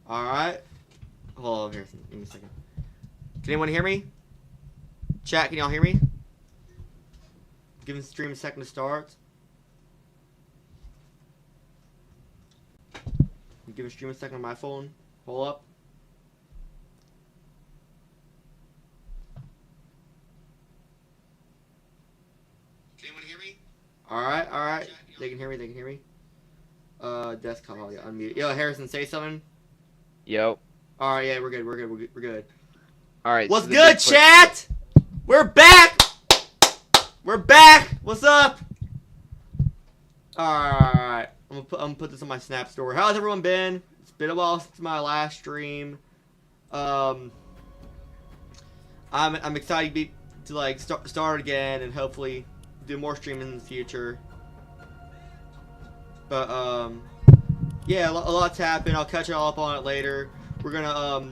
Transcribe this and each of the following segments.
Alright. Hold on here. Give me a second. Can anyone hear me? Chat, can y'all hear me? Give the stream a second to start. Give the stream a second on my phone. Hold up. Can anyone hear me? Alright, alright. They can hear me, they can hear me. Desktop, I'll get unmute. Yo, Harrison, say something. Yo. Alright, yeah, we're good. Alright. What's good, chat? We're back! We're back! What's up? Alright. I'm gonna put this on my Snap story. How's everyone been? It's been a while since my last stream. I'm excited to start again and hopefully do more streaming in the future. But yeah, a lot's happened. I'll catch y'all up on it later. We're gonna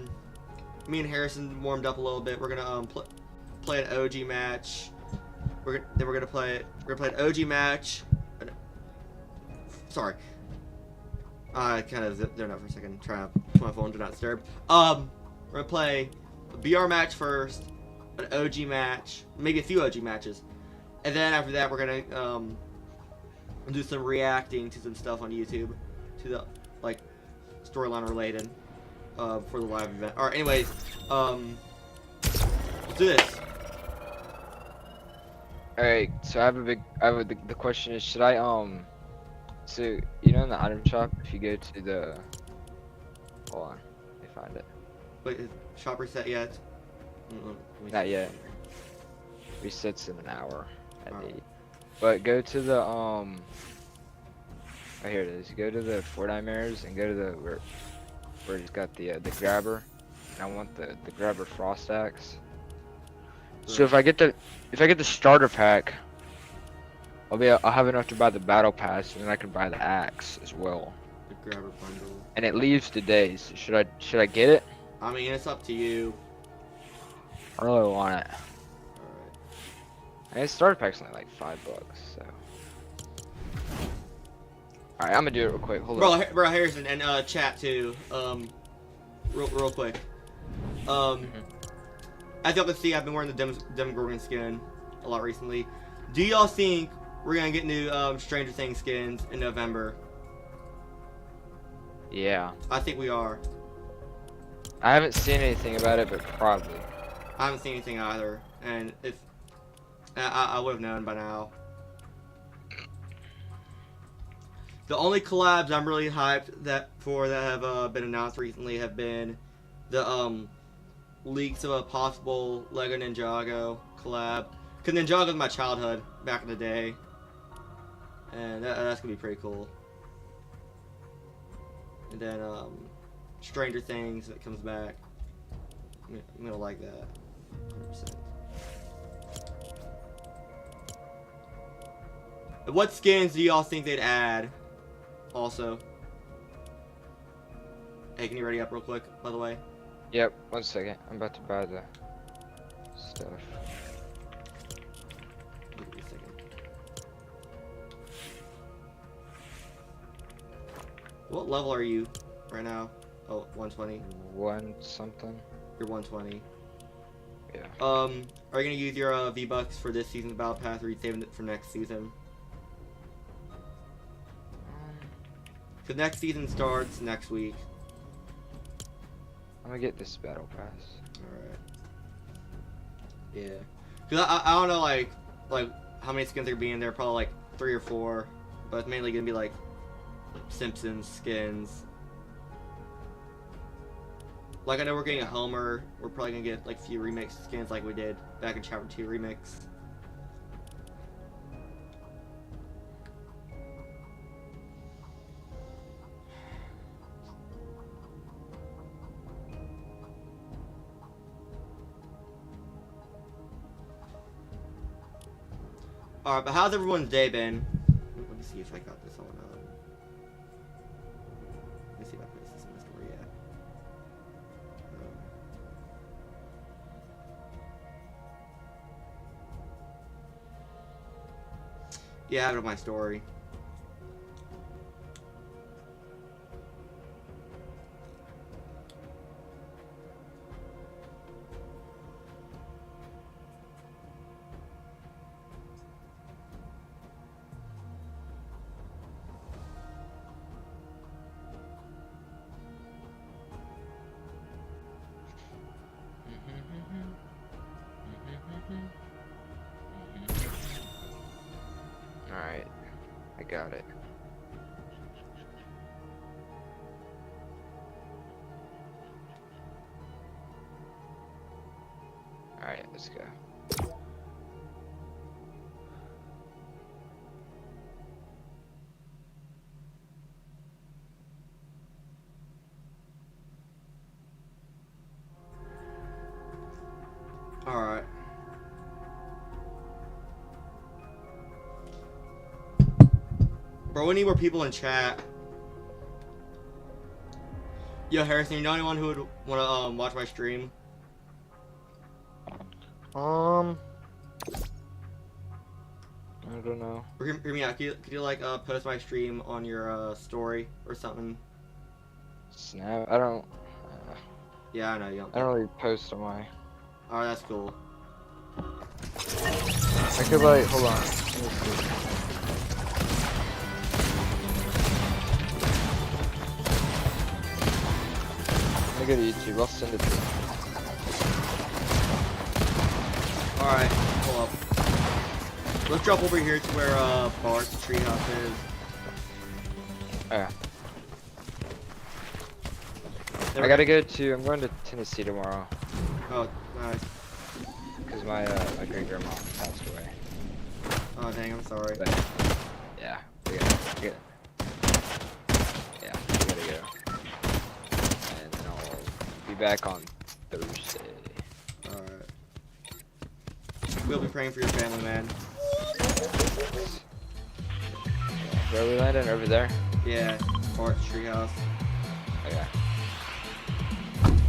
me and Harrison warmed up a little bit. We're gonna play an OG match. We're gonna play an OG match. Sorry, I kind of zoned out for a second. Trying to put my phone to not disturb. We're gonna play a BR match first, an OG match, maybe a few OG matches, and then after that we're gonna do some reacting to some stuff on YouTube, to the storyline related for the live event. Alright, anyways, let's do this. Alright, so the question is, should I so you know in the item shop, if you go to the, hold on, let me find it. Wait, is shop reset yet? Not yet. Resets in an hour at 8. But go to the oh, here it is. Go to the Fortnite mirrors and go to the where it's got the grabber. And I want the grabber frost axe. So if I get the starter pack, I'll have enough to buy the battle pass, and then I can buy the axe as well. The grabber bundle. And it leaves today. So should I get it? I mean, it's up to you. I really want it. Alright. And the starter pack's only like $5, so. Alright, I'm gonna do it real quick. Hold on. Bro, Harrison, and chat too. Real quick. As y'all can see, I've been wearing the Demogorgon skin a lot recently. Do y'all think we're gonna get new Stranger Things skins in November? Yeah. I think we are. I haven't seen anything about it, but probably. I haven't seen anything either, and if I would have known by now. The only collabs I'm really hyped that have been announced recently have been the leaks of a possible Lego Ninjago collab. Cause Ninjago was my childhood back in the day, and that's gonna be pretty cool. And then Stranger Things that comes back. I'm gonna like that. 100%. What skins do y'all think they'd add? Also. Hey, can you ready up real quick, by the way? Yep, 1 second. I'm about to buy the stuff. Give me a second. What level are you right now? Oh, 120. One something. You're 120. Yeah. Are you gonna use your V-Bucks for this season's Battle Pass, or are you saving it for next season? Cause next season starts next week. I'm gonna get this battle pass. Alright. Yeah. Cause I don't know like how many skins are gonna be in there, probably like 3 or 4. But it's mainly gonna be like Simpson skins. Like I know we're getting a Homer, we're probably gonna get like a few remix skins like we did back in Chapter 2 Remix. Alright, but how's everyone's day been? Let me see if I got this on. Let me see if I put this in the story yet. Yeah, I have it on my story. got it. Alright, let's go. Alright. Bro, we need more people in chat. Yo, Harrison, you know anyone who would want to watch my stream? I don't know. Or hear me out. Could you like post my stream on your story or something? Snap. I don't. Yeah, I know you don't. I don't really post on my. Alright, that's cool. I could like. Hold on. Let me see. Let me go to YouTube. I'll send it to you. Alright, pull up. Let's drop over here to where Bart's treehouse is. Yeah. There I we gotta go to. I'm going to Tennessee tomorrow Oh, nice. because my great grandma passed away. Oh, dang, I'm sorry. But yeah, we gotta go. And then I'll be back on Thursday. Alright. We'll be praying for your family, man. Where are we landing? Over there? Yeah, Bart's treehouse. Okay.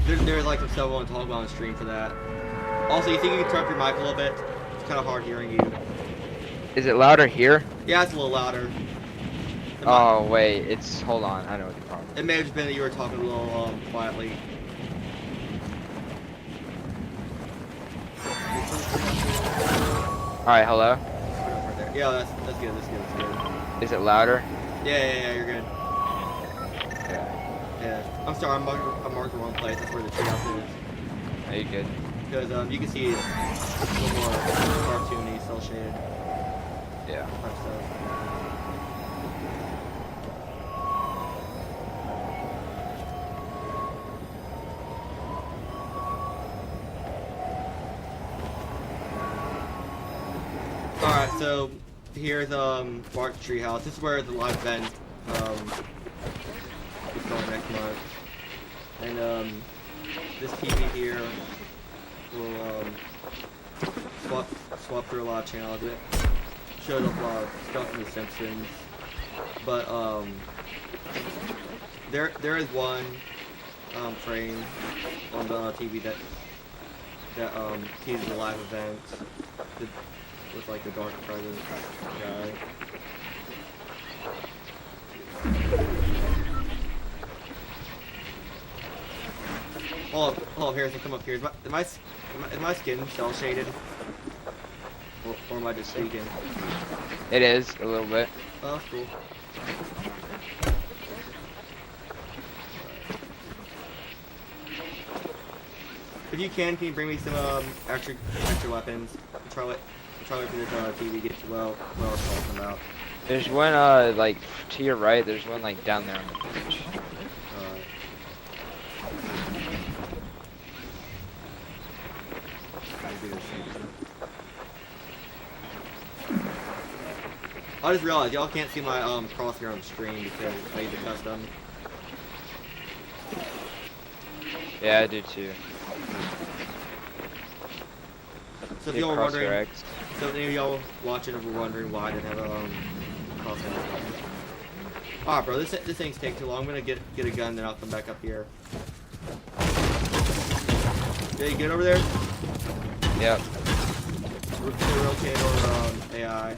There's like some stuff I want to talk about on stream for that. Also, you think you can turn up your mic a little bit? It's kind of hard hearing you. Is it louder here? Yeah, it's a little louder. Oh wait, it's. Hold on. I know what the problem is. It may have just been that you were talking a little quietly. Alright, hello? Right there. Yeah, that's good. That's good. Is it louder? Yeah, you're good. Yeah. Yeah. I'm sorry, I marked the wrong place. That's where the treehouse is. Are you good? Because you can see it's a little more cartoony, cel shaded Yeah. type stuff. Alright, so here's Bart's treehouse. This is where the live event is going next month. And this TV here will swap through a lot of channels. It shows up a lot of stuff from the Simpsons. But there is one frame on the TV that teases the live event. With like the Dark Presence guy. Hold up, Harrison, come up here. Is my skin cel shaded? Or am I just speaking? It is, a little bit. Oh, that's cool. If you can you bring me some extra weapons? Try wait for this TV to get to well talking about. There's one, like, to your right, there's one, like, down there on the beach. I just realized y'all can't see my crosshair on the screen because I use a custom. Yeah, I do too. So if y'all were wondering, so if any of y'all watching were wondering why I didn't have a crosshair. Alright, bro, this thing's taking too long. I'm gonna get a gun, then I'll come back up here. Yeah, you good over there? Yep. Rotate or AI?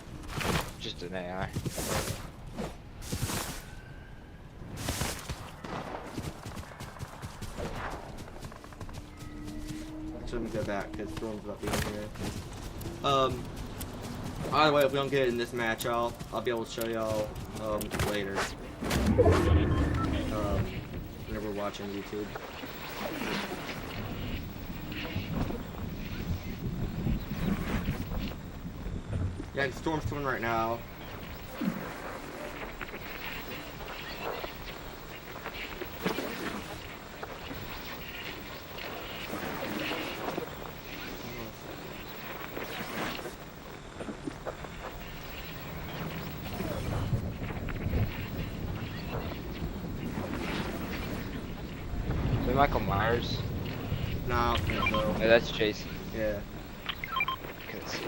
Just an AI. Shouldn't go back because Storm's about being here. Either way, if we don't get it in this match, I'll be able to show y'all later. Whenever we're watching YouTube. Yeah, the Storm's coming right now. Michael Myers? No, I don't think so. No, that's Jason. Yeah. Couldn't see.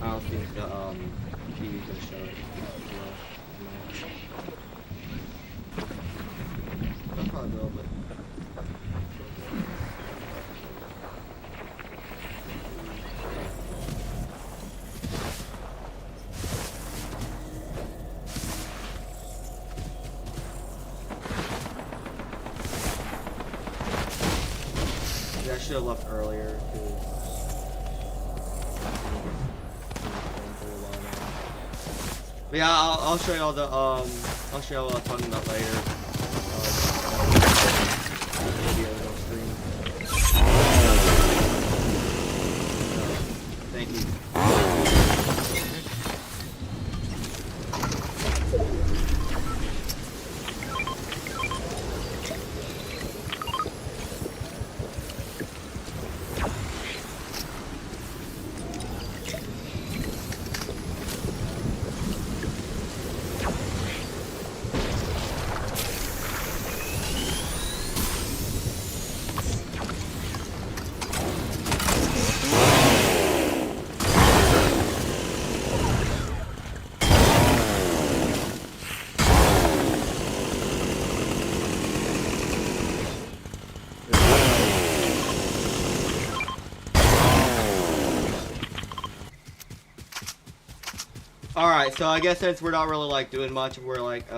I don't think the TV's gonna show it. That's probably will, but. Yeah, I should have left earlier. But yeah, I'll show you all the I'll show you all what I'm talking about later. Videos on screen. Thank you. Alright, so I guess since we're not really like doing much, we're like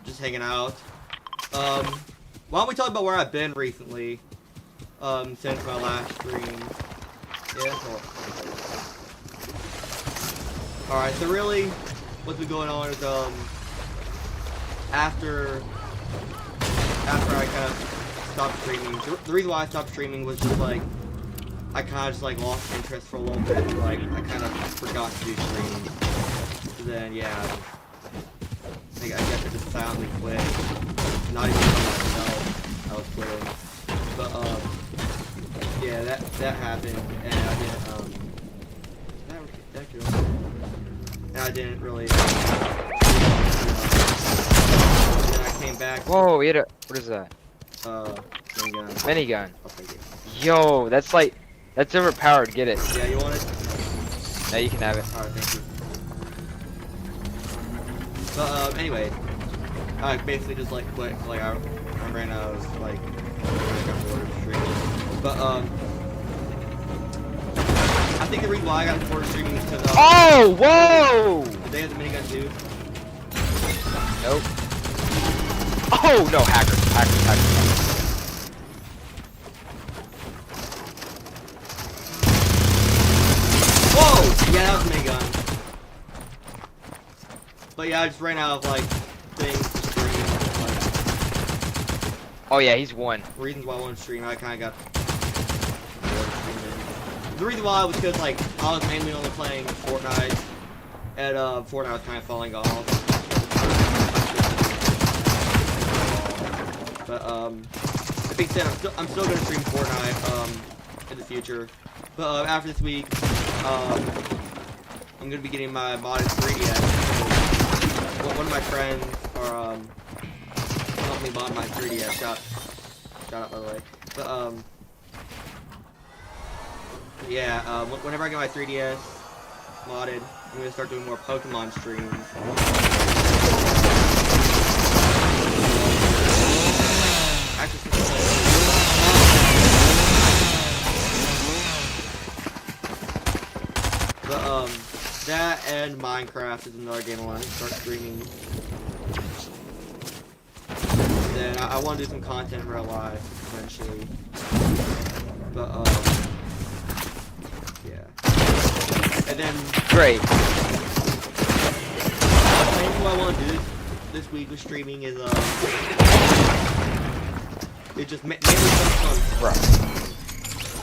just hanging out. Why don't we talk about where I've been recently? Since my last stream. Yeah, cool. Alright, so really what's been going on is after I kind of stopped streaming. The reason why I stopped streaming was just like I kind of just like lost interest for a little bit. Like I kind of forgot to do streaming. Then yeah, I guess I just silently quit. Not even telling myself I was quitting. But yeah, that happened, and I didn't and I didn't really. And then I came back. Whoa, we had a, what is that? Minigun. Minigun. I'll take it. Yo, that's like, that's overpowered. Get it. Yeah, you want it? Yeah, you can have it. Alright, thank you. But anyway, I basically just like quit. Like I ran out of like I got bored of streaming. But I think the reason why I got bored of streaming is because oh, whoa! Did they have the minigun too? Nope. Oh no, hackers. Whoa! Yeah, that was a minigun. But yeah, I just ran out of like things to stream. Like, Oh yeah, he's one. reasons why I wanted to stream, I kind of got bored of streaming. The reason why was because like I was mainly only playing Fortnite, and Fortnite was kind of falling off. But that being said, I'm still gonna stream Fortnite in the future. But after this week, I'm gonna be getting my modded 3DS. One of my friends helped me mod my 3DS. Shout out by the way. But yeah, whenever I get my 3DS modded, I'm gonna start doing more Pokemon streams. But that and Minecraft is another game I want to start streaming. Then I want to do some content in real life eventually. But yeah. And then Great. mainly what I want to do this week with streaming is it's just mainly some fun. Bro.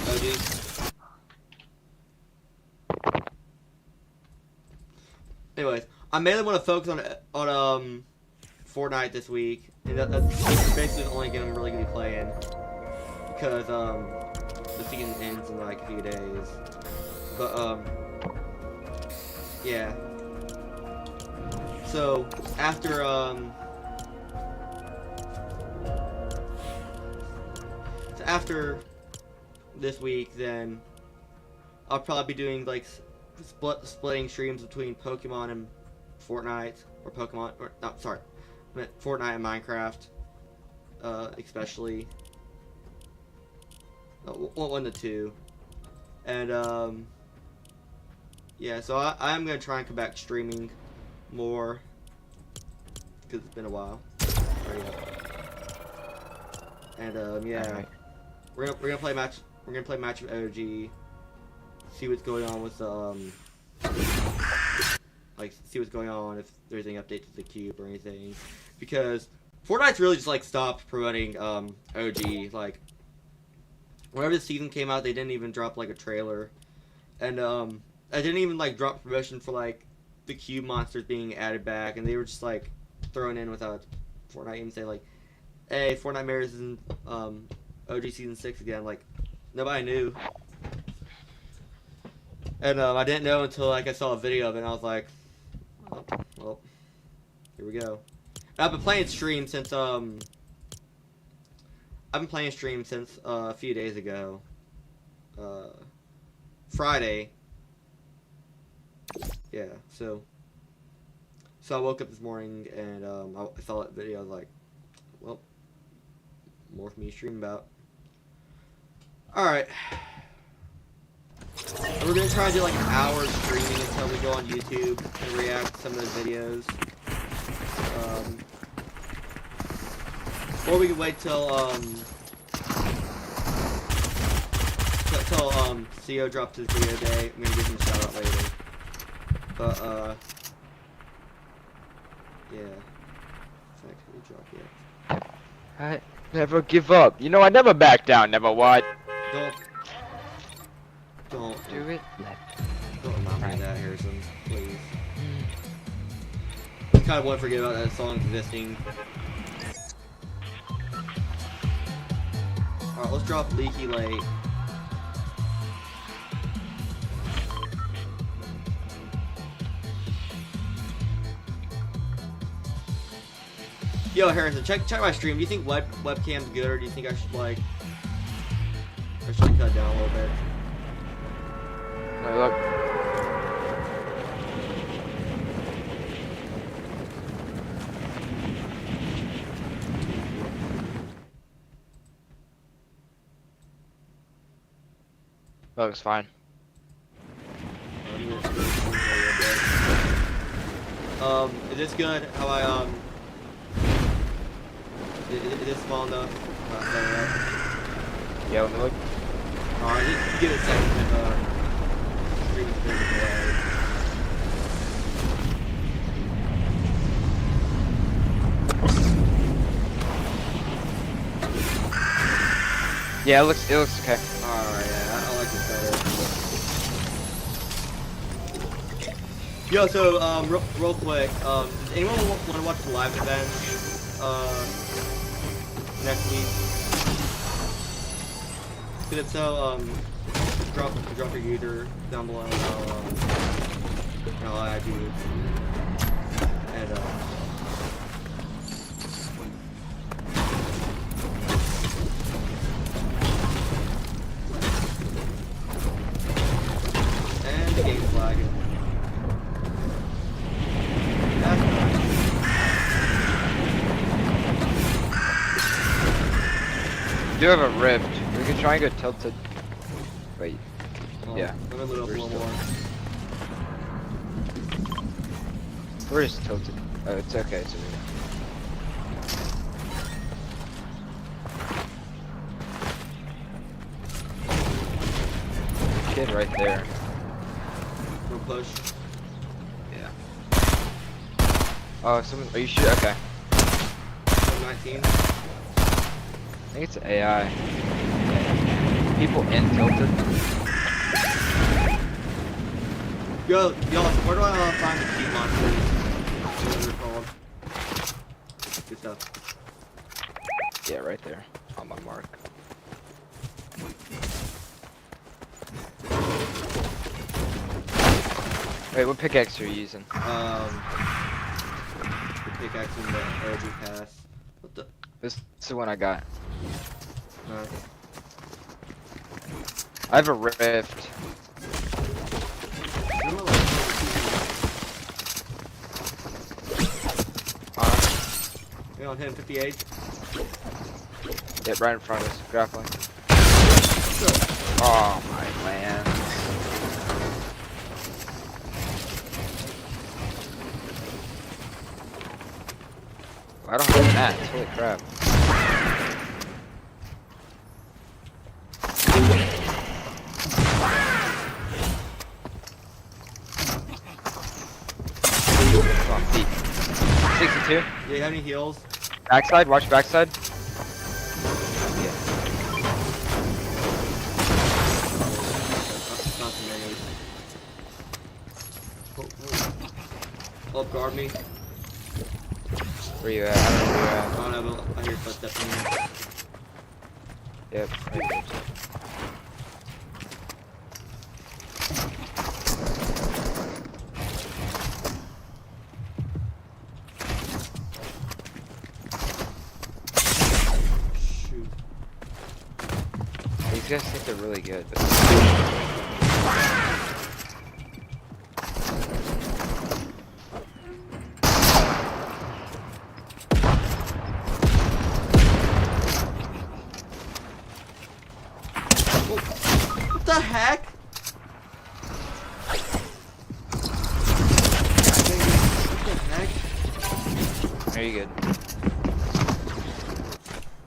Oh, dude. Anyways, I mainly want to focus on Fortnite this week, and that's basically the only game I'm really gonna be playing because the season ends in like a few days. But yeah. So after this week, then I'll probably be doing like splitting streams between Pokemon and Fortnite, or Pokemon, or no, sorry, I meant Fortnite and Minecraft, especially. One to two, and yeah. So I'm gonna try and come back streaming more because it's been a while. And yeah, Alright. we're gonna play match. We're gonna play match with OG. See what's going on with like see what's going on, if there's any updates to the cube or anything, because Fortnite's really just like stopped promoting OG. Like whenever the season came out, they didn't even drop like a trailer, and I didn't even like drop promotion for like the cube monsters being added back, and they were just like thrown in without Fortnite even say like, hey, Fortnite Mirrors is in OG season 6 again. Like nobody knew. And I didn't know until like I saw a video of it, and I was like, oh, well, here we go. And I've been playing stream since a few days ago. Friday. Yeah, so I woke up this morning and I saw that video. I was like, well, more for me to stream about. Alright. We're gonna try to do like an hour streaming until we go on YouTube and react to some of those videos. Or we can wait till CO drops his video day. I'm gonna give him a shout out later. But yeah. It's actually dropped yet. I never give up. You know, I never back down. Never what? Don't Do it. Don't remind me of that, Harrison, please. I kind of want to forget about that song existing. Alright, let's drop Leaky Late. Yo, Harrison, check my stream. Do you think webcam's good, or do you think I should like, or should I cut down a little bit? Wait, look. That looks fine. Is this good? How I is this small enough? Yeah, let me look. Alright, just give it a second if stream is going to play. Yeah, it looks okay. Alright, yeah, I like this better. Yo, so real quick, does anyone want to watch the live event next week? Cause if so, drop your user down below, and I'll add you. And the game's lagging. That's nice. We do have a rift. We can try and go tilted. Wait. Well, Yeah. Let me load up a little more. We're just tilted. Oh, it's okay. It's okay. Kid right there. We'll push. Yeah. Oh, someone. Are you sure? Okay. 19. I think it's AI. People in tilted. Yo, where do I find the key monsters? whatever they're called. Good stuff. Yeah, right there on my mark. Wait, what pickaxe are you using? The pickaxe in the OG pass. What the? This is the one I got. Nice. I have a rift. You on him 58? Yeah, right in front of us, grappling. Oh my land. I don't have mats, holy crap. Come on, feet. 62. Yeah, you have any heals? Backside, watch backside. Yeah. Not too many. Oh, guard me. Where you at? I don't know where you I at. don't know, but I hear footsteps in here. Yep. Shoot. These guys think they're really good, but What the heck? What the heck? are you good?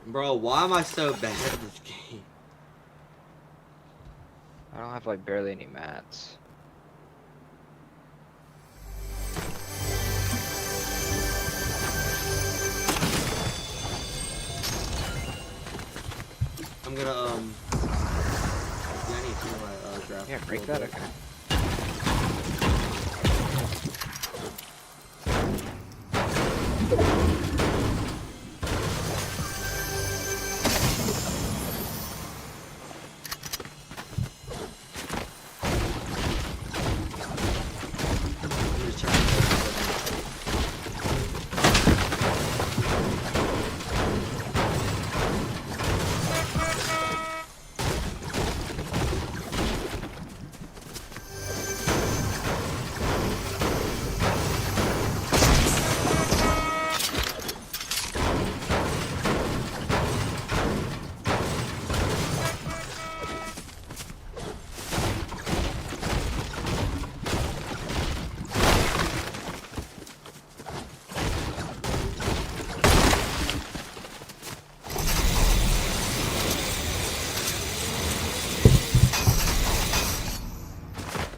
Bro, why am I so bad at this game? I don't have like barely any mats. I'm gonna, yeah, I need to do my, graphics. Yeah, break a that, little bit. okay. I'm just checking the settings.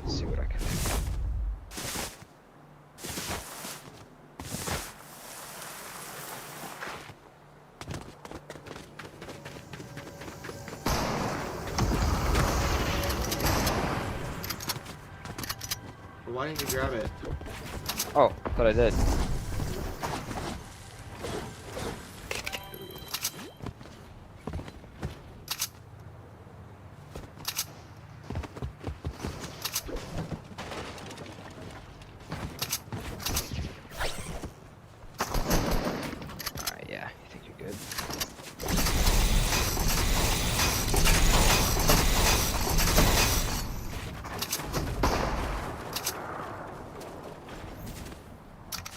Let's see what I can do. But why didn't you grab it? Oh, thought I did. Alright, yeah, you think you're good?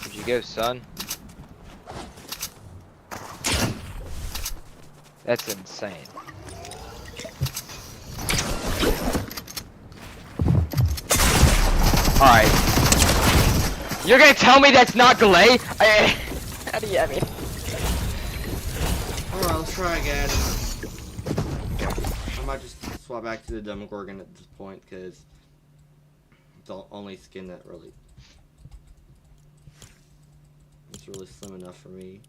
Where'd you go, son? That's insane. Alright. You're gonna tell me that's not delay? How do you, I mean... Alright, let's try again. I might just swap back to the Demogorgon at this point, because it's the only skin that really... It's really slim enough for me.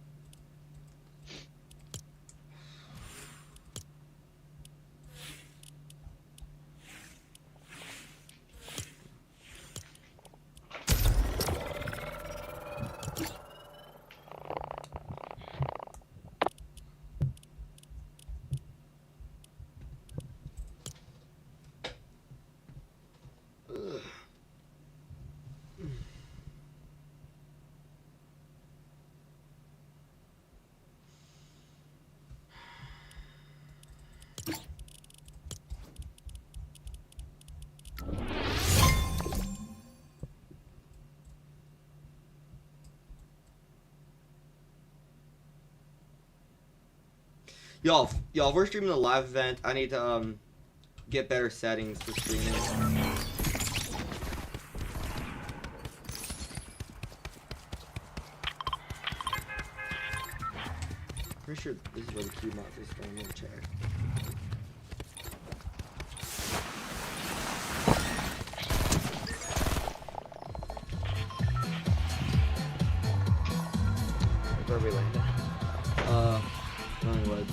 Y'all, if we're streaming a live event, I need to get better settings for streaming. Pretty sure this is where the key mark is going. Let me check. Where we landed? Running woods.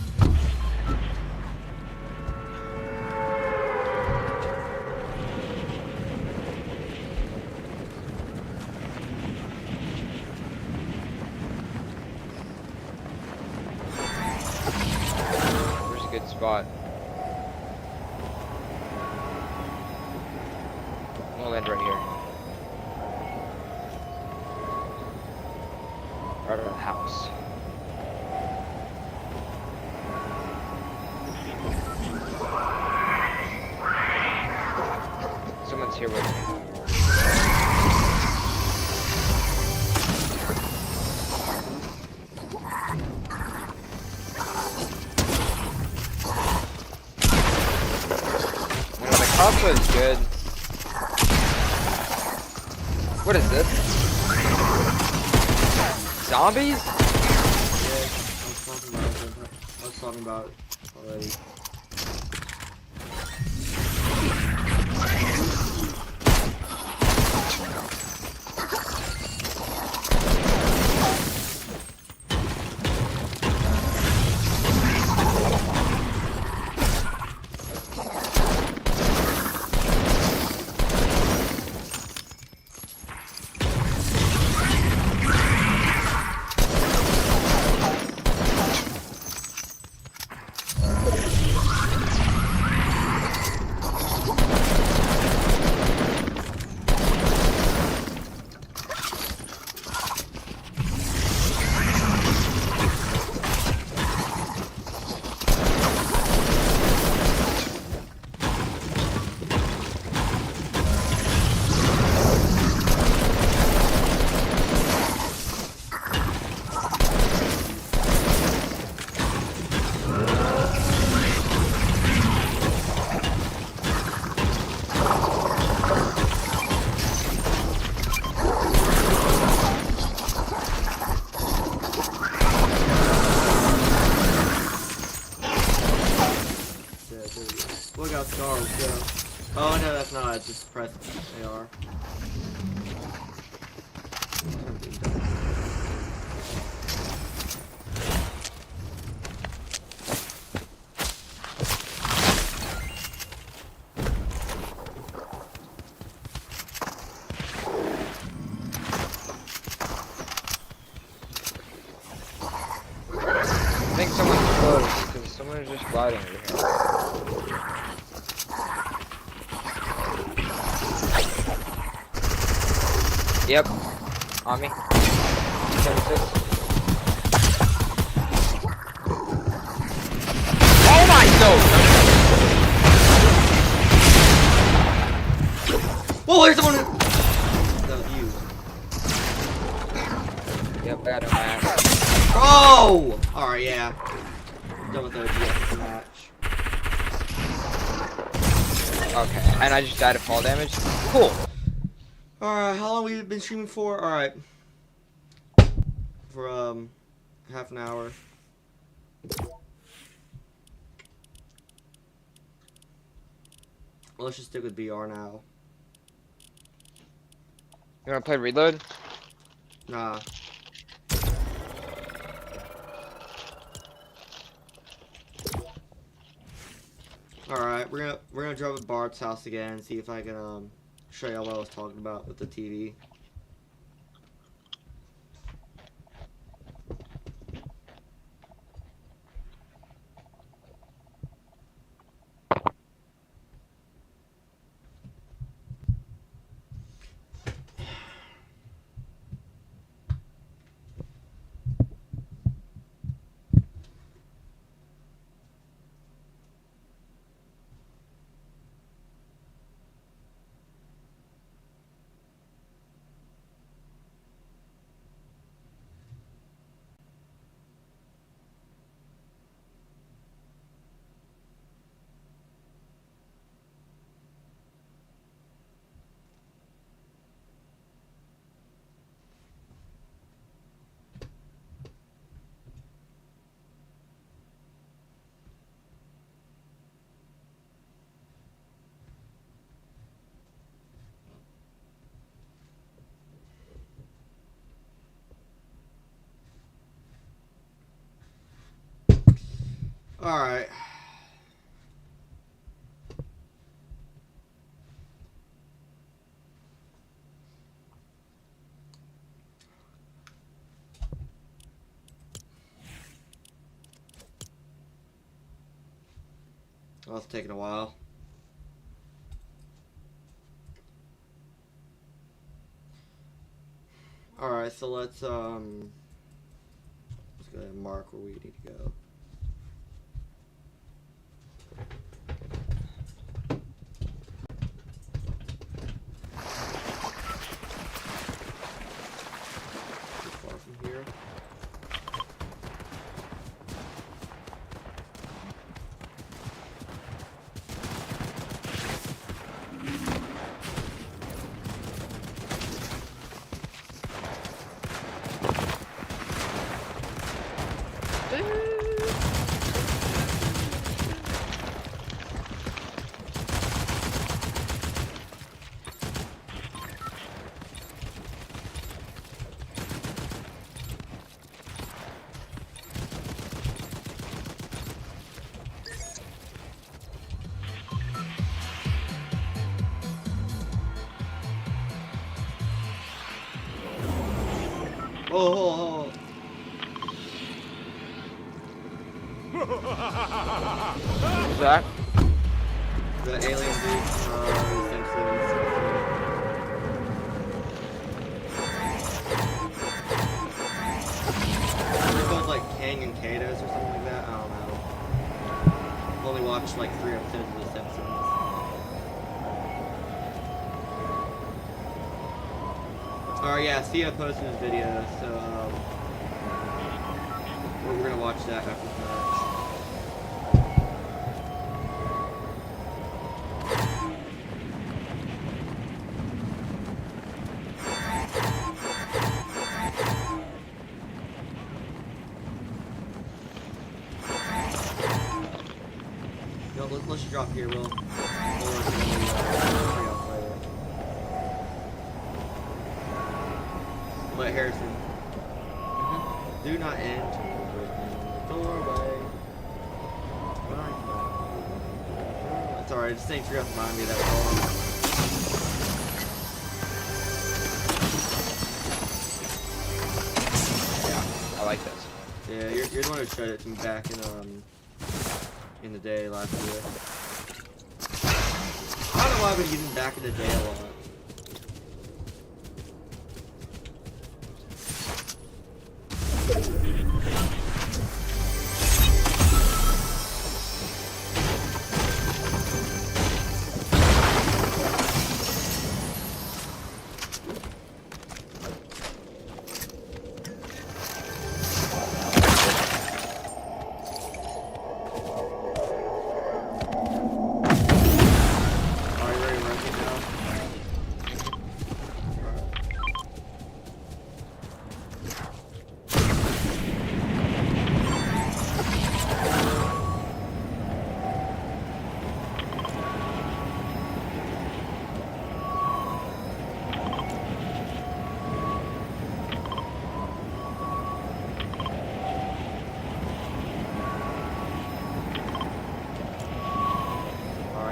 Where's a good spot? We'll land right here. Right over the house. Someone's here with me. The crossbow is good. What is this? Zombies? Yeah, I was talking about it already. Look out, stars, go. Oh no, that's not. I just pressed AR. I think someone's close, because someone is just gliding over here. Yep. On me. 76. Oh my god! Whoa, there's someone who... That was you. Yep, I got him ass. Oh! Alright, yeah. Done with the OGS match. Okay, and I just died of fall damage. Cool. Alright, how long have we been streaming for? Alright. For, half an hour. Well, let's just stick with BR now. You wanna play reload? Nah. Alright, we're gonna drop at Bart's house again and see if I can show y'all what I was talking about with the TV. Alright. Oh, it's taking a while. Alright, so let's go ahead and mark where we need to go. Too far from here. Oh, What's that? the alien dude from Simpsons. They're called like Kang and Katos or something like that. I don't know. I've only watched like 3 episodes of The Simpsons. Alright, yeah, Sia posted his video, so we're gonna watch that after the match. Yo, let's just drop here, Will. But Harrison, do not enter the doorway. It's alright, just ain't forgot to remind me of that song. Yeah, I like this. Yeah, you're the one who showed it to me back in the day last year. I don't know why I've been using back in the day a lot.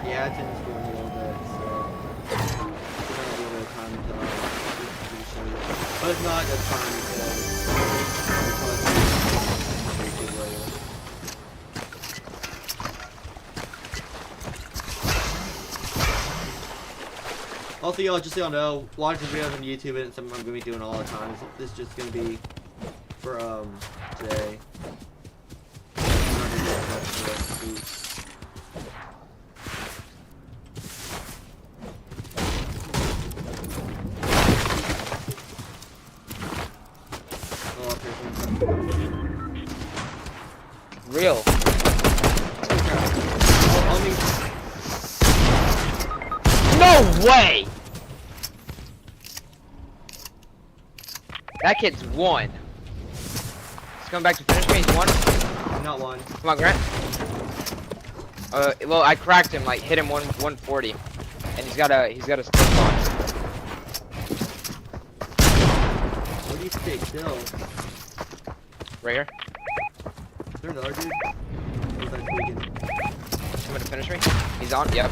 Yeah, it's in the school a little bit, so we're gonna have a little bit of time until I show you. But it's not a good time because also, y'all, just so y'all know, watching videos on YouTube isn't something I'm gonna be doing all the time. This is just gonna be for today. I'm not gonna do it much for the rest of the week. Real. No way! That kid's one. He's coming back to finish me. He's one. Not one. Come on, Grant. Well, I cracked him. Like hit him 140, and he's got a stick on. Where do you stay still? Right here. Is there another dude? tweaking. Coming to finish me? He's on. Yep.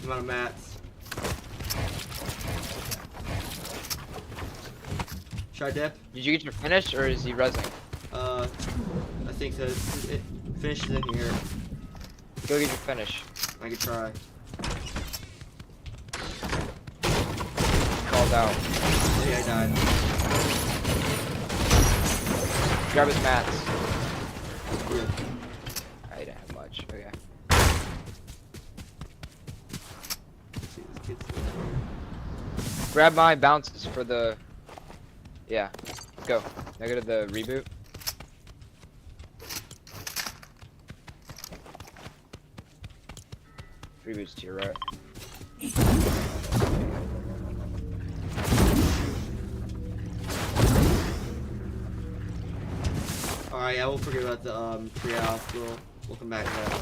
I'm out of mats. Should I dip? Did you get your finish, or is he rezzing? I think so. It finishes in here. Go get your finish. I could try. Called out. Yeah, I died. Grab his mats. Yeah. I didn't have much. Okay. Let's see, this kid's Grab my bounces for the. Yeah. Let's go. Now go to the reboot. Reboot's to your right. Alright, I won't forget about the tree house. We'll come back to that.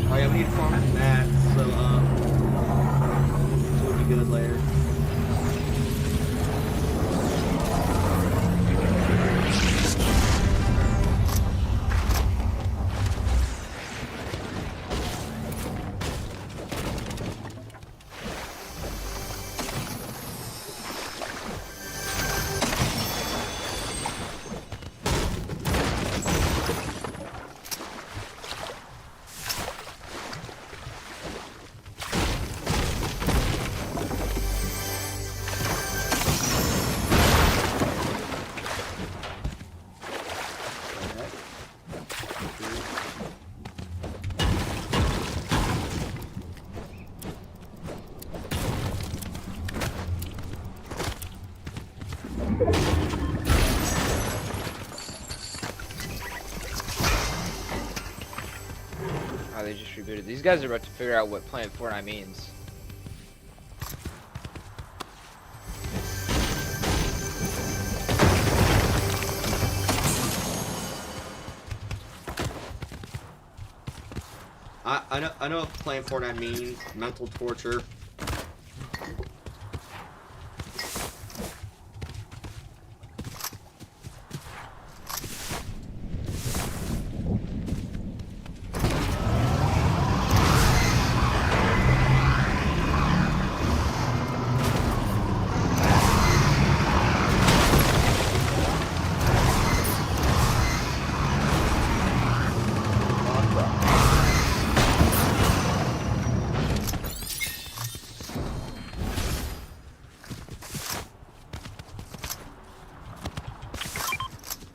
Oh yeah, we need to farm that, so it'll be good later. Oh, they just rebooted. These guys are about to figure out what playing Fortnite means. I know what playing Fortnite means. Mental torture.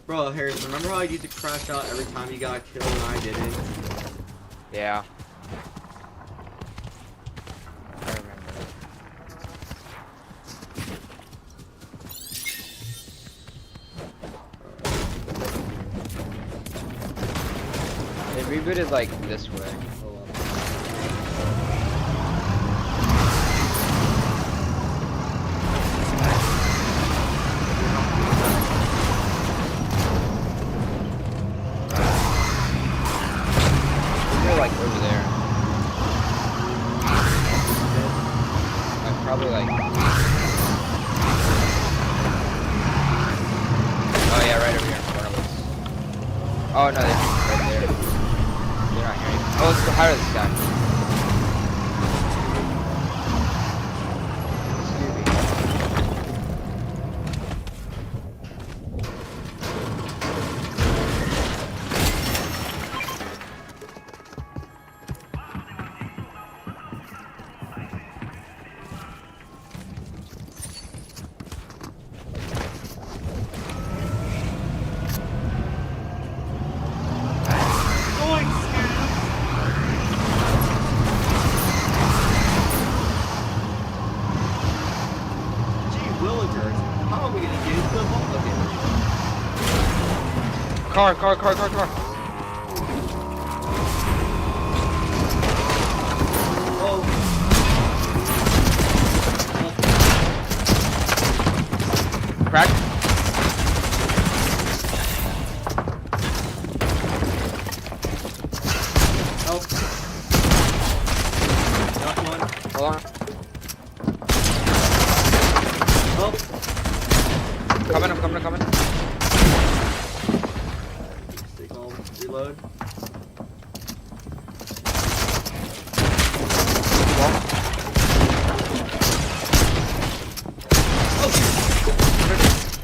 Bro, Harrison, remember how I used to crash out every time you got killed and I didn't? Yeah. I remember. They rebooted like this way. They're like over there. Like probably like. Oh yeah, right over here in front of us. Oh no, they're right there. They're not hearing. Oh, let's go higher this guy. Car. Oh. Crack. Help. Knock one. Hold on. Help. I'm coming. Stay calm. Reload.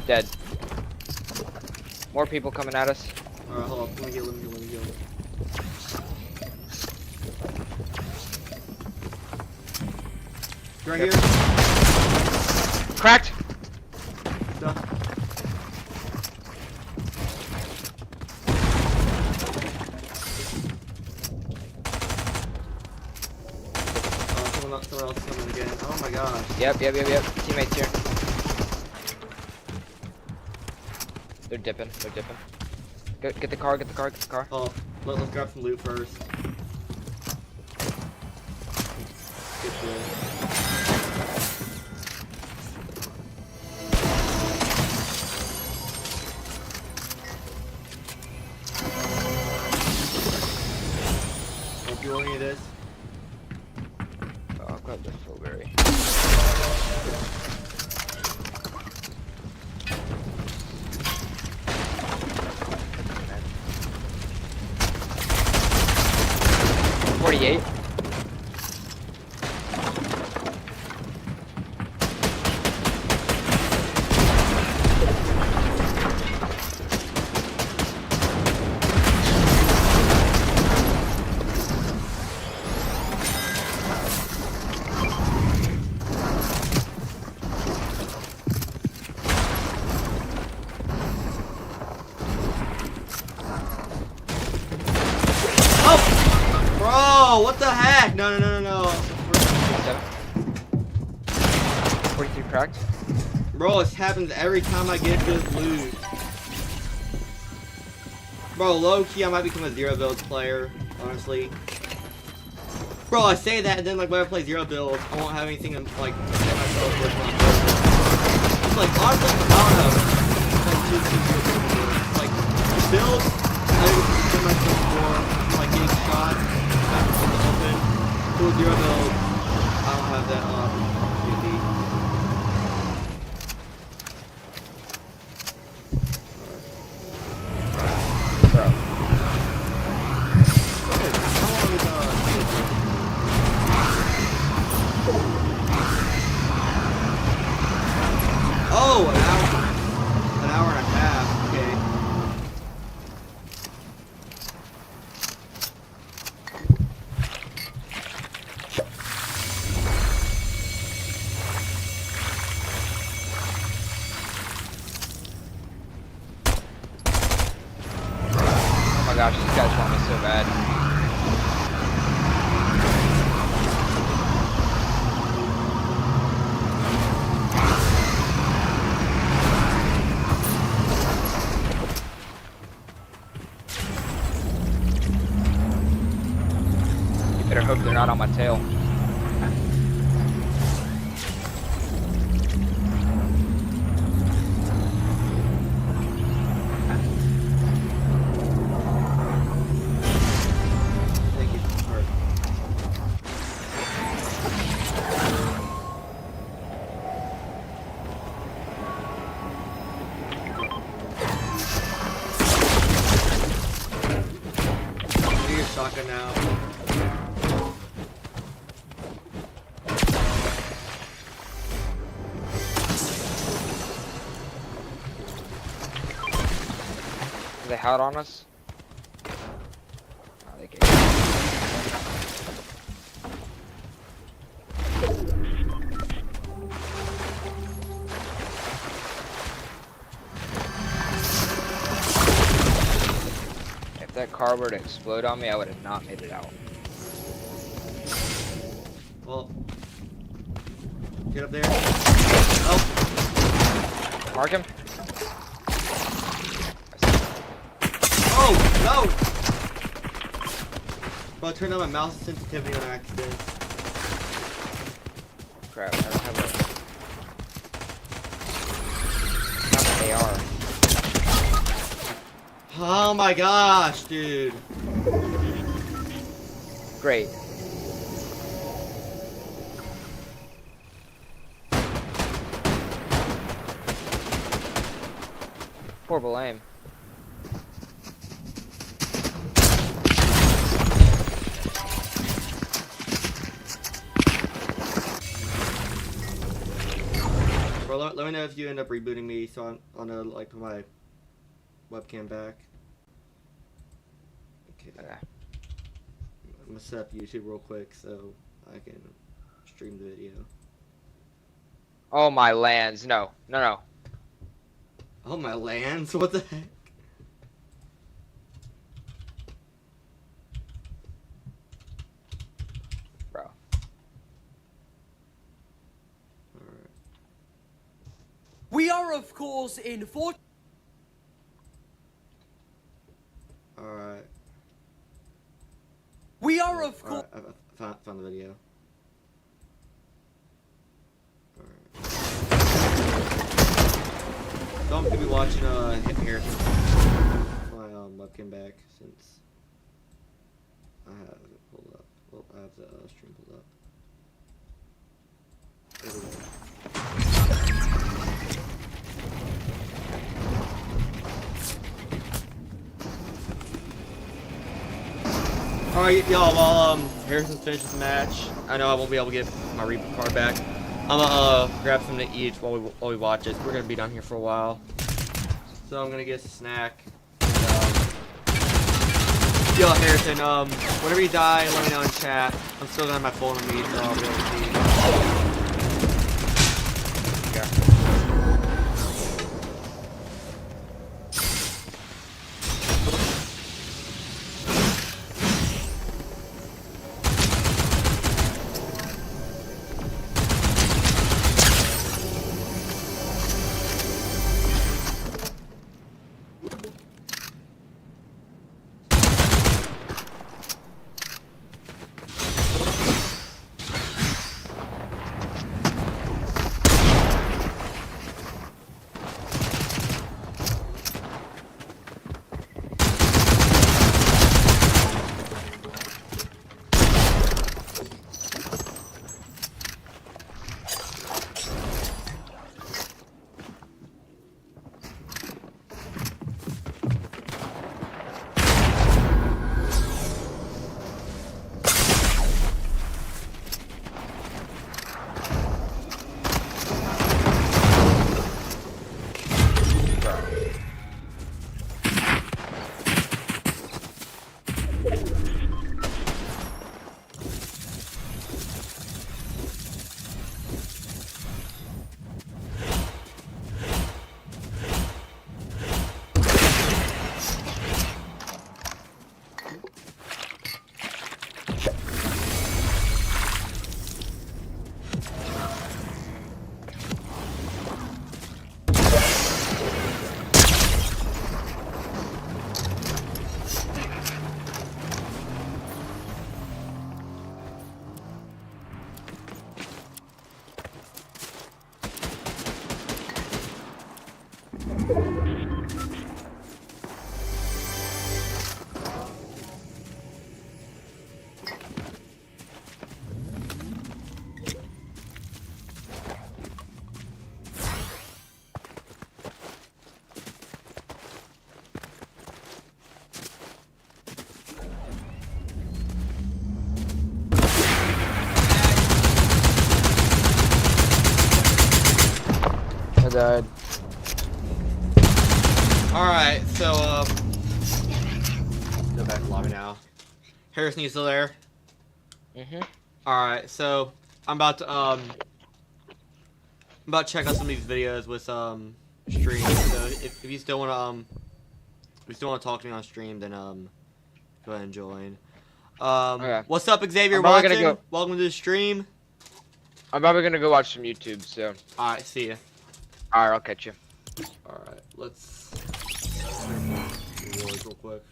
Dead. More people coming at us. Alright, hold on. Let me heal. Right Yep. here. Cracked. No. Someone else coming again. Oh my gosh. Yep. Teammates here. They're dipping. Get the car. Oh, let's grab some loot first. Good shit. Hope you want any of this. Oh, I'll grab the Fulberry. $48. Bro, what the heck? No. 43 cracked. Bro, this happens every time I get good loot. Bro, low key, I might become a zero build player, honestly. Bro, I say that, and then like when I play zero build, I won't have anything to like get myself with. It's like honestly, I don't know. It's like build, I can get myself for like getting shot out in the open. Cool zero build, I don't have that opportunity. Bro. How long is Oh, an hour and a half. Okay. Oh my gosh, these guys want me so bad. You better hope they're not on my tail. Thank you. Alright. Do your shotgun now. Are they hot on us? Oh, they can't. If that car were to explode on me, I would have not made it out. Well, get up there. Oh, Mark him. No! Bro, I turned on my mouse sensitivity on accident. Crap, I don't have an AR. Oh my gosh, dude. Great. Horrible aim. Bro, let me know if you end up rebooting me so I'll know, like, put my webcam back. Okay. Okay. I'm gonna set up YouTube real quick so I can stream the video. Oh my lands, no. No, no. Oh, my lands? What the heck? Bro. Alright. We are, of course, in Fortnite. Alright. We are, of course. Alright, I found the video. Alright. So I'm gonna be watching here. My webcam back since I have it pulled up. Well, I have the stream pulled up. There we go. Alright, y'all, while Harrison's finished this match, I know I won't be able to get my reboot card back. I'm gonna grab something to eat while we watch this. We're gonna be down here for a while. So I'm gonna get a snack. Yo, Harrison, whenever you die, let me know in chat. I'm still gonna have my phone on me, so I'll be able to see. I died. Alright, so, go back to the lobby now. Harrison, you still there? Mm-hmm. Alright, so, I'm about to check out some of these videos with, stream. So, if you still wanna, talk to me on stream, then, go ahead and join. Okay. What's up, Xavier I'm probably Watson? gonna go. Welcome to the stream. I'm probably gonna go watch some YouTube, so. Alright, see ya. Alright, I'll catch you. Alright, let's real quick.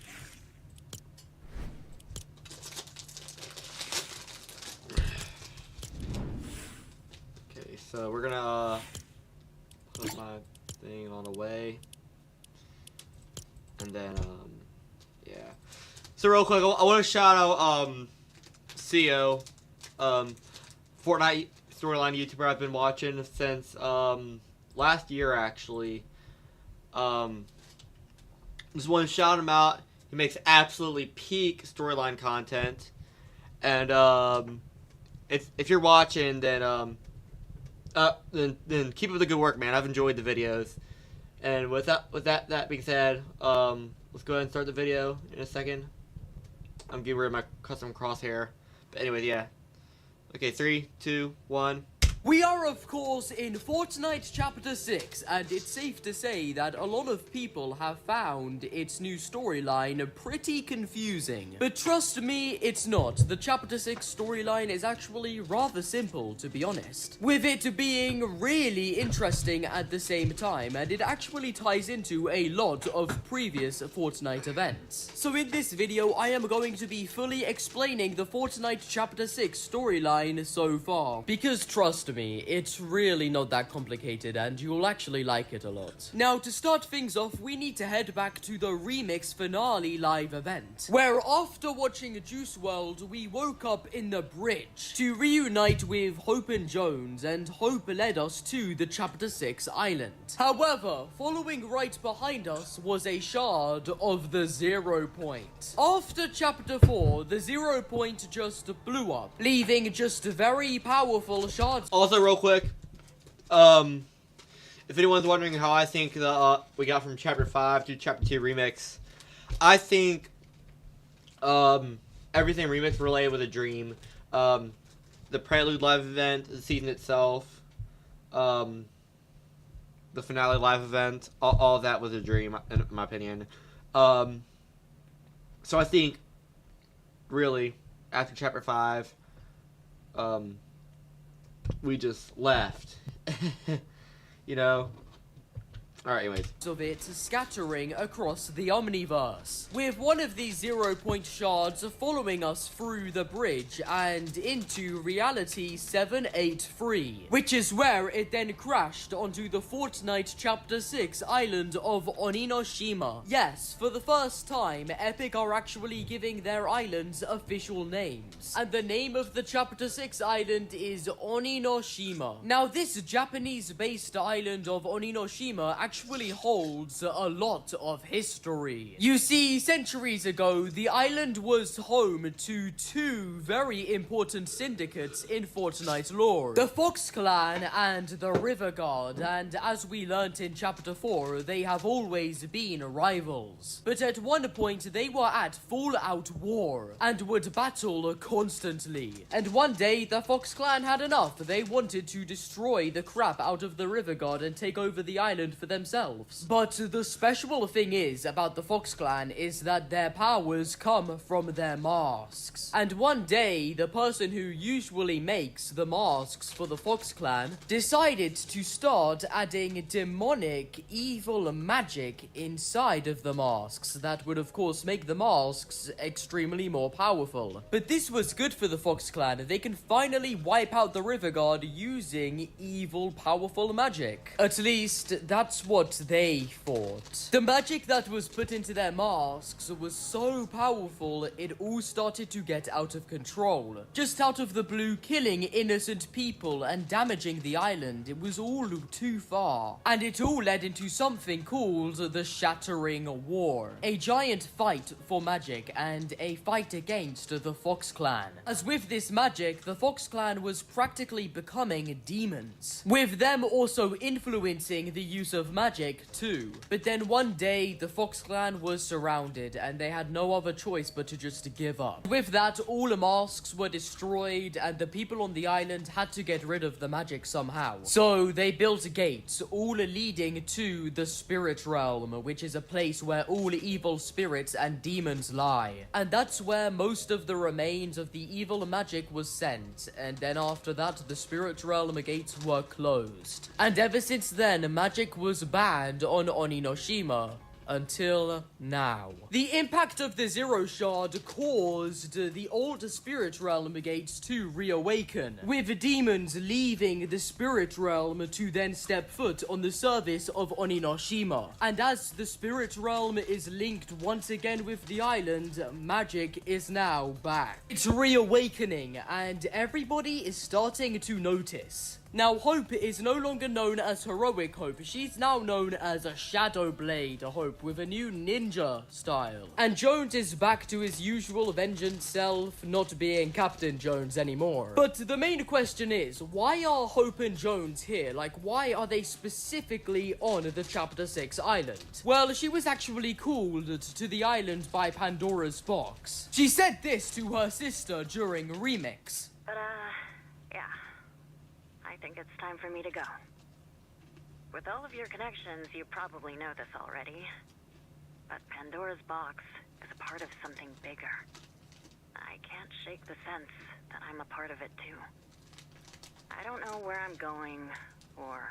So we're gonna put my thing on away, and then yeah. So real quick, I want to shout out CO, Fortnite storyline YouTuber I've been watching since last year actually. Just want to shout him out. He makes absolutely peak storyline content, and if you're watching, then keep up the good work, man. I've enjoyed the videos. And with that being said, let's go ahead and start the video in a second. I'm getting rid of my custom crosshair. But anyways, yeah. Okay, 3, 2, 1. We are, of course, in Fortnite Chapter 6, and it's safe to say that a lot of people have found its new storyline pretty confusing. But trust me, it's not. The Chapter 6 storyline is actually rather simple, to be honest, with it being really interesting at the same time, and it actually ties into a lot of previous Fortnite events. So in this video, I am going to be fully explaining the Fortnite Chapter 6 storyline so far, because trust me, it's really not that complicated and you'll actually like it a lot. Now, to start things off, we need to head back to the Remix Finale live event, where after watching Juice WRLD, we woke up in the bridge to reunite with Hope and Jones, and Hope led us to the Chapter 6 island. However, following right behind us was a shard of the 0 point. After Chapter 4, the 0 point just blew up, leaving just very powerful shards. Also, real quick, if anyone's wondering how I think we got from Chapter 5 to Chapter 2 Remix, I think everything Remix related with a dream. The Prelude live event, the season itself, the finale live event, all of that was a dream, in my opinion. So I think, really, after Chapter 5, we just left. You know? Alright, anyways. Of it scattering across the Omniverse, with one of these 0 point shards following us through the bridge and into Reality 783, which is where it then crashed onto the Fortnite Chapter 6 island of Oninoshima. Yes, for the first time, Epic are actually giving their islands official names, and the name of the Chapter 6 island is Oninoshima. Now, this Japanese-based island of Oninoshima actually holds a lot of history. You see, centuries ago, the island was home to two very important syndicates in Fortnite lore, the Fox Clan and the River Guard, and as we learnt in Chapter 4, they have always been rivals. But at one point, they were at full-out war, and would battle constantly. And one day, the Fox Clan had enough. They wanted to destroy the crap out of the River Guard and take over the island for themselves. But the special thing is about the Fox Clan is that their powers come from their masks. And one day, the person who usually makes the masks for the Fox Clan decided to start adding demonic, evil magic inside of the masks. That would of course make the masks extremely more powerful. But this was good for the Fox Clan. They can finally wipe out the River Guard using evil, powerful magic. At least, that's what they thought. The magic that was put into their masks was so powerful, it all started to get out of control. Just out of the blue, killing innocent people and damaging the island. It was all too far. And it all led into something called the Shattering War. A giant fight for magic and a fight against the Fox Clan. As with this magic, the Fox Clan was practically becoming demons, with them also influencing the use of magic too. But then one day, the Fox Clan was surrounded and they had no other choice but to just give up. With that, all the masks were destroyed and the people on the island had to get rid of the magic somehow. So they built gates, all leading to the Spirit Realm, which is a place where all evil spirits and demons lie. And that's where most of the remains of the evil magic was sent. And then after that, the Spirit Realm gates were closed. And ever since then, magic was banned on Oninoshima. until now. The impact of the Zero Shard caused the old Spirit Realm gates to reawaken, with demons leaving the Spirit Realm to then step foot on the surface of Oninoshima. And as the Spirit Realm is linked once again with the island, magic is now back. It's reawakening, and everybody is starting to notice. Now, Hope is no longer known as Heroic Hope. She's now known as a Shadow Blade Hope with a new ninja style. And Jones is back to his usual vengeance self, not being Captain Jones anymore. But the main question is, why are Hope and Jones here? Like, why are they specifically on the Chapter 6 island? Well, she was actually called to the island by Pandora's box. She said this to her sister during Remix. But, yeah. I think it's time for me to go. With all of your connections, you probably know this already. But Pandora's box is a part of something bigger. I can't shake the sense that I'm a part of it too. I don't know where I'm going, or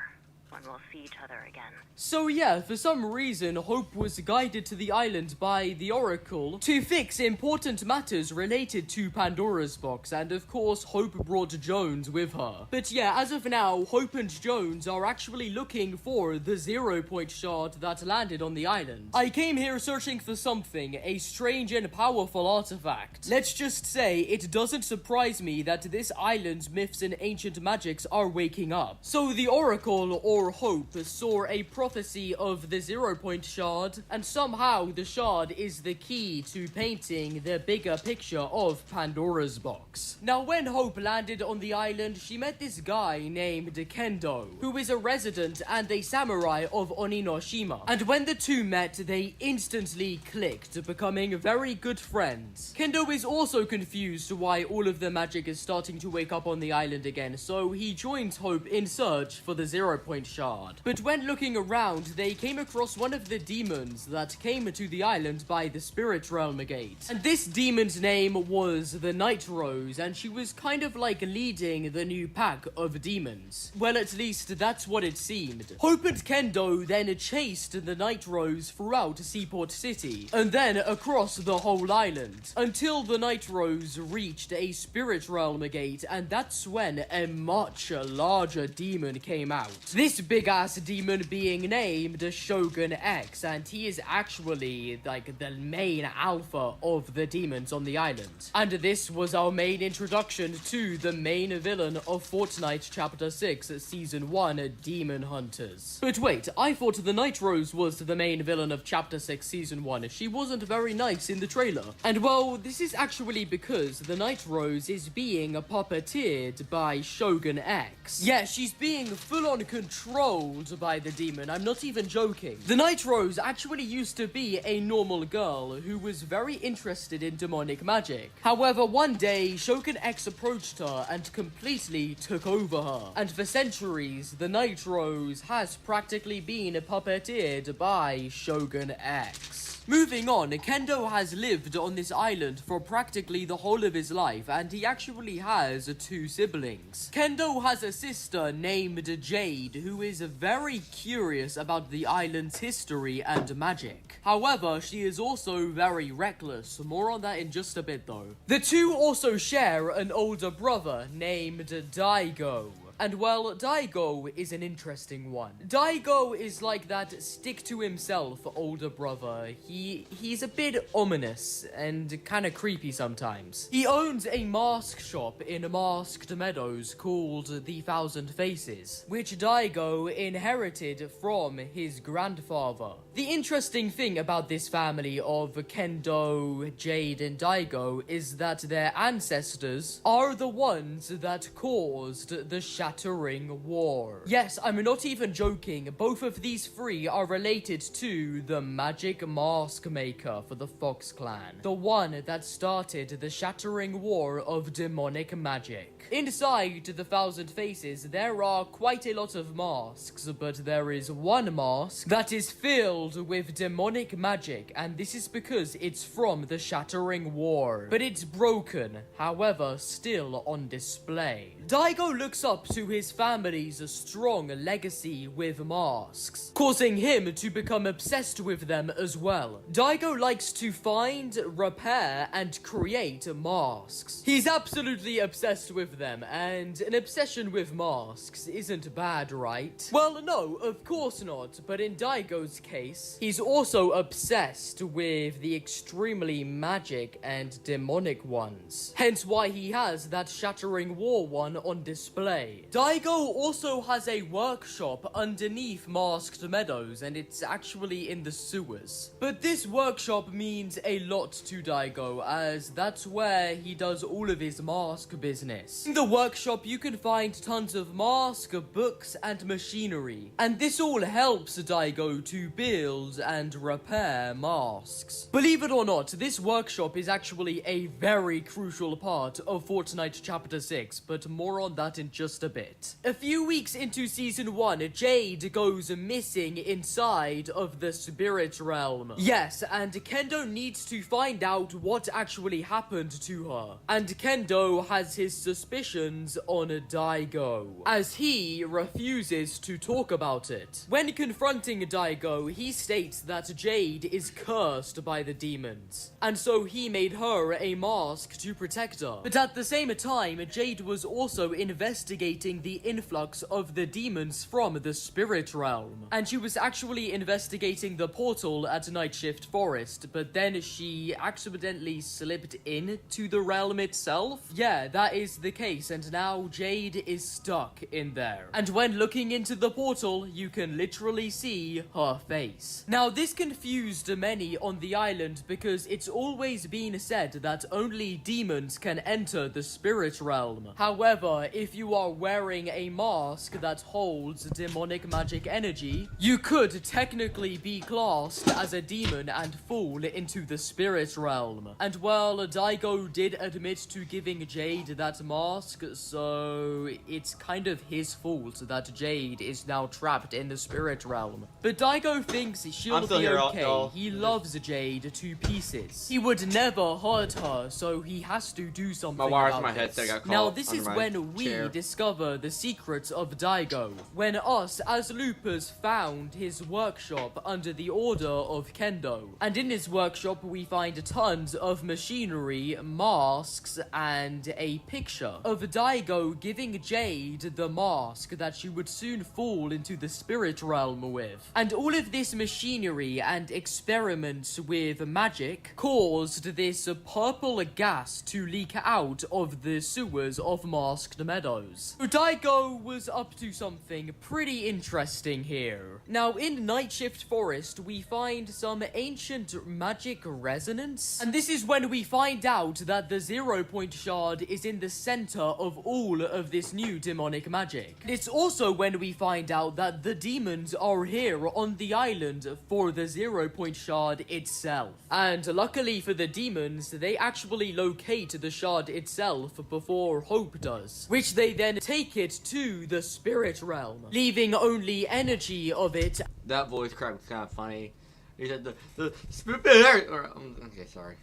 when we'll see each other again. So yeah, for some reason, Hope was guided to the island by the Oracle to fix important matters related to Pandora's box, and of course, Hope brought Jones with her. But yeah, as of now, Hope and Jones are actually looking for the 0-point shard that landed on the island. I came here searching for something, a strange and powerful artifact. Let's just say, it doesn't surprise me that this island's myths and ancient magics are waking up. So the Oracle, or Hope, saw a prophecy of the 0-point shard, and somehow the shard is the key to painting the bigger picture of Pandora's box. Now, when Hope landed on the island, she met this guy named Kendo, who is a resident and a samurai of Oninoshima. And when the two met, they instantly clicked, becoming very good friends. Kendo is also confused why all of the magic is starting to wake up on the island again, so he joins Hope in search for the 0-point shard. But when looking around, they came across one of the demons that came to the island by the Spirit Realm gate. And this demon's name was the Night Rose, and she was kind of like leading the new pack of demons. Well, at least that's what it seemed. Hope and Kendo then chased the Night Rose throughout Seaport City, and then across the whole island, until the Night Rose reached a Spirit Realm gate, and that's when a much larger demon came out. This big-ass demon being named Shogun X, and he is actually, like, the main alpha of the demons on the island. And this was our main introduction to the main villain of Fortnite Chapter 6, Season 1, Demon Hunters. But wait, I thought the Night Rose was the main villain of Chapter 6, Season 1. She wasn't very nice in the trailer. And well, this is actually because the Night Rose is being puppeteered by Shogun X. Yeah, she's being full-on controlled by the demon. I'm not even joking. The Night Rose actually used to be a normal girl who was very interested in demonic magic. However, one day, Shogun X approached her and completely took over her. And for centuries, the Night Rose has practically been puppeteered by Shogun X. Moving on, Kendo has lived on this island for practically the whole of his life, and he actually has 2 siblings. Kendo has a sister named Jade, who is very curious about the island's history and magic. However, she is also very reckless. More on that in just a bit though. The two also share an older brother named Daigo. And well, Daigo is an interesting one. Daigo is like that stick-to-himself older brother. He's a bit ominous and kind of creepy sometimes. He owns a mask shop in Masked Meadows called the Thousand Faces, which Daigo inherited from his grandfather. The interesting thing about this family of Kendo, Jade, and Daigo is that their ancestors are the ones that caused the Shattering War. Yes, I'm not even joking. Both of these 3 are related to the Magic Mask Maker for the Fox Clan, the one that started the Shattering War of demonic magic. Inside the Thousand Faces, there are quite a lot of masks, but there is one mask that is filled with demonic magic, and this is because it's from the Shattering War. But it's broken, however, still on display. Daigo looks up to his family's strong legacy with masks, causing him to become obsessed with them as well. Daigo likes to find, repair, and create masks. He's absolutely obsessed with them, and an obsession with masks isn't bad, right? Well, no, of course not, but in Daigo's case, he's also obsessed with the extremely magic and demonic ones. Hence why he has that Shattering War one on display. Daigo also has a workshop underneath Masked Meadows, and it's actually in the sewers. But this workshop means a lot to Daigo, as that's where he does all of his mask business. In the workshop, you can find tons of mask, books, and machinery. And this all helps Daigo to build and repair masks. Believe it or not, this workshop is actually a very crucial part of Fortnite Chapter 6, but more on that in just a bit. A few weeks into Season 1, Jade goes missing inside of the Spirit Realm. Yes, and Kendo needs to find out what actually happened to her. And Kendo has his suspicions on Daigo, as he refuses to talk about it. When confronting Daigo, he states that Jade is cursed by the demons, and so he made her a mask to protect her. But at the same time, Jade was also investigating the influx of the demons from the Spirit Realm, and she was actually investigating the portal at Night Shift Forest, but then she accidentally slipped into the realm itself. Yeah, that is the case, and now Jade is stuck in there. And when looking into the portal, you can literally see her face. Now, this confused many on the island because it's always been said that only demons can enter the Spirit Realm. However, if you are wearing a mask that holds demonic magic energy, you could technically be classed as a demon and fall into the Spirit Realm. And well, Daigo did admit to giving Jade that mask, so it's kind of his fault that Jade is now trapped in the Spirit Realm. But Daigo thinks she'll be okay. He loves Jade to pieces. He would never hurt her, so he has to do something about it. Now, this is when we discover the secrets of Daigo. When us, as loopers, found his workshop under the order of Kendo. And in his workshop, we find tons of machinery, masks, and a picture of Daigo giving Jade the mask that she would soon fall into the Spirit Realm with. And all of this machinery and experiments with magic caused this purple gas to leak out of the sewers of Masked Meadows. Daigo was up to something pretty interesting here. Now, in Night Shift Forest, we find some ancient magic resonance, and this is when we find out that the 0 Point Shard is in the center of all of this new demonic magic. It's also when we find out that the demons are here on the island for the 0 Point Shard itself. And luckily for the demons, they actually locate the shard itself before Hope does, which they then take it to the Spirit Realm, leaving only energy of it. That voice crack was kind of funny. He said the okay, sorry.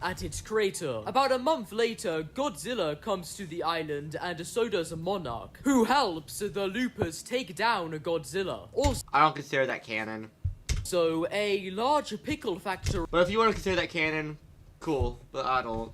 At its crater. About a month later, Godzilla comes to the island, and so does Monarch, who helps the loopers take down Godzilla. Also, I don't consider that canon. So, a large pickle factory But if you want to consider that canon, cool. But I don't.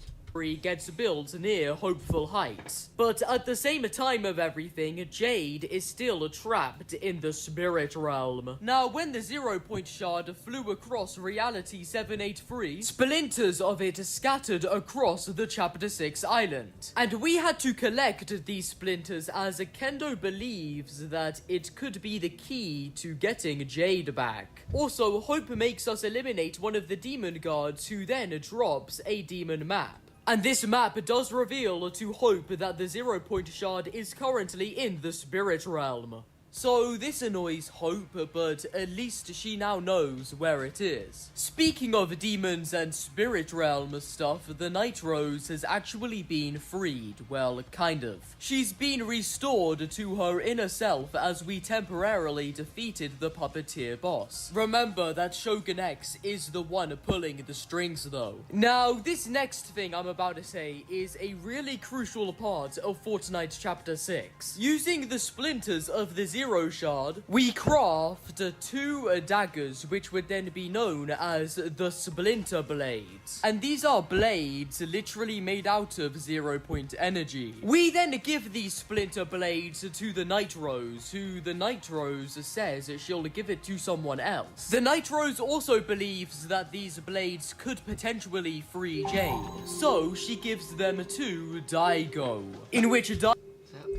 gets built near Hopeful Heights. But at the same time of everything, Jade is still trapped in the Spirit Realm. Now, when the 0 Point Shard flew across Reality 783, splinters of it scattered across the Chapter 6 island. And we had to collect these splinters as Kendo believes that it could be the key to getting Jade back. Also, Hope makes us eliminate one of the demon guards, who then drops a demon map. And this map does reveal to Hope that the 0 Point Shard is currently in the Spirit Realm. So this annoys Hope, but at least she now knows where it is. Speaking of demons and spirit realm stuff, the Night Rose has actually been freed. Well, kind of. She's been restored to her inner self as we temporarily defeated the puppeteer boss. Remember that Shogun X is the one pulling the strings though. Now, this next thing I'm about to say is a really crucial part of Fortnite Chapter 6. Using the splinters of the Zero Shard, we craft 2 daggers which would then be known as the Splinter Blades. And these are blades literally made out of 0-point energy. We then give these Splinter Blades to the Night Rose, who the Night Rose says she'll give it to someone else. The Night Rose also believes that these blades could potentially free Jade, so she gives them to Daigo, in which Is that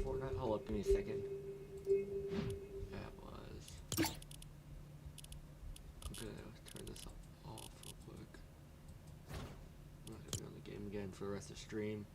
Fortnite? Hold up, give me a second. That was. I'm gonna turn this off real quick. I'm not gonna be on the game again for the rest of the stream.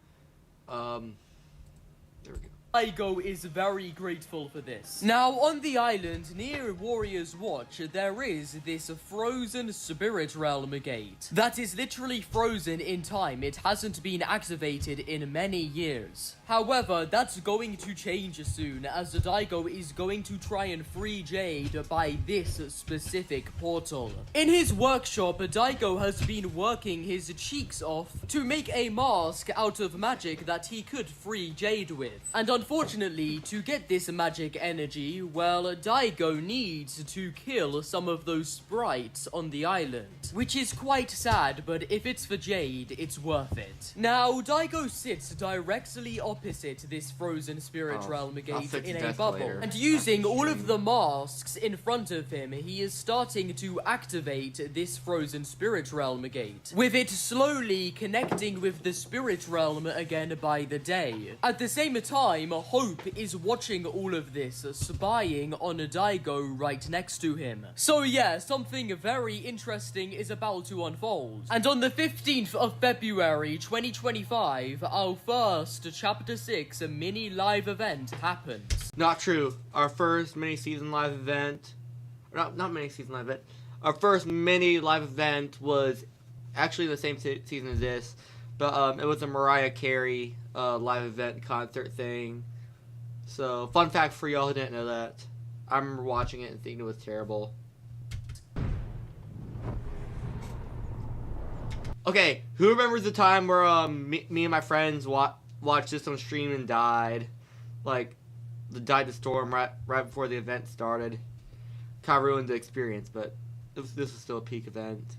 There we go. Daigo is very grateful for this. Now, on the island near Warrior's Watch, there is this frozen spirit realm gate that is literally frozen in time. It hasn't been activated in many years. However, that's going to change soon, as Daigo is going to try and free Jade by this specific portal. In his workshop, Daigo has been working his cheeks off to make a mask out of magic that he could free Jade with. And unfortunately, to get this magic energy, well, Daigo needs to kill some of those sprites on the island. Which is quite sad, but if it's for Jade, it's worth it. Now, Daigo sits directly opposite this frozen spirit realm gate in a bubble. later. And using all of the masks in front of him, he is starting to activate this frozen spirit realm gate, with it slowly connecting with the spirit realm again by the day. At the same time, Hope is watching all of this, spying on Daigo right next to him. So yeah, something very interesting is about to unfold. And on the 15th of February 2025, our first Chapter 6 mini live event happens. Not true. Our first mini season live event. Not mini season live event. Our first mini live event was actually the same season as this, but it was a Mariah Carey live event concert thing. So, fun fact for y'all who didn't know that. I remember watching it and thinking it was terrible. Okay, who remembers the time where me and my friends watched this on stream and died? Like, died the storm right before the event started. Kind of ruined the experience, but this was still a peak event.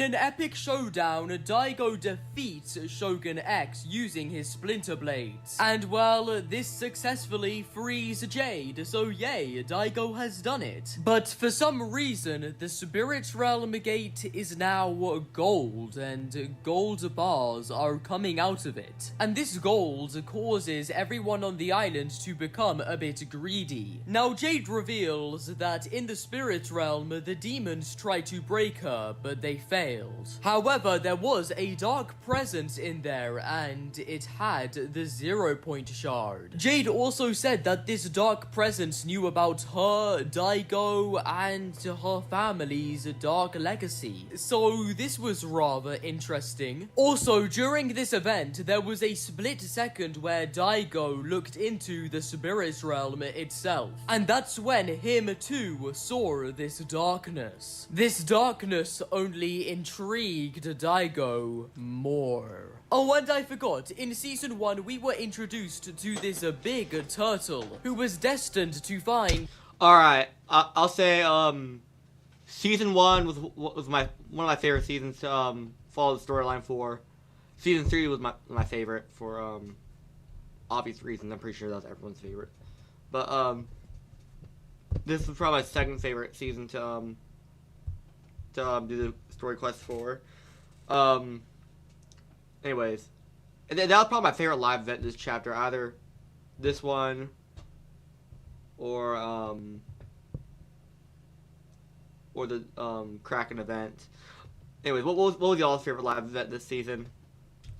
In an epic showdown, Daigo defeats Shogun X using his splinter blades. And well, this successfully frees Jade, so yay, Daigo has done it. But for some reason, the Spirit Realm gate is now gold, and gold bars are coming out of it. And this gold causes everyone on the island to become a bit greedy. Now Jade reveals that in the Spirit Realm, the demons tried to break her, but they failed. However, there was a dark presence in there, and it had the 0-point shard. Jade also said that this dark presence knew about her, Daigo, and her family's dark legacy. So this was rather interesting. Also, during this event, there was a split second where Daigo looked into the Spirit Realm itself. And that's when him too saw this darkness. This darkness only intrigued Daigo more. Oh, and I forgot, in Season 1, we were introduced to this big turtle who was destined to find... Alright, I'll say, Season 1 was one of my favorite seasons to, follow the storyline for. Season 3 was my favorite for, obvious reasons. I'm pretty sure that's everyone's favorite. But, this was probably my second favorite season to do the story quest for. Anyways, and that was probably my favorite live event this chapter. Either this one or the Kraken event. Anyways, what was y'all's favorite live event this season?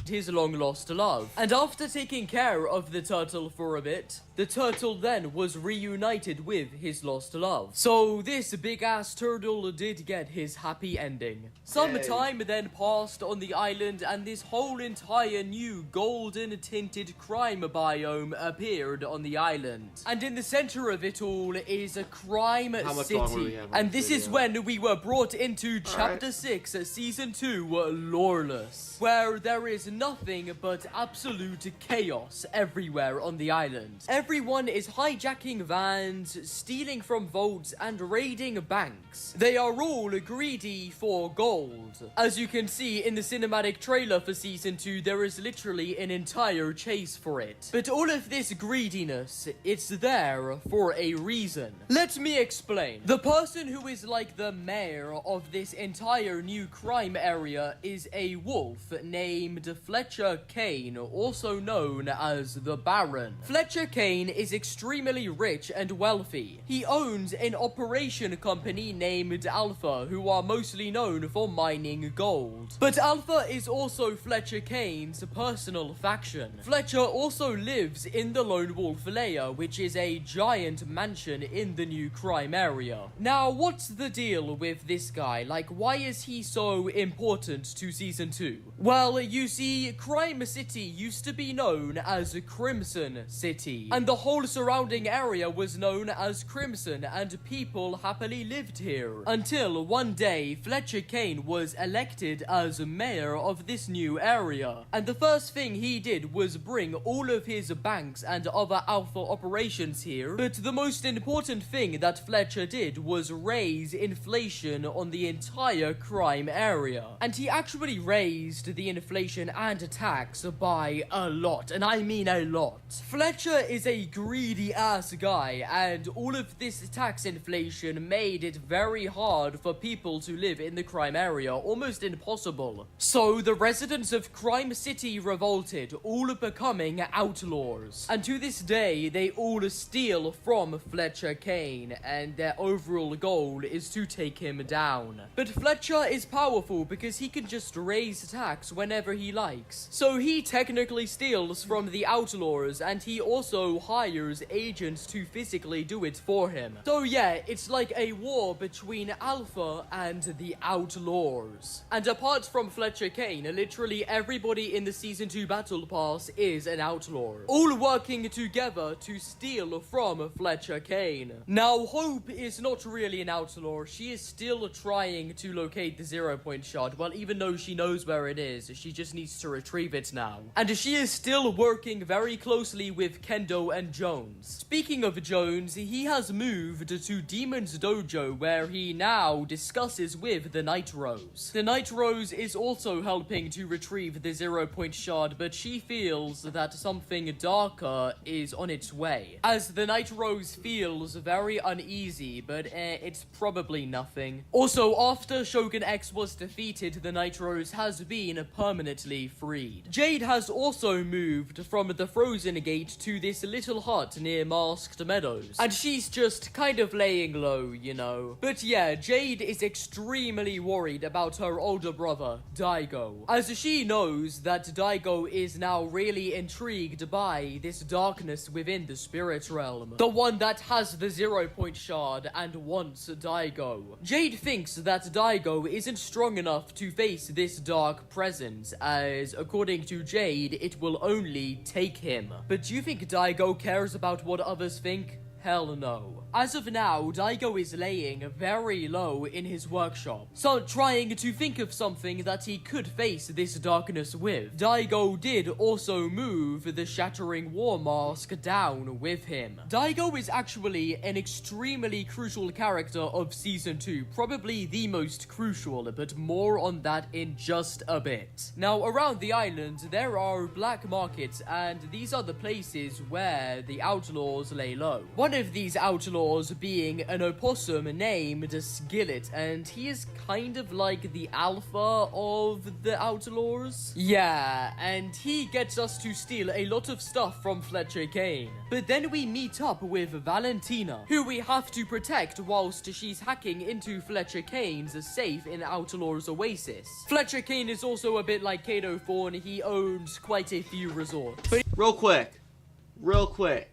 His long-lost love. And after taking care of the turtle for a bit, the turtle then was reunited with his lost love. So this big-ass turtle did get his happy ending. Some time then passed on the island, and this whole entire new golden-tinted crime biome appeared on the island. And in the center of it all is a crime city. And this is when we were brought into Chapter 6, Season 2, Lawless, where there is nothing but absolute chaos everywhere on the island. Everyone is hijacking vans, stealing from vaults, and raiding banks. They are all greedy for gold. As you can see in the cinematic trailer for Season 2, there is literally an entire chase for it. But all of this greediness, it's there for a reason. Let me explain. The person who is like the mayor of this entire new crime area is a wolf named Fletcher Kane, also known as the Baron. Fletcher Kane is extremely rich and wealthy. He owns an operation company named Alpha, who are mostly known for mining gold. But Alpha is also Fletcher Kane's personal faction. Fletcher also lives in the Lone Wolf Lair, which is a giant mansion in the new crime area. Now, what's the deal with this guy? Like, why is he so important to Season 2? Well, you see, Crime City used to be known as Crimson City, and the whole surrounding area was known as Crimson, and people happily lived here. Until one day, Fletcher Kane was elected as mayor of this new area, and the first thing he did was bring all of his banks and other Alpha operations here. But the most important thing that Fletcher did was raise inflation on the entire crime area, and he actually raised the inflation and tax by a lot, and I mean a lot. Fletcher is a greedy ass guy, and all of this tax inflation made it very hard for people to live in the crime area, almost impossible. So the residents of Crime City revolted, all becoming outlaws. And to this day, they all steal from Fletcher Kane, and their overall goal is to take him down. But Fletcher is powerful because he can just raise tax whenever he likes. So he technically steals from the outlaws, and he also hires agents to physically do it for him. So yeah, it's like a war between Alpha and the outlaws. And apart from Fletcher Kane, literally everybody in the Season 2 Battle Pass is an outlaw, all working together to steal from Fletcher Kane. Now, Hope is not really an outlaw. She is still trying to locate the 0-point shard. Well, even though she knows where it is, she just needs needs to retrieve it now. And she is still working very closely with Kendo and Jones. Speaking of Jones, he has moved to Demon's Dojo where he now discusses with the Night Rose. The Night Rose is also helping to retrieve the 0-point shard, but she feels that something darker is on its way. As the Night Rose feels very uneasy, but it's probably nothing. Also, after Shogun X was defeated, the Night Rose has been permanently freed. Jade has also moved from the Frozen Gate to this little hut near Masked Meadows, and she's just kind of laying low, you know. But yeah, Jade is extremely worried about her older brother, Daigo, as she knows that Daigo is now really intrigued by this darkness within the spirit realm, the one that has the 0-point shard and wants Daigo. Jade thinks that Daigo isn't strong enough to face this dark presence, as according to Jade, it will only take him. But do you think Daigo cares about what others think? Hell no. As of now, Daigo is laying very low in his workshop, so trying to think of something that he could face this darkness with. Daigo did also move the Shattering War Mask down with him. Daigo is actually an extremely crucial character of Season 2, probably the most crucial, but more on that in just a bit. Now, around the island, there are black markets, and these are the places where the outlaws lay low. One of these outlaws being an opossum named Skillet, and he is kind of like the alpha of the outlaws. Yeah, and he gets us to steal a lot of stuff from Fletcher Kane. But then we meet up with Valentina, who we have to protect whilst she's hacking into Fletcher Kane's safe in Outlaws Oasis. Fletcher Kane is also a bit like Kato Thorne, he owns quite a few resorts. But Real quick.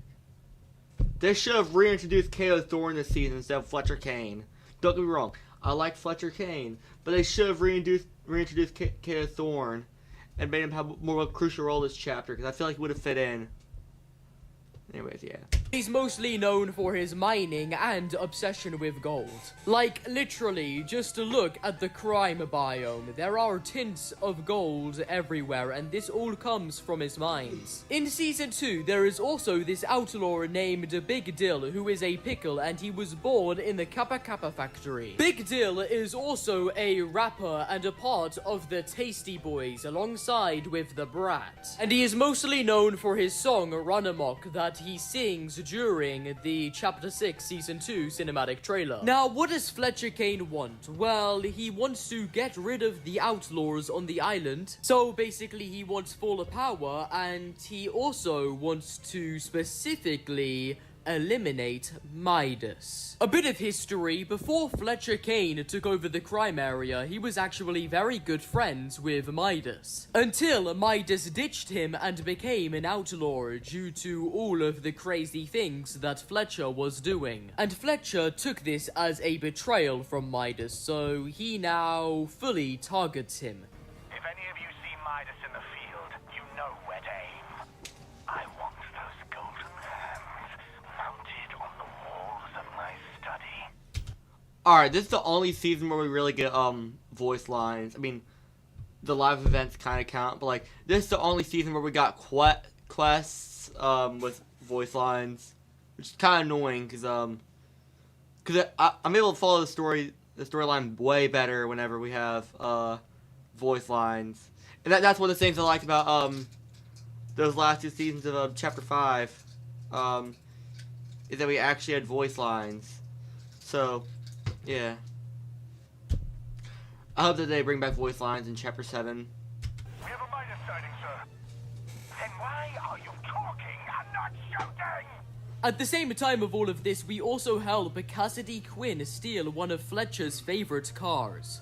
They should have reintroduced Kato Thorne this season instead of Fletcher Kane. Don't get me wrong, I like Fletcher Kane, but they should have reintroduced Kato Thorne and made him have more of a crucial role this chapter, because I feel like he would have fit in. Anyways, yeah. he's mostly known for his mining and obsession with gold. Like, literally, just to look at the crime biome, there are tints of gold everywhere, and this all comes from his mines. In Season 2, there is also this outlaw named Big Dill, who is a pickle, and he was born in the Kappa Kappa factory. Big Dill is also a rapper and a part of the Tasty Boys, alongside with the Brat. And he is mostly known for his song Run Amok that he sings during the Chapter 6 Season 2 cinematic trailer. Now, what does Fletcher Kane want? Well, he wants to get rid of the outlaws on the island. So basically, he wants full power, and he also wants to specifically eliminate Midas. A bit of history: before Fletcher Kane took over the crime area, he was actually very good friends with Midas. Until Midas ditched him and became an outlaw due to all of the crazy things that Fletcher was doing. And Fletcher took this as a betrayal from Midas, so he now fully targets him. If any of you see Midas in the field, you know where to aim. I want those golden hands mounted on the walls of my study. Alright, this is the only season where we really get voice lines. I mean, the live events kind of count, but like, this is the only season where we got quests with voice lines, which is kind of annoying because I'm able to follow the storyline way better whenever we have voice lines, and that's one of the things I liked about those last two seasons of Chapter 5, is that we actually had voice lines. So, yeah. I hope that they bring back voice lines in Chapter 7. We have a Midas sighting, sir. Then why are you talking and not shooting? At the same time of all of this, we also help Cassidy Quinn steal one of Fletcher's favorite cars.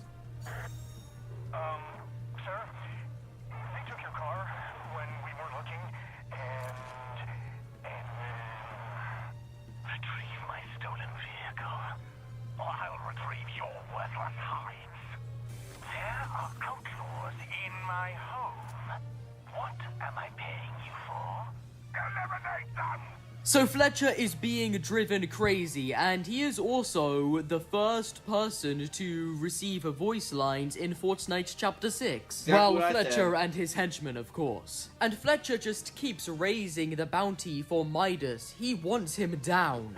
Sir, they took your car when we were looking, and retrieve my stolen vehicle, or I'll retrieve your worthless hides. There are outlaws in my home. What am I paying you for? Eliminate them! So Fletcher is being driven crazy, and he is also the first person to receive voice lines in Fortnite Chapter 6. Exactly Well, what I Fletcher said. and his henchmen, of course. And Fletcher just keeps raising the bounty for Midas. He wants him down.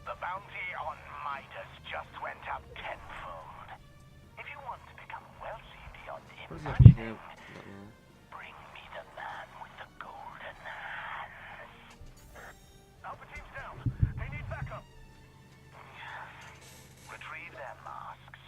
The bounty on Midas just went up tenfold. If you want to become wealthy beyond What is that? imagining, bring me the man with the golden hands. Alpha team's down. They need backup. Retrieve their masks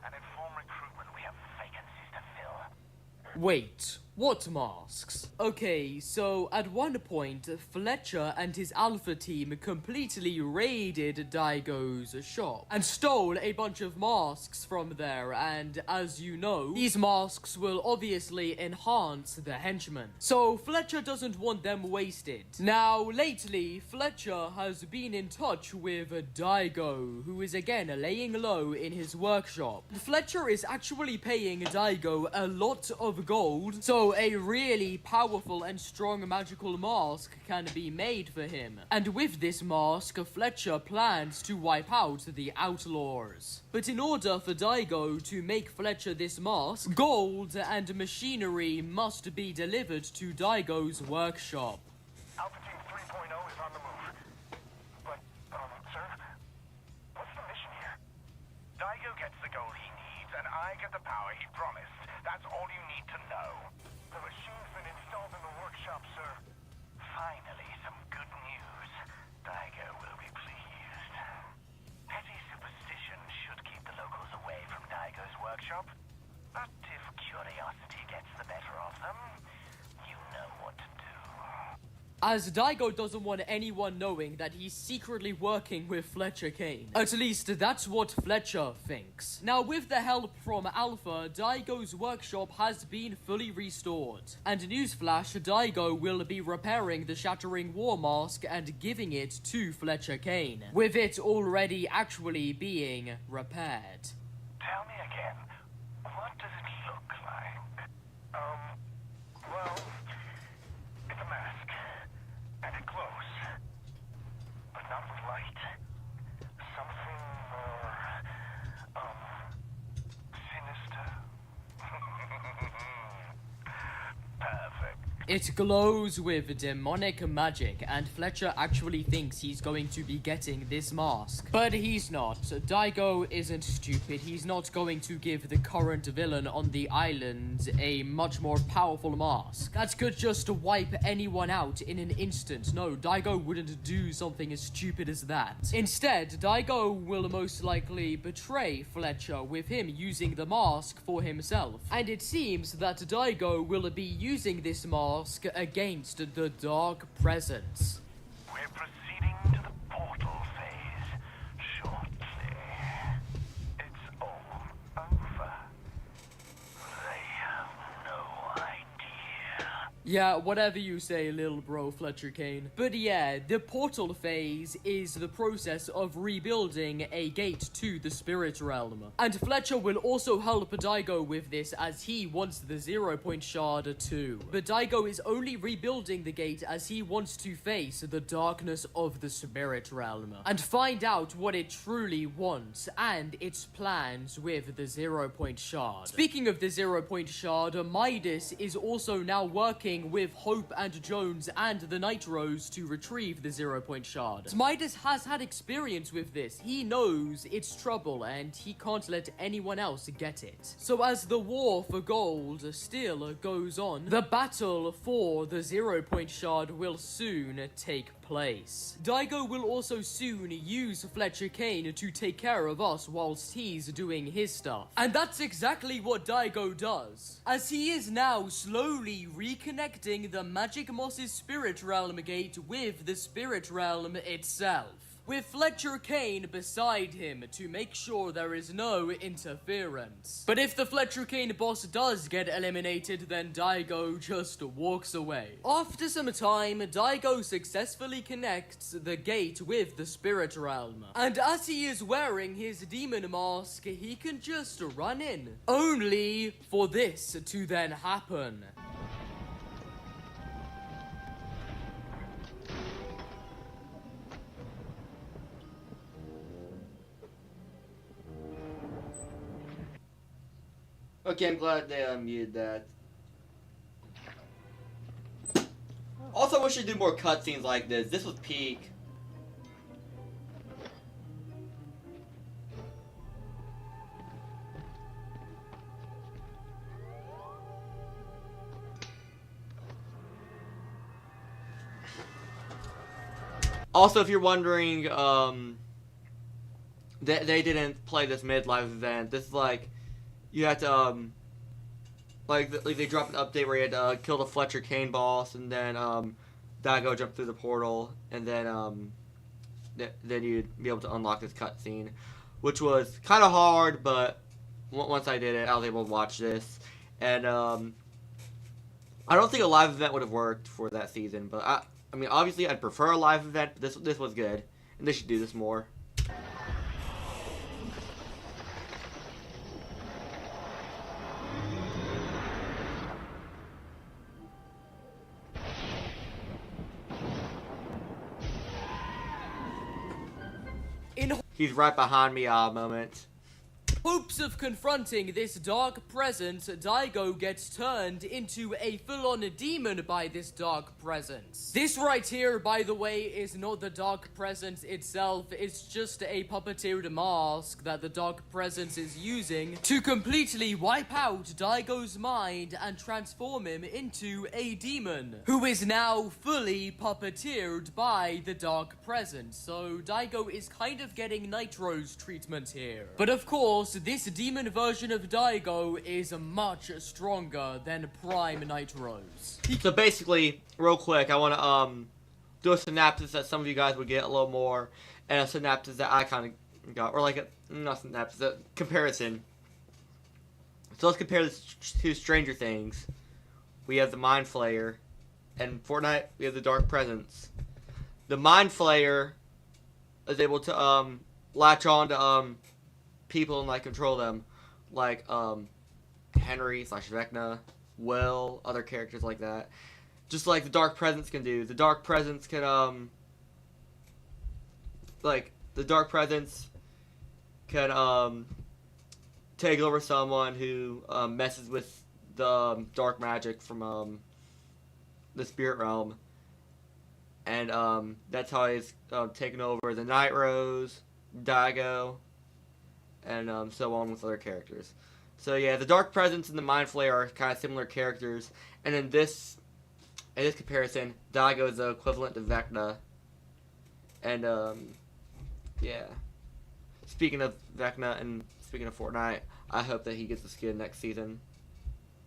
and inform recruitment we have vacancies to fill. Wait, what masks? Okay, so at one point, Fletcher and his Alpha team completely raided Daigo's shop and stole a bunch of masks from there, and as you know, these masks will obviously enhance the henchmen. So Fletcher doesn't want them wasted. Now, lately, Fletcher has been in touch with Daigo, who is again laying low in his workshop. Fletcher is actually paying Daigo a lot of gold, so a really powerful and strong magical mask can be made for him. And with this mask, Fletcher plans to wipe out the outlaws. But in order for Daigo to make Fletcher this mask, gold and machinery must be delivered to Daigo's workshop. Alpha Team 3.0 is on the move. But, sir, what's the mission here? Daigo gets the gold he needs, and I get the power he promised. That's all you need to know. The machine's been installed in the workshop, sir. Finally, some good news. Daigo will be pleased. Petty superstition should keep the locals away from Daigo's workshop. But if curiosity gets the better of them, you know what to do. As Daigo doesn't want anyone knowing that he's secretly working with Fletcher Kane. At least that's what Fletcher thinks. Now, with the help from Alpha, Daigo's workshop has been fully restored. And newsflash, Daigo will be repairing the Shattering War Mask and giving it to Fletcher Kane, with it already actually being repaired. Tell me again, what does it look like? Well, it's a mask. And it glows. But not with light. Something more, sinister. Perfect. It glows with demonic magic, and Fletcher actually thinks he's going to be getting this mask. But he's not. Daigo isn't stupid. He's not going to give the current villain on the island a much more powerful mask that could just wipe anyone out in an instant. No, Daigo wouldn't do something as stupid as that. Instead, Daigo will most likely betray Fletcher with him using the mask for himself. And it seems that Daigo will be using this mask against the dark presence. We're proceeding to the portal phase shortly. It's all over. They have no idea. Yeah, whatever you say, little bro Fletcher Kane. But yeah, the portal phase is the process of rebuilding a gate to the spirit realm. And Fletcher will also help Daigo with this as he wants the 0-point shard too. But Daigo is only rebuilding the gate as he wants to face the darkness of the spirit realm and find out what it truly wants and its plans with the 0-point shard. Speaking of the 0-point shard, Midas is also now working with Hope and Jones and the Nitros to retrieve the 0-point shard. Midas has had experience with this. He knows it's trouble and he can't let anyone else get it. So as the war for gold still goes on, the battle for the 0-point shard will soon take place. Daigo will also soon use Fletcher Kane to take care of us whilst he's doing his stuff. And that's exactly what Daigo does, as he is now slowly reconnecting the Magic Moss's Spirit Realm gate with the Spirit Realm itself, with Fletcher Kane beside him to make sure there is no interference. But if the Fletcher Kane boss does get eliminated, then Daigo just walks away. After some time, Daigo successfully connects the gate with the Spirit Realm. And as he is wearing his demon mask, he can just run in. Only for this to then happen. Okay, I'm glad they unmuted that. Also, I wish they do more cutscenes like this. This was peak. Also, if you're wondering, they didn't play this mid-live event. This is like, you had to, like they dropped an update where you had to kill the Fletcher Kane boss, and then, Daigo jumped through the portal, and then, then you'd be able to unlock this cutscene, which was kind of hard, but once I did it, I was able to watch this, and, I don't think a live event would have worked for that season, but I mean, obviously, I'd prefer a live event, but this was good, and they should do this more. In He's right behind me, moment. hopes of confronting this dark presence, Daigo gets turned into a full-on demon by this dark presence. This right here, by the way, is not the dark presence itself. It's just a puppeteered mask that the dark presence is using to completely wipe out Daigo's mind and transform him into a demon, who is now fully puppeteered by the dark presence. So Daigo is kind of getting Nitro's treatment here. But of course, this demon version of Daigo is much stronger than Prime Nitro's. So basically, real quick, I want to do a synopsis that some of you guys would get a little more, and a synopsis that I kind of got, or like not synopsis, a comparison. So let's compare this to Stranger Things. We have the Mind Flayer, and Fortnite we have the Dark Presence. The Mind Flayer is able to latch on to people and like control them, like Henry / Vecna, Will, other characters like that. Just like the Dark Presence can do. The Dark Presence can take over someone who messes with the dark magic from the spirit realm, and that's how he's taken over the Night Rose, Daigo, and so on with other characters. So yeah, the Dark Presence and the Mind Flayer are kind of similar characters, and in this comparison, Daigo is the equivalent to Vecna, and yeah. Speaking of Vecna and speaking of Fortnite, I hope that he gets the skin next season.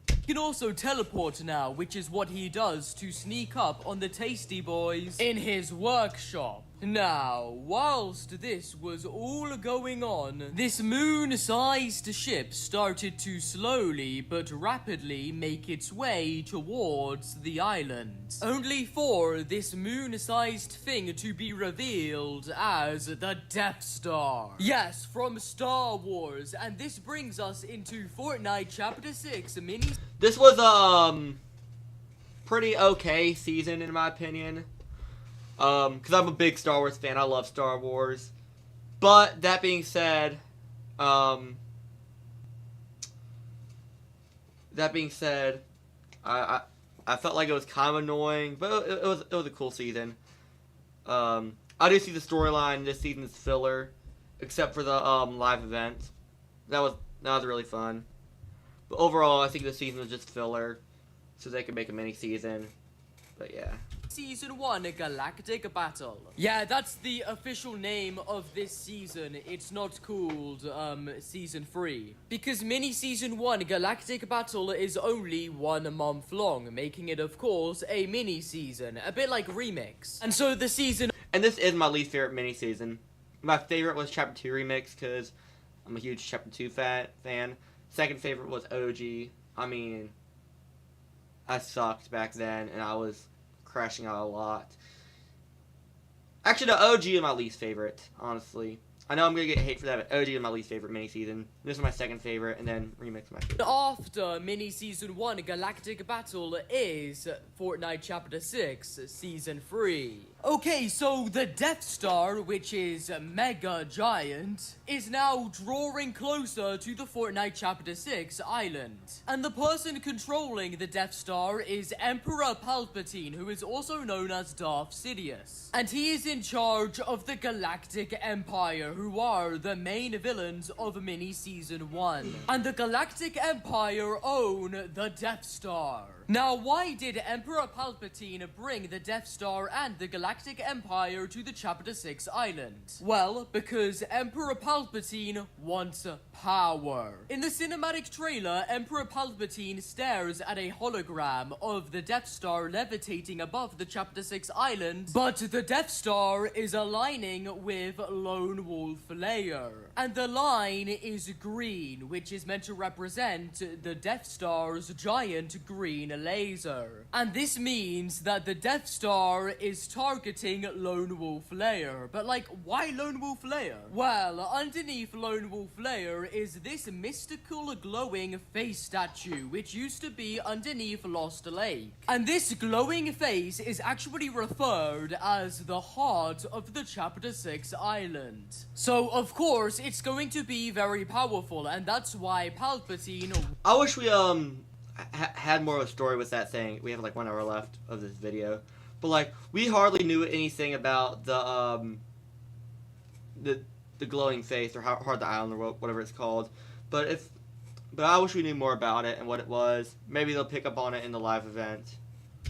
He can also teleport now, which is what he does to sneak up on the Tasty Boys in his workshop. Now, whilst this was all going on, this moon-sized ship started to slowly but rapidly make its way towards the island. Only for this moon-sized thing to be revealed as the Death Star. Yes, from Star Wars, and this brings us into Fortnite Chapter 6 mini... This was a pretty okay season in my opinion. Because I'm a big Star Wars fan. I love Star Wars. But that being said, I felt like it was kind of annoying, but it was a cool season. I do see the storyline this season's filler, except for the live event. That was really fun. But overall, I think the season was just filler, so they could make a mini season. But yeah. Season 1 Galactic Battle. Yeah, that's the official name of this season. It's not called Season 3. Because mini Season 1 Galactic Battle is only 1 month long, making it, of course, a mini season. A bit like Remix. And so the season... And this is my least favorite mini season. My favorite was Chapter 2 Remix, because I'm a huge Chapter 2 fan. Second favorite was OG. I mean, I sucked back then, and I was crashing out a lot. Actually, the OG is my least favorite, honestly. I know I'm going to get hate for that, but OG is my least favorite mini-season. This is my second favorite, and then Remix my favorite. After mini-season 1 Galactic Battle is Fortnite Chapter 6 Season 3. Okay, so the Death Star, which is mega giant, is now drawing closer to the Fortnite Chapter 6 island. And the person controlling the Death Star is Emperor Palpatine, who is also known as Darth Sidious. And he is in charge of the Galactic Empire, who are the main villains of Mini Season 1. And the Galactic Empire own the Death Star. Now, why did Emperor Palpatine bring the Death Star and the Galactic Empire to the Chapter 6 island? Well, because Emperor Palpatine wants power. In the cinematic trailer, Emperor Palpatine stares at a hologram of the Death Star levitating above the Chapter 6 island, but the Death Star is aligning with Lone Wolf Lair. And the line is green, which is meant to represent the Death Star's giant green laser. And this means that the Death Star is targeting Lone Wolf Lair. But like, why Lone Wolf Lair? Well, underneath Lone Wolf Lair is this mystical glowing face statue, which used to be underneath Lost Lake. And this glowing face is actually referred as the heart of the Chapter 6 island. So, of course, it's going to be very powerful, and that's why Palpatine... I wish we had more of a story with that thing. We have like 1 hour left of this video, but like we hardly knew anything about the glowing face or how hard the island or whatever it's called. But I wish we knew more about it and what it was. Maybe they'll pick up on it in the live event.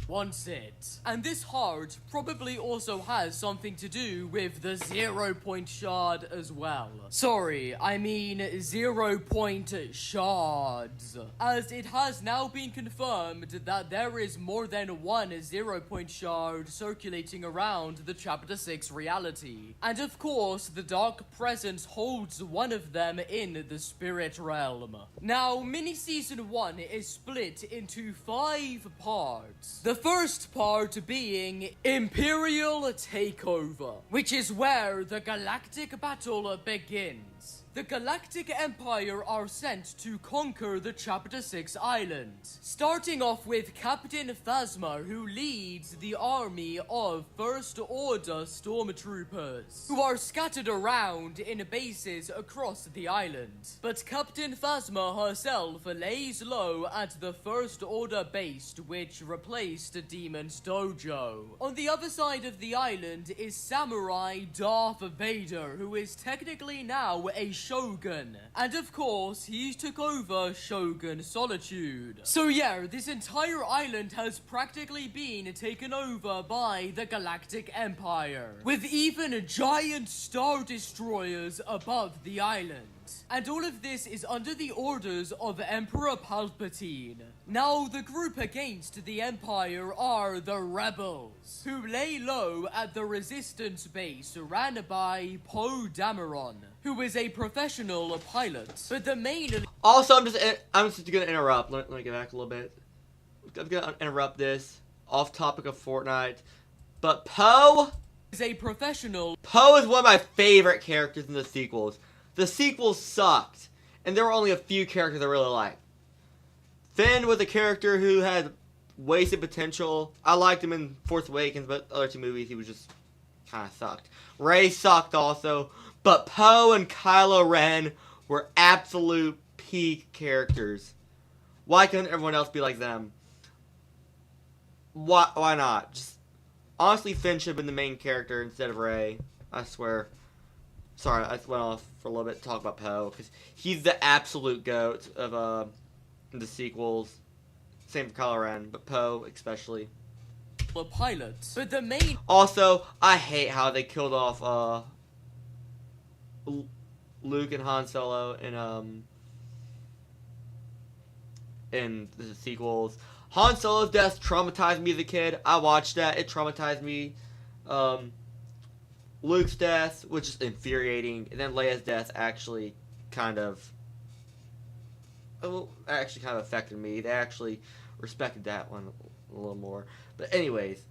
wants it. And this heart probably also has something to do with the 0-point shard as well. Sorry, I mean 0-point shards. As it has now been confirmed that there is more than one 0-point shard circulating around the Chapter 6 reality. And of course, the Dark Presence holds one of them in the Spirit Realm. Now, Mini Season 1 is split into 5 parts. The first part being Imperial Takeover, which is where the galactic battle begins. The Galactic Empire are sent to conquer the Chapter 6 island, starting off with Captain Phasma, who leads the army of First Order Stormtroopers, who are scattered around in bases across the island. But Captain Phasma herself lays low at the First Order base, which replaced Demon's Dojo. On the other side of the island is Samurai Darth Vader, who is technically now a Shogun. And of course, he took over Shogun Solitude. So yeah, this entire island has practically been taken over by the Galactic Empire, with even giant star destroyers above the island. And all of this is under the orders of Emperor Palpatine. Now, the group against the Empire are the Rebels, who lay low at the Resistance base ran by Poe Dameron, who is a professional pilot. But the main... Also, I'm just gonna interrupt. Let me get back a little bit. I'm gonna interrupt this. Off topic of Fortnite. But Poe is a professional... Poe is one of my favorite characters in the sequels. The sequels sucked, and there were only a few characters I really liked. Finn was a character who had wasted potential. I liked him in Force Awakens, but the other two movies he was just kind of sucked. Rey sucked also, but Poe and Kylo Ren were absolute peak characters. Why couldn't everyone else be like them? Why not? Just honestly, Finn should have been the main character instead of Rey. I swear. Sorry, I went off for a little bit to talk about Poe, because he's the absolute GOAT of the sequels. Same for Kylo Ren, but Poe especially. A pilot, but the main... Also, I hate how they killed off Luke and Han Solo in the sequels. Han Solo's death traumatized me as a kid. I watched that. It traumatized me. Luke's death, which is infuriating, and then Leia's death actually kind of affected me. They actually respected that one a little more. But anyways,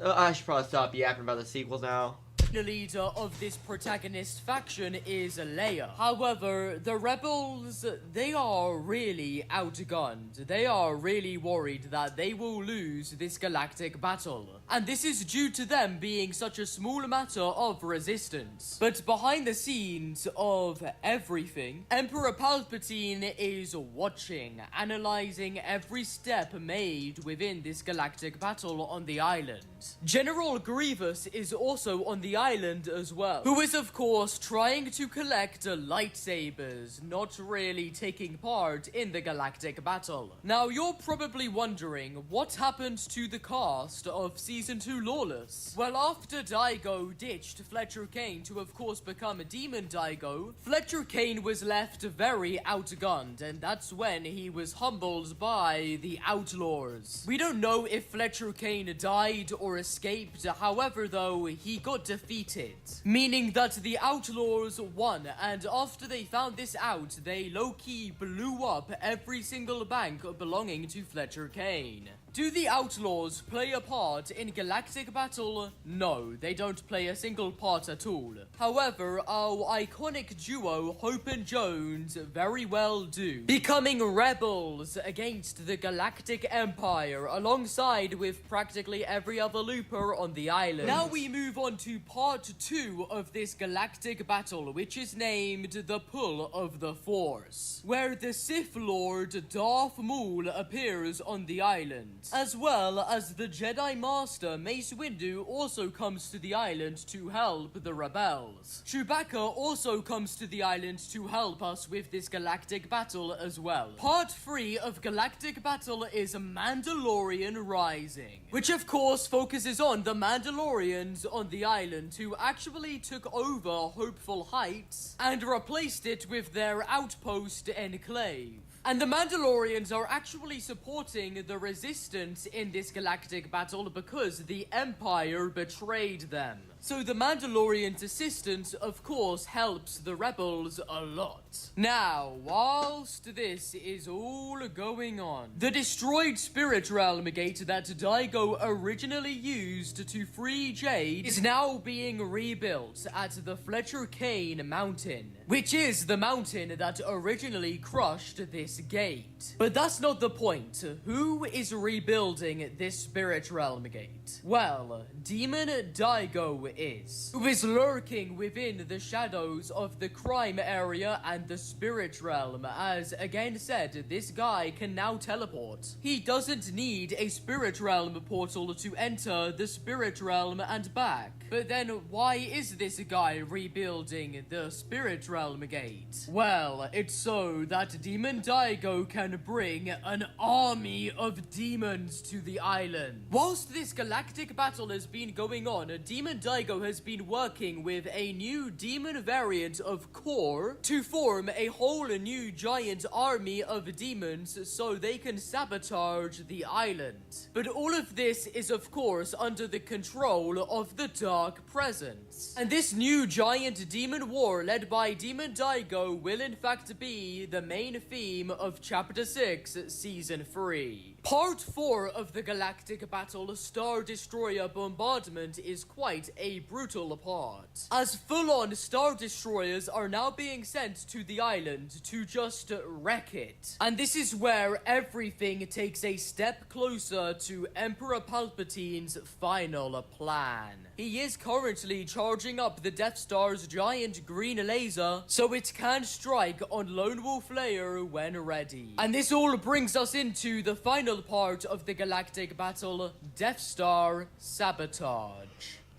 I should probably stop yapping about the sequels now. The leader of this protagonist faction is Leia. However, the rebels, they are really outgunned. They are really worried that they will lose this galactic battle. And this is due to them being such a small matter of resistance. But behind the scenes of everything, Emperor Palpatine is watching, analyzing every step made within this galactic battle on the island. General Grievous is also on the island as well, who is of course trying to collect lightsabers, not really taking part in the galactic battle. Now you're probably wondering what happened to the cast of Season 2 Lawless. Well, after Daigo ditched Fletcher Kane to of course become a Demon Daigo, Fletcher Kane was left very outgunned, and that's when he was humbled by the Outlaws. We don't know if Fletcher Kane died or escaped, however though, he got defeated, meaning that the Outlaws won, and after they found this out, they low-key blew up every single bank belonging to Fletcher Kane. Do the Outlaws play a part in galactic battle? No, they don't play a single part at all. However, our iconic duo, Hope and Jones, very well do, becoming rebels against the Galactic Empire alongside with practically every other looper on the island. Now we move on to part 2 of this galactic battle, which is named the Pull of the Force, where the Sith Lord Darth Maul appears on the island. As well as the Jedi Master Mace Windu also comes to the island to help the rebels. Chewbacca also comes to the island to help us with this galactic battle as well. Part 3 of Galactic Battle is Mandalorian Rising, which of course focuses on the Mandalorians on the island who actually took over Hopeful Heights and replaced it with their outpost Enclave. And the Mandalorians are actually supporting the Resistance in this galactic battle because the Empire betrayed them. So the Mandalorian's assistance, of course, helps the rebels a lot. Now, whilst this is all going on, the destroyed Spirit Realm Gate that Daigo originally used to free Jade is now being rebuilt at the Fletcher Kane Mountain, which is the mountain that originally crushed this gate. But that's not the point. Who is rebuilding this Spirit Realm Gate? Well, Demon Daigo is, who is lurking within the shadows of the crime area and the spirit realm, as again said, this guy can now teleport. He doesn't need a spirit realm portal to enter the spirit realm and back. But then why is this guy rebuilding the spirit realm gate? Well, it's so that Demon Daigo can bring an army of demons to the island. Whilst this galactic battle has been going on, Demon Daigo has been working with a new demon variant of Core to form a whole new giant army of demons so they can sabotage the island. But all of this is of course under the control of the Dark Presence. And this new giant demon war led by Demon Daigo will in fact be the main theme of Chapter 6, Season 3. Part 4 of the galactic battle, Star Destroyer Bombardment, is quite a brutal part, as full-on Star Destroyers are now being sent to the island to just wreck it. And this is where everything takes a step closer to Emperor Palpatine's final plan. He is currently charging up the Death Star's giant green laser so it can strike on Lone Wolf Lair when ready. And this all brings us into the final part of the galactic battle, Death Star Sabotage.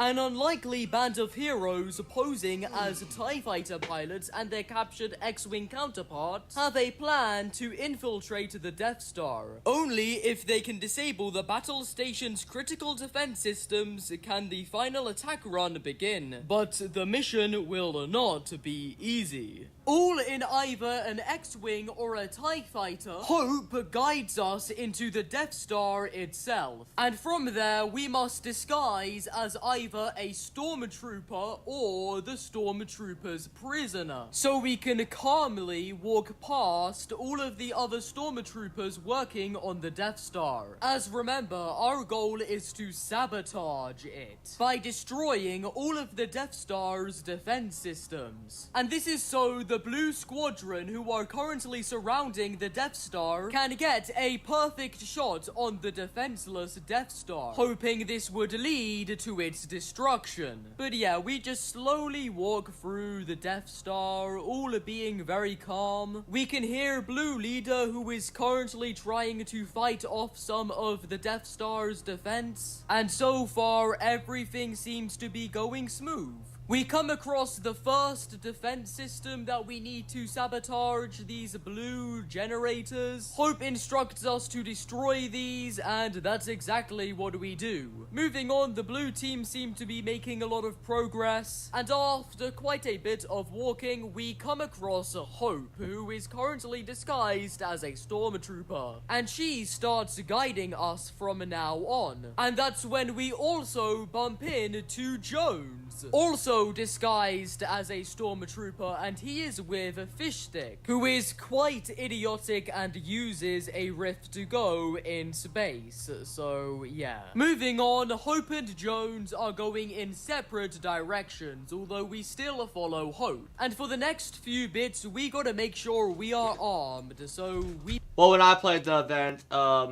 An unlikely band of heroes posing as TIE fighter pilots and their captured X-Wing counterparts have a plan to infiltrate the Death Star. Only if they can disable the battle station's critical defense systems can the final attack run begin. But the mission will not be easy. all in either an X-Wing or a TIE Fighter, Hope guides us into the Death Star itself. And from there, we must disguise as either a Stormtrooper or the Stormtrooper's prisoner, so we can calmly walk past all of the other Stormtroopers working on the Death Star. As remember, our goal is to sabotage it by destroying all of the Death Star's defense systems. And this is so the Blue Squadron, who are currently surrounding the Death Star, can get a perfect shot on the defenseless Death Star, hoping this would lead to its destruction. But yeah, we just slowly walk through the Death Star, all being very calm. We can hear Blue Leader, who is currently trying to fight off some of the Death Star's defense, and so far everything seems to be going smooth. We come across the first defense system that we need to sabotage, these blue generators. Hope instructs us to destroy these, and that's exactly what we do. Moving on, the blue team seem to be making a lot of progress, and after quite a bit of walking, we come across Hope, who is currently disguised as a Stormtrooper, and she starts guiding us from now on. And that's when we also bump into Jones, also disguised as a Stormtrooper, and he is with Fishstick, who is quite idiotic and uses a rift to go in space. So yeah. Moving on, Hope and Jones are going in separate directions, although we still follow Hope. And for the next few bits, we gotta make sure we are armed, so we... Well, when I played the event, I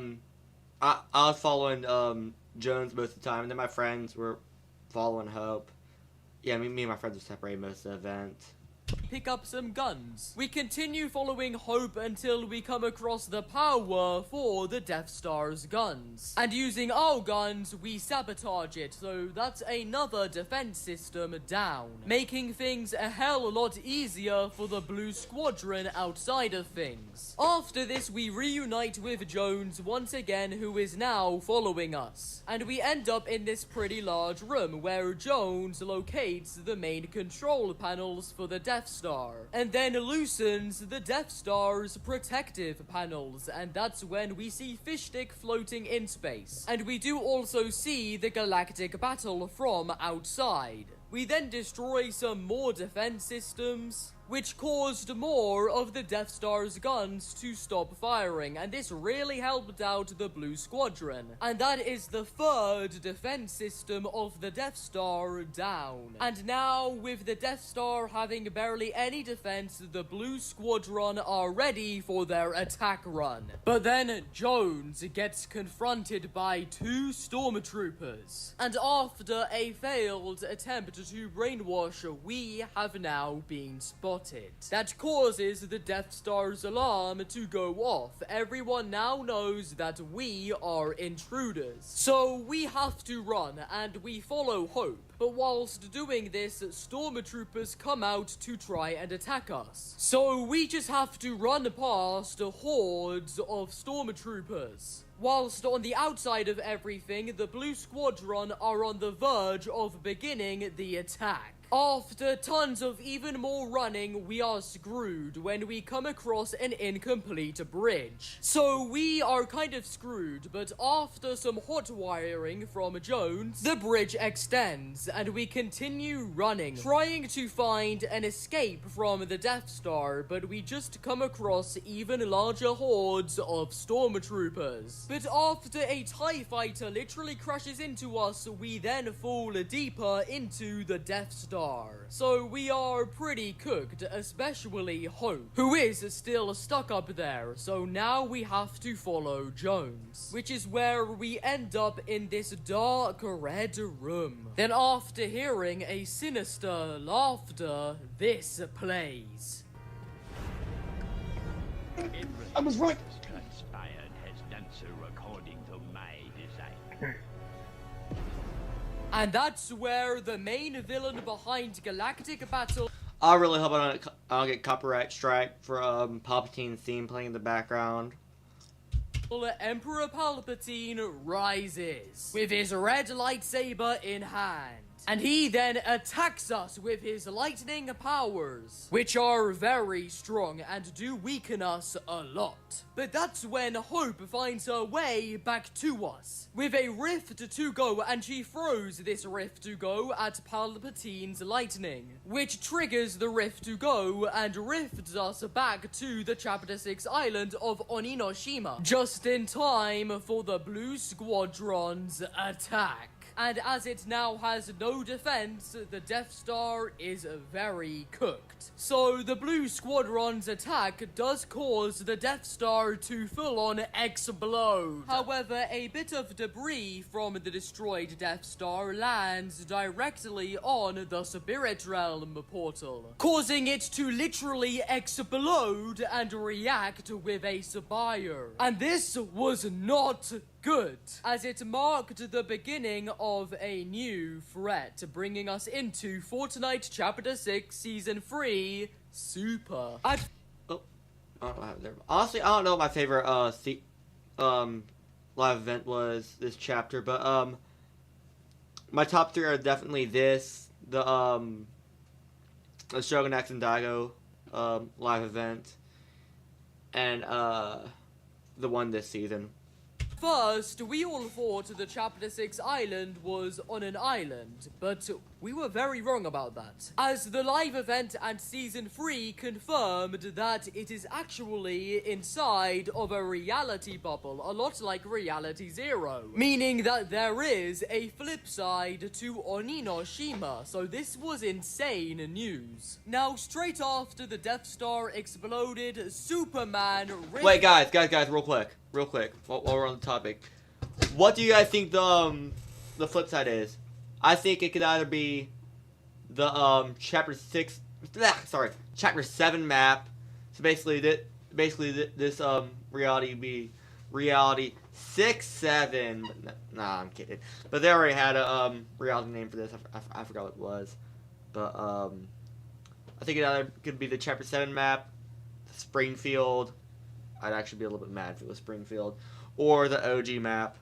was following Jones most of the time, and then my friends were following Hope. Yeah, me and my friends were separated most of the event. Pick up some guns. We continue following Hope until we come across the power for the Death Star's guns. And using our guns, we sabotage it, so that's another defense system down, making things a hell lot easier for the Blue Squadron outside of things. After this, we reunite with Jones once again, who is now following us. And we end up in this pretty large room where Jones locates the main control panels for the Death Star, and then loosens the Death Star's protective panels, and that's when we see Fishstick floating in space. And we do also see the galactic battle from outside. We then destroy some more defense systems, which caused more of the Death Star's guns to stop firing, and this really helped out the Blue Squadron. And that is the third defense system of the Death Star down. And now, with the Death Star having barely any defense, the Blue Squadron are ready for their attack run. But then Jones gets confronted by two Stormtroopers, and after a failed attempt to brainwash, we have now been spotted. That causes the Death Star's alarm to go off. Everyone now knows that we are intruders. So we have to run, and we follow Hope. But whilst doing this, Stormtroopers come out to try and attack us. So we just have to run past hordes of Stormtroopers. Whilst on the outside of everything, the Blue Squadron are on the verge of beginning the attack. After tons of even more running, we are screwed when we come across an incomplete bridge. So we are kind of screwed, but after some hot wiring from Jones, the bridge extends, and we continue running, trying to find an escape from the Death Star, but we just come across even larger hordes of Stormtroopers. But after a TIE Fighter literally crashes into us, we then fall deeper into the Death Star. So we are pretty cooked, especially Hope, who is still stuck up there. So now we have to follow Jones, which is where we end up in this dark red room. Then after hearing a sinister laughter, this plays. I was right. Transpired has done so according to my design. And that's where the main villain behind Galactic Battle... I really hope I don't get copyright strike for Palpatine's theme playing in the background. Emperor Palpatine rises, with his red lightsaber in hand. And he then attacks us with his lightning powers, which are very strong and do weaken us a lot. But that's when Hope finds her way back to us, with a rift to go, and she throws this rift to go at Palpatine's lightning, which triggers the rift to go and rifts us back to the Chapter 6 island of Oninoshima, just in time for the Blue Squadron's attack. And as it now has no defense, the Death Star is very cooked. So the Blue Squadron's attack does cause the Death Star to full-on explode. However, a bit of debris from the destroyed Death Star lands directly on the Spirit Realm portal, causing it to literally explode and react with a spire. And this was not good, as it marked the beginning of a new threat, bringing us into Fortnite Chapter 6 Season 3 Super. Honestly, I don't know what my favorite live event was this chapter, but my top 3 are definitely this, the Shogun X and Daigo live event, and the one this season. First, we all thought the Chapter 6 island was on an island, but we were very wrong about that, as the live event and Season 3 confirmed that it is actually inside of a reality bubble, a lot like Reality Zero, meaning that there is a flip side to Oninoshima, so this was insane news. Now, straight after the Death Star exploded, Superman... Wait, guys, real quick, while we're on the topic. What do you guys think the flip side is? I think it could either be the Chapter 7 map. So basically this reality be Reality 6, 7. But nah, I'm kidding. But they already had a reality name for this. I forgot what it was. But I think it either could be the Chapter 7 map, Springfield. I'd actually be a little bit mad if it was Springfield, or the OG map.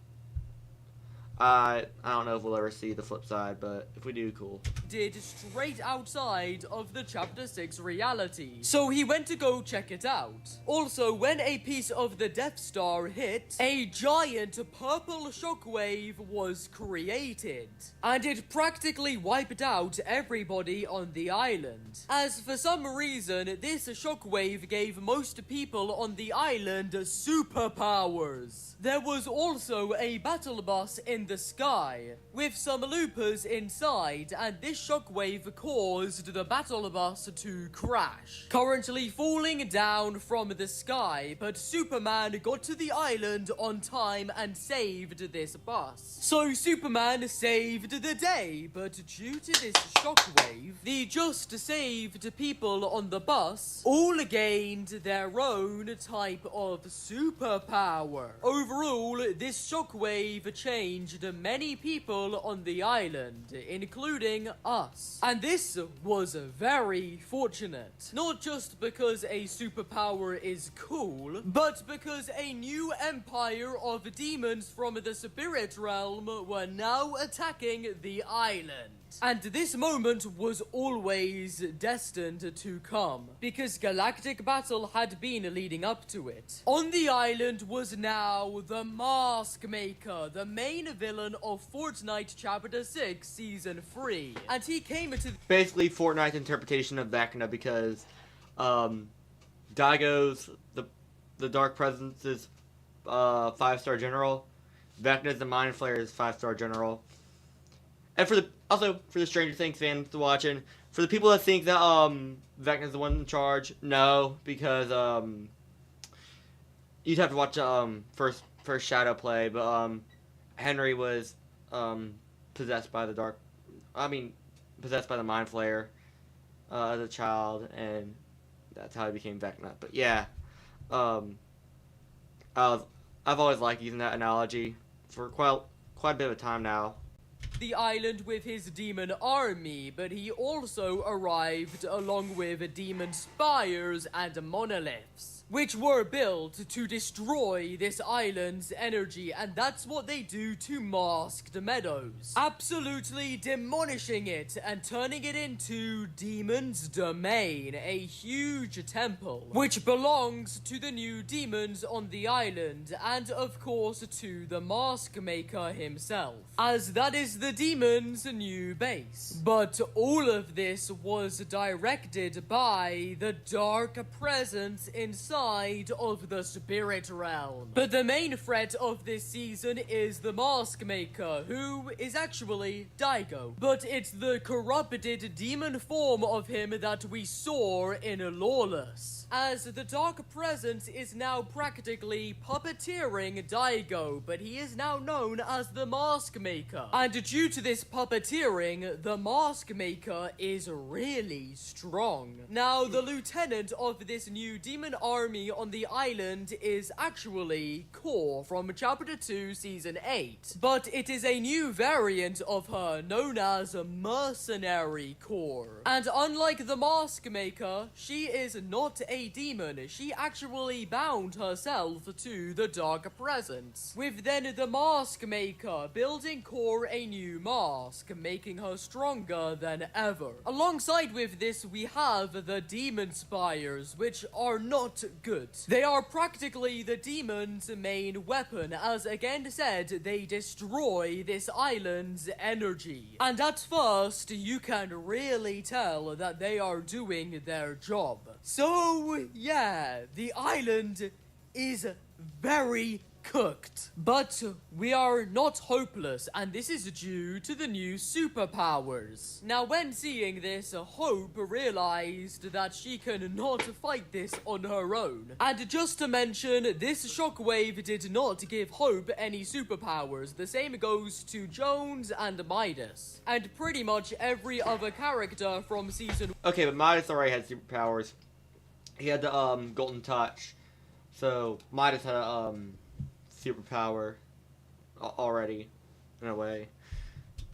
I don't know if we'll ever see the flip side, but if we do, cool. Did straight outside of the Chapter 6 reality, so he went to go check it out. Also, when a piece of the Death Star hit, a giant purple shockwave was created, and it practically wiped out everybody on the island, as for some reason this shockwave gave most people on the island superpowers. There was also a battle bus in the sky, with some loopers inside, and this shockwave caused the battle bus to crash, currently falling down from the sky, but Superman got to the island on time and saved this bus. So Superman saved the day, but due to this shockwave, the just saved people on the bus all gained their own type of superpower. Overall, this shockwave changed many people on the island, including us. And this was very fortunate. Not just because a superpower is cool, but because a new empire of demons from the spirit realm were now attacking the island. And this moment was always destined to come, because galactic battle had been leading up to it. On the island was now the Mask Maker, the main villain of Fortnite Chapter 6 Season 3. And he came to... Basically, Fortnite's interpretation of Vecna, because Daigo's, the Dark Presence is 5-star general. Vecna's the Mind Flayer's 5-star general. And for the Stranger Things fans watching, for the people that think that Vecna's the one in charge, no, because you'd have to watch first Shadow play, but Henry was possessed by the Mind Flayer as a child, and that's how he became Vecna. But yeah, I've always liked using that analogy for quite a bit of a time now. The island with his demon army, but he also arrived along with demon spires and monoliths. which were built to destroy this island's energy, and that's what they do to Masked Meadows. Absolutely demolishing it and turning it into Demon's Domain, a huge temple, which belongs to the new demons on the island, and of course to the Mask Maker himself, as that is the demon's new base. But all of this was directed by the dark presence inside of the spirit realm. But the main threat of this season is the Mask Maker, who is actually Daigo. But it's the corrupted demon form of him that we saw in Lawless, as the dark presence is now practically puppeteering Daigo, but he is now known as the Mask Maker. And due to this puppeteering, the Mask Maker is really strong. Now, the lieutenant of this new demon army on the island is actually Core from Chapter 2, Season 8. But it is a new variant of her known as Mercenary Core. And unlike the Mask Maker, she is not a demon. She actually bound herself to the dark presence, with then the Mask Maker building Core a new mask, making her stronger than ever. Alongside with this, we have the Demon Spires, which are not good. They are practically the demon's main weapon, as again said, they destroy this island's energy. And at first, you can really tell that they are doing their job. So, yeah, the island is very cooked. But we are not hopeless, and this is due to the new superpowers. Now, when seeing this, Hope realized that she cannot fight this on her own. And just to mention, this shockwave did not give Hope any superpowers. The same goes to Jones and Midas, and pretty much every other character from season. Okay, but Midas already had superpowers. He had the golden touch, so Midas had a superpower already, in a way.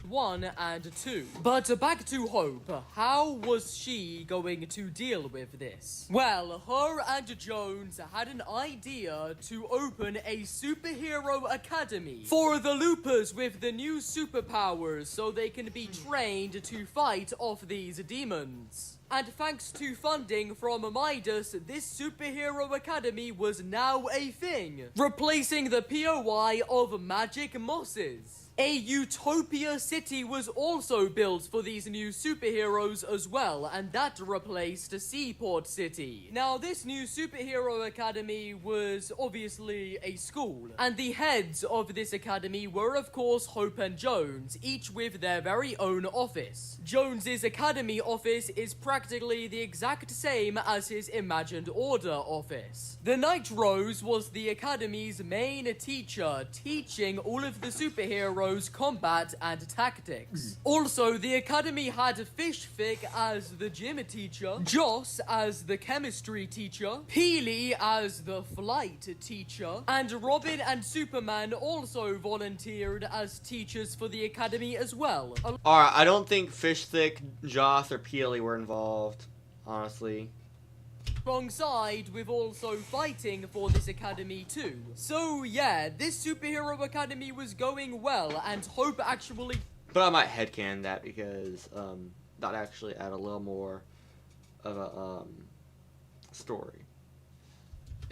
1 and 2. But back to Hope. How was she going to deal with this? Well, her and Jones had an idea to open a superhero academy for the loopers with the new superpowers, so they can be trained to fight off these demons. And thanks to funding from Midas, this superhero academy was now a thing, replacing the POI of Magic Mosses. A Utopia city was also built for these new superheroes as well, and that replaced Seaport City. Now, this new superhero academy was obviously a school, and the heads of this academy were of course Hope and Jones, each with their very own office. Jones's academy office is practically the exact same as his Imagined Order office. The Night Rose was the academy's main teacher, teaching all of the superheroes combat and tactics. Also, the academy had Fishfic as the gym teacher, Joss as the chemistry teacher, Peely as the flight teacher, and Robin and Superman also volunteered as teachers for the academy as well. Alright, I don't think Fishstick, Joss, or Peely were involved, honestly. Alongside with also fighting for this academy too. So yeah, this superhero academy was going well, and Hope actually... But I might headcanon that because that actually add a little more of a story.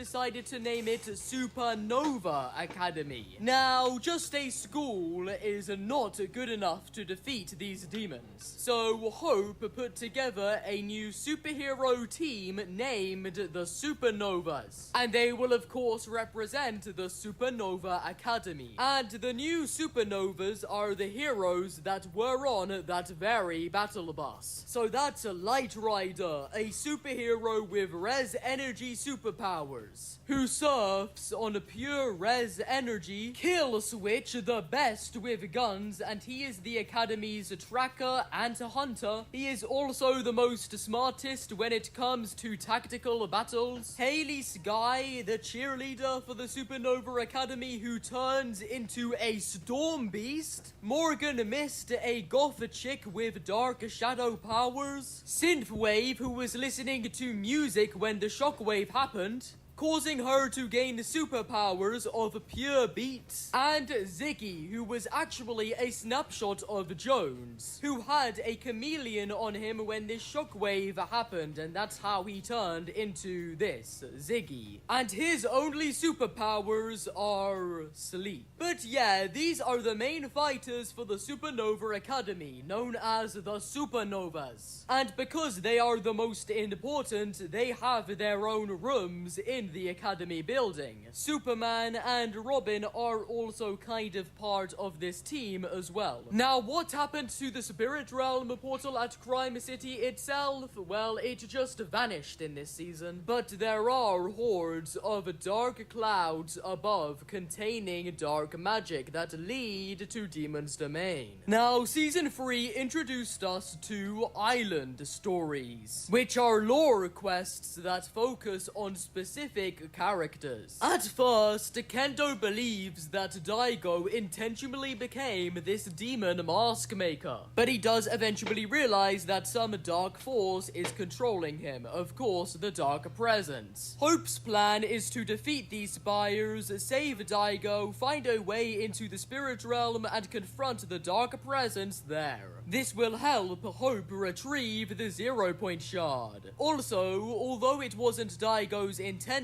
decided to name it Supernova Academy. Now, just a school is not good enough to defeat these demons. So Hope put together a new superhero team named the Supernovas. And they will of course represent the Supernova Academy. And the new Supernovas are the heroes that were on that very battle bus. So that's Light Rider, a superhero with res energy superpowers. powers, who surfs on pure res energy, kill switch the best with guns, and he is the Academy's tracker and hunter. He is also the most smartest when it comes to tactical battles. Haley Sky, the cheerleader for the Supernova Academy, who turns into a storm beast. Morgan Mist, a goth chick with dark shadow powers. Synthwave, who was listening to music when the shockwave happened, causing her to gain superpowers of pure beats. And Ziggy, who was actually a snapshot of Jones, who had a chameleon on him when this shockwave happened, and that's how he turned into this, Ziggy. And his only superpowers are sleep. But yeah, these are the main fighters for the Supernova Academy, known as the Supernovas. And because they are the most important, they have their own rooms in the Academy building. Superman and Robin are also kind of part of this team as well. Now, what happened to the Spirit Realm portal at Crime City itself? Well, it just vanished in this season. But there are hordes of dark clouds above containing dark magic that lead to Demon's Domain. Now, Season 3 introduced us to Island Stories, which are lore quests that focus on specific characters. At first, Kendo believes that Daigo intentionally became this demon mask maker, but he does eventually realize that some dark force is controlling him, of course the Dark Presence. Hope's plan is to defeat these spires, save Daigo, find a way into the spirit realm, and confront the Dark Presence there. This will help Hope retrieve the 0-point shard. Also, although it wasn't Daigo's intention,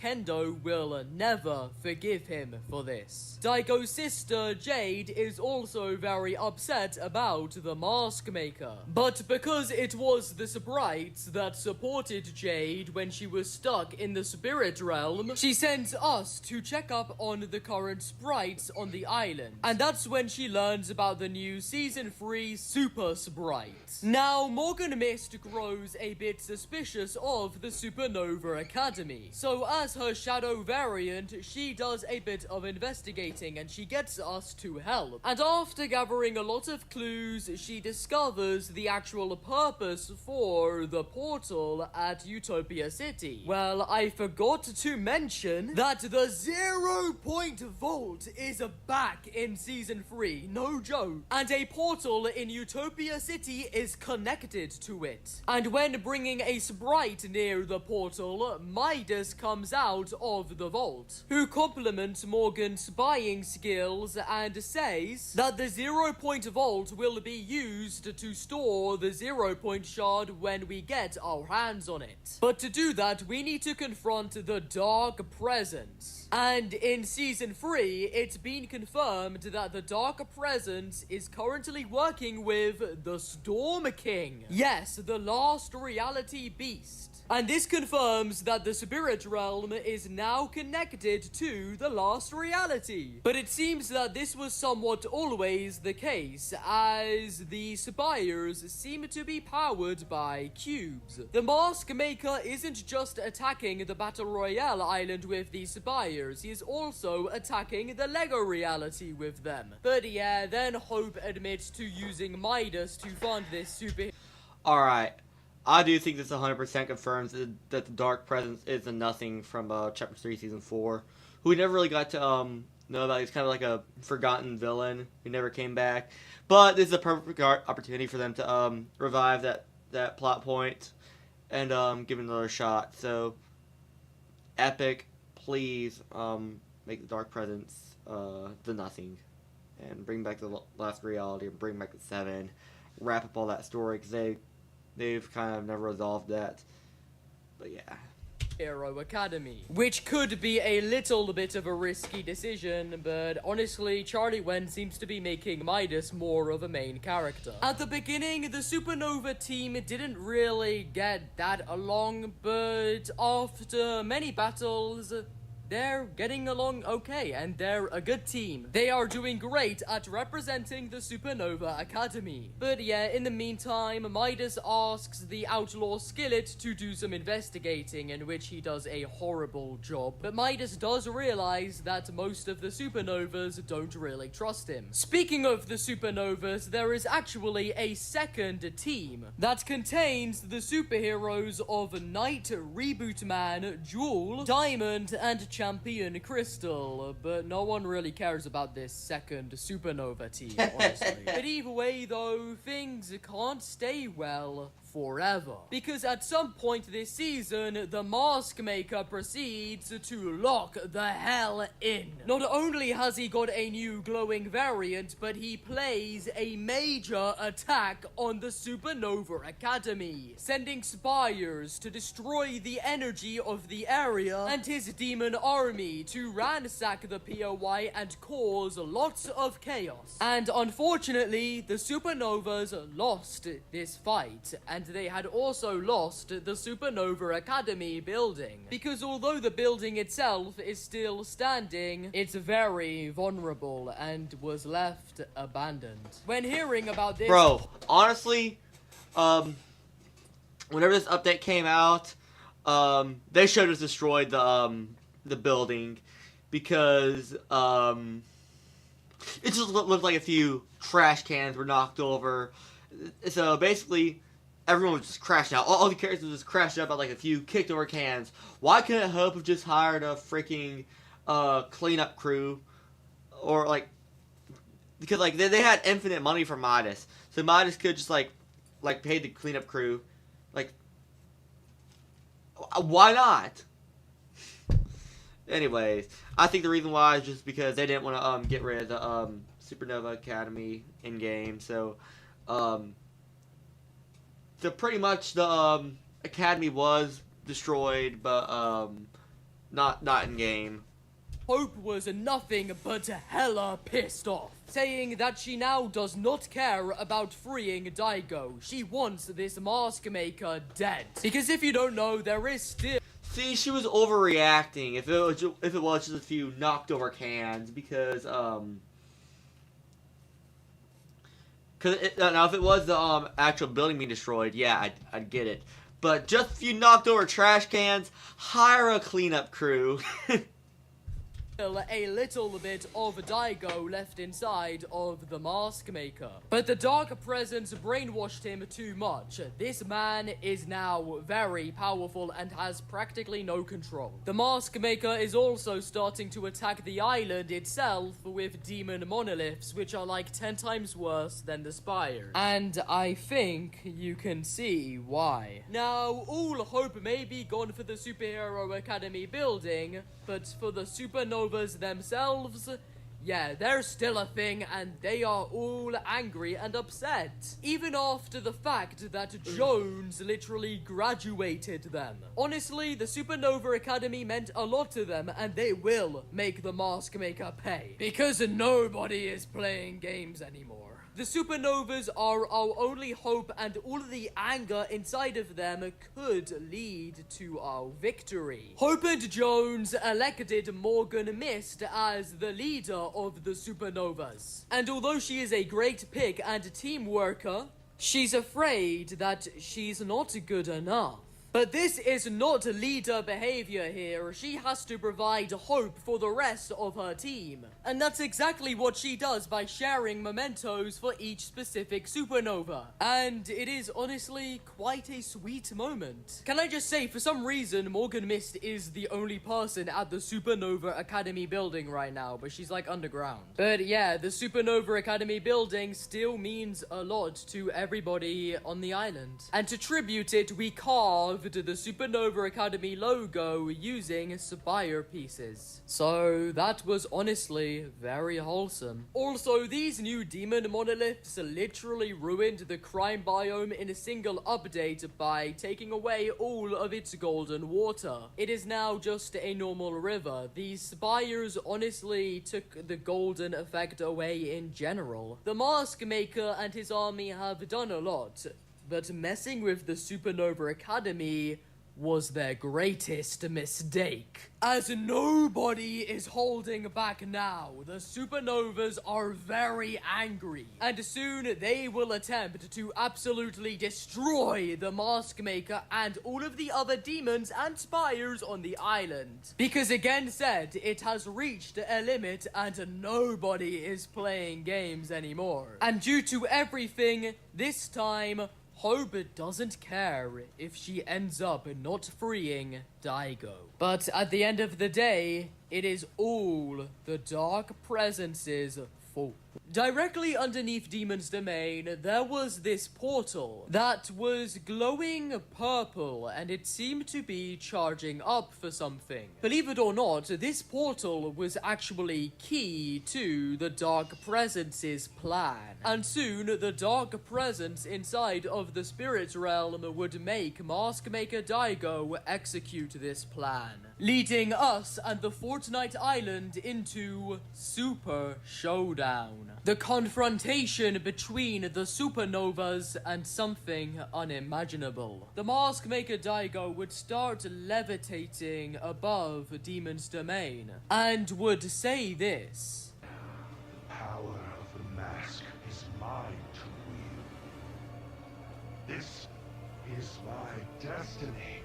Kendo will never forgive him for this. Daigo's sister, Jade, is also very upset about the mask maker. But because it was the sprites that supported Jade when she was stuck in the spirit realm, she sends us to check up on the current sprites on the island. And that's when she learns about the new Season 3 Super Sprite. Now, Morgan Mist grows a bit suspicious of the Supernova Academy. So as her shadow variant, she does a bit of investigating and she gets us to help. And after gathering a lot of clues, she discovers the actual purpose for the portal at Utopia City. Well, I forgot to mention that the 0-point vault is back in Season 3, no joke. And a portal in Utopia City is connected to it. And when bringing a sprite near the portal, Midas comes out of the vault, who compliments Morgan's spying skills and says that the 0-point vault will be used to store the 0-point shard when we get our hands on it. But to do that, we need to confront the Dark Presence. And in Season 3, it's been confirmed that the Dark Presence is currently working with the Storm King. Yes, the last reality beast. And this confirms that the spirit realm is now connected to the last reality. But it seems that this was somewhat always the case, as the spires seem to be powered by cubes. The mask maker isn't just attacking the Battle Royale island with the spires, he is also attacking the Lego reality with them. But yeah, then Hope admits to using Midas to fund this super... Alright. I do think this 100% confirms that the Dark Presence is a nothing from Chapter 3, Season 4. Who we never really got to know about. He's kind of like a forgotten villain who never came back. But this is a perfect opportunity for them to revive that plot point and give it another shot. So, Epic, please make the Dark Presence the nothing. And bring back the last reality, and bring back the 7. Wrap up all that story, because they've kind of never resolved that. But yeah. Hero Academy, which could be a little bit of a risky decision, but honestly, Charlie Wen seems to be making Midas more of a main character. At the beginning, the Supernova team didn't really get that along, but after many battles, they're getting along okay, and they're a good team. They are doing great at representing the Supernova Academy. But yeah, in the meantime, Midas asks the outlaw Skillet to do some investigating, in which he does a horrible job. But Midas does realize that most of the Supernovas don't really trust him. Speaking of the Supernovas, there is actually a second team that contains the superheroes of Knight, Reboot Man, Jewel, Diamond, and Champion Crystal, but no one really cares about this second Supernova team, honestly. But either way, though, things can't stay well forever. Because at some point this season, the Mask Maker proceeds to lock the hell in. Not only has he got a new glowing variant, but he plays a major attack on the Supernova Academy, sending spires to destroy the energy of the area and his demon army to ransack the POI and cause lots of chaos. And unfortunately, the Supernovas lost this fight, and they had also lost the Supernova Academy building. Because although the building itself is still standing, it's very vulnerable and was left abandoned. When hearing about this... Bro, honestly, whenever this update came out, they should have destroyed the building, because it just looked like a few trash cans were knocked over. So basically, everyone was just crashing out. All the characters just crashed up by like a few kicked over cans. Why couldn't Hope have just hired a freaking cleanup crew? Or like, because like they had infinite money from Midas, so Midas could just like pay the cleanup crew. Like, why not? Anyways, I think the reason why is just because they didn't want to get rid of the Supernova Academy in game. So so pretty much the Academy was destroyed, but not in game. Hope was nothing but hella pissed off, saying that she now does not care about freeing Daigo. She wants this Mask Maker dead. Because if you don't know, there is still... See, she was overreacting. If it was just a few knocked over cans, because now if it was the actual building being destroyed, yeah, I'd get it. But just a few knocked over trash cans, hire a cleanup crew. a little bit of Daigo left inside of the Mask Maker. But the Dark Presence brainwashed him too much. This man is now very powerful and has practically no control. The Mask Maker is also starting to attack the island itself with demon monoliths, which are like 10 times worse than the spires. And I think you can see why. Now, all hope may be gone for the Superhero Academy building, but for the Supernovas themselves, yeah, they're still a thing, and they are all angry and upset. Even after the fact that Jones literally graduated them. Honestly, the Supernova Academy meant a lot to them, and they will make the Mask Maker pay. Because nobody is playing games anymore. The Supernovas are our only hope, and all of the anger inside of them could lead to our victory. Hope and Jones elected Morgan Mist as the leader of the Supernovas. And although she is a great pick and team worker, she's afraid that she's not good enough. But this is not leader behavior here. She has to provide hope for the rest of her team. And that's exactly what she does by sharing mementos for each specific supernova. And it is honestly quite a sweet moment. Can I just say, for some reason, Morgan Mist is the only person at the Supernova Academy building right now, but she's like underground. But yeah, the Supernova Academy building still means a lot to everybody on the island. And to tribute it, we carved the Supernova Academy logo using spire pieces. So that was honestly very wholesome. Also, these new demon monoliths literally ruined the crime biome in a single update by taking away all of its golden water. It is now just a normal river. These spires honestly took the golden effect away in general. The Mask Maker and his army have done a lot, but messing with the Supernova Academy was their greatest mistake. As nobody is holding back now, the supernovas are very angry, and soon they will attempt to absolutely destroy the Mask Maker and all of the other demons and spires on the island. Because again said, it has reached a limit and nobody is playing games anymore. And due to everything, this time, Hope doesn't care if she ends up not freeing Daigo. But at the end of the day, it is all the Dark Presence's fault. Directly underneath Demon's Domain, there was this portal that was glowing purple, and it seemed to be charging up for something. Believe it or not, this portal was actually key to the Dark Presence's plan. And soon, the Dark Presence inside of the Spirit Realm would make Mask Maker Daigo execute this plan, leading us and the Fortnite Island into Super Showdown. The confrontation between the supernovas and something unimaginable. The Mask Maker Daigo would start levitating above Demon's Domain and would say this. The power of the mask is mine to wield. This is my destiny.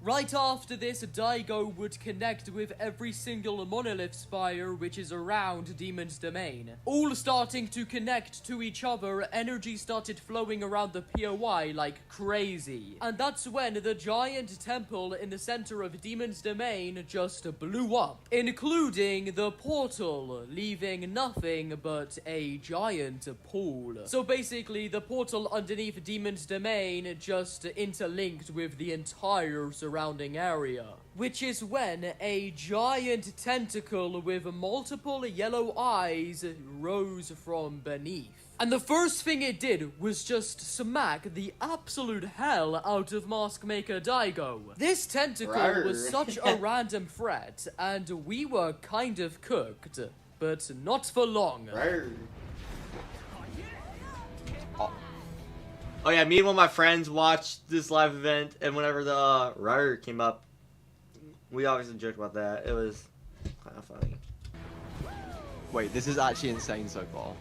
Right after this, Daigo would connect with every single monolith spire which is around Demon's Domain. All starting to connect to each other, energy started flowing around the POI like crazy. And that's when the giant temple in the center of Demon's Domain just blew up, including the portal, leaving nothing but a giant pool. So basically, the portal underneath Demon's Domain just interlinked with the entire surrounding area, which is when a giant tentacle with multiple yellow eyes rose from beneath. And the first thing it did was just smack the absolute hell out of Mask Maker Daigo. This tentacle was such a random threat, and we were kind of cooked, but not for long. Oh yeah, me and one of my friends watched this live event, and whenever the Ryder came up, we obviously joked about that. It was kind of funny. Wait, this is actually insane so far.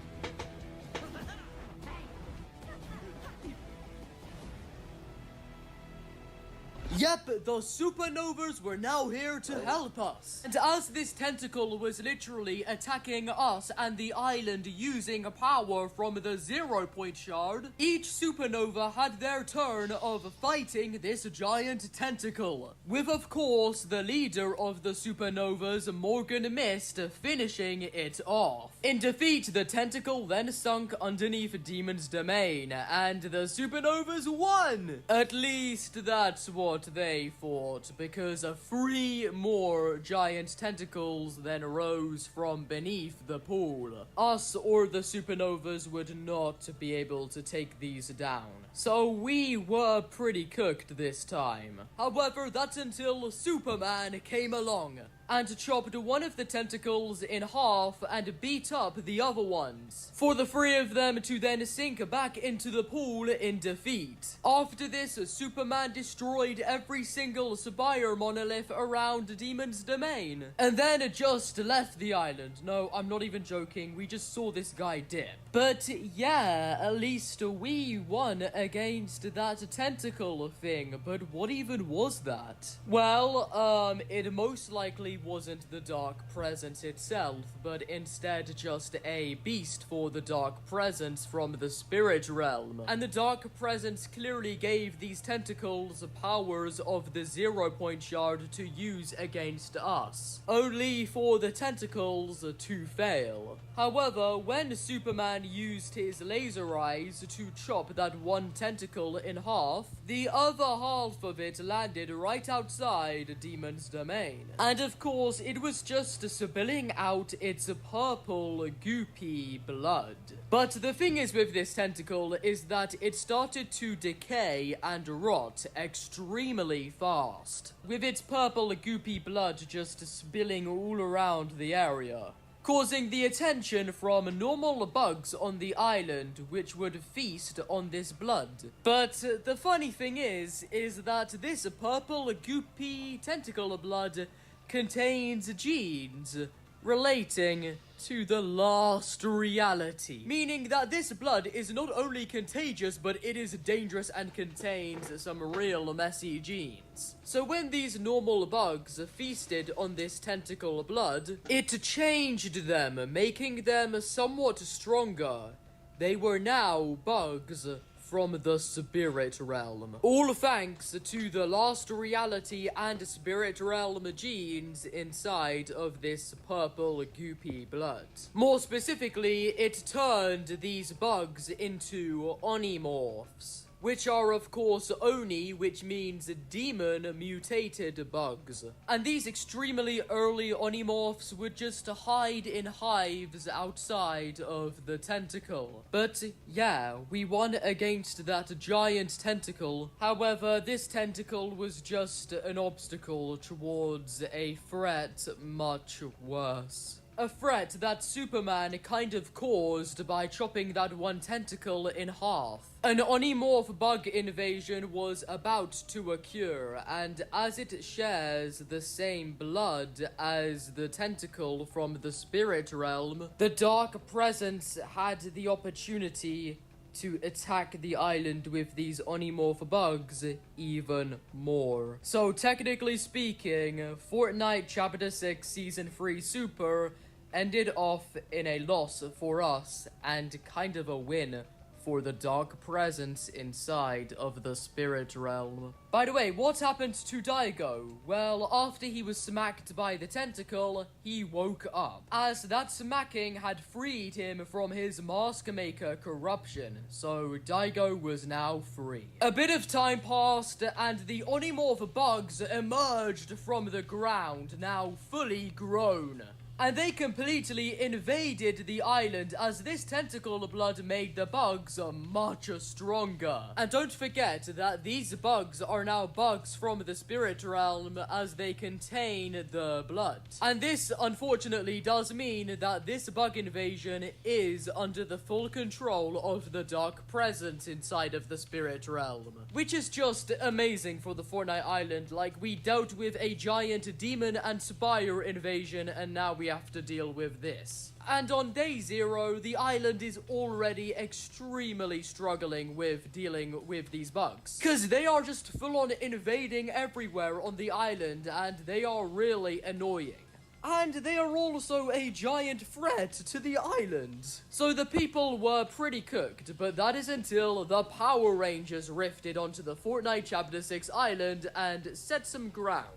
Yep, the supernovas were now here to help us. And as this tentacle was literally attacking us and the island using power from the 0-point shard, each supernova had their turn of fighting this giant tentacle. With, of course, the leader of the supernovas, Morgan Mist, finishing it off. In defeat, the tentacle then sunk underneath Demon's Domain, and the supernovas won! At least that's what they thought, because 3 more giant tentacles then rose from beneath the pool. Us or the supernovas would not be able to take these down. So we were pretty cooked this time. However, that's until Superman came along and chopped one of the tentacles in half and beat up the other ones, for the 3 of them to then sink back into the pool in defeat. After this, Superman destroyed every single spire monolith around Demon's Domain, and then just left the island. No, I'm not even joking, we just saw this guy dip. But yeah, at least we won against that tentacle thing, but what even was that? Well, it most likely wasn't the Dark Presence itself, but instead just a beast for the Dark Presence from the Spirit Realm. And the Dark Presence clearly gave these tentacles powers of the 0-point shard to use against us, only for the tentacles to fail. However, when Superman used his laser eyes to chop that one tentacle in half, the other half of it landed right outside Demon's Domain. And of course, it was just spilling out its purple, goopy blood. But the thing is with this tentacle is that it started to decay and rot extremely fast, with its purple, goopy blood just spilling all around the area. causing the attention from normal bugs on the island, which would feast on this blood. But the funny thing is that this purple goopy tentacle blood contains genes relating to the last reality. Meaning that this blood is not only contagious, but it is dangerous and contains some real messy genes. So when these normal bugs feasted on this tentacle blood, it changed them, making them somewhat stronger. They were now bugs from the spirit realm. All thanks to the last reality and spirit realm genes inside of this purple goopy blood. More specifically, it turned these bugs into Onimorphs, which are of course Oni, which means demon mutated bugs. And these extremely early Onimorphs would just hide in hives outside of the tentacle. But yeah, we won against that giant tentacle. However, this tentacle was just an obstacle towards a threat much worse. A threat that Superman kind of caused by chopping that one tentacle in half. An Onimorph bug invasion was about to occur, and as it shares the same blood as the tentacle from the spirit realm, the Dark Presence had the opportunity to attack the island with these Onimorph bugs even more. So technically speaking, Fortnite Chapter 6 Season 3 Super ended off in a loss for us and kind of a win for the Dark Presence inside of the spirit realm. By the way, what happened to Daigo? Well, after he was smacked by the tentacle, he woke up, as that smacking had freed him from his mask maker corruption, so Daigo was now free. A bit of time passed, and the Onimorph bugs emerged from the ground, now fully grown. And they completely invaded the island, as this tentacle blood made the bugs much stronger. And don't forget that these bugs are now bugs from the spirit realm, as they contain the blood. And this unfortunately does mean that this bug invasion is under the full control of the Dark Presence inside of the spirit realm. Which is just amazing for the Fortnite island. Like, we dealt with a giant demon and spire invasion, and now we have to deal with this. And on day 0, the island is already extremely struggling with dealing with these bugs, because they are just full-on invading everywhere on the island, and they are really annoying. And they are also a giant threat to the island. So the people were pretty cooked, but that is until the Power Rangers rifted onto the Fortnite Chapter 6 island and set some ground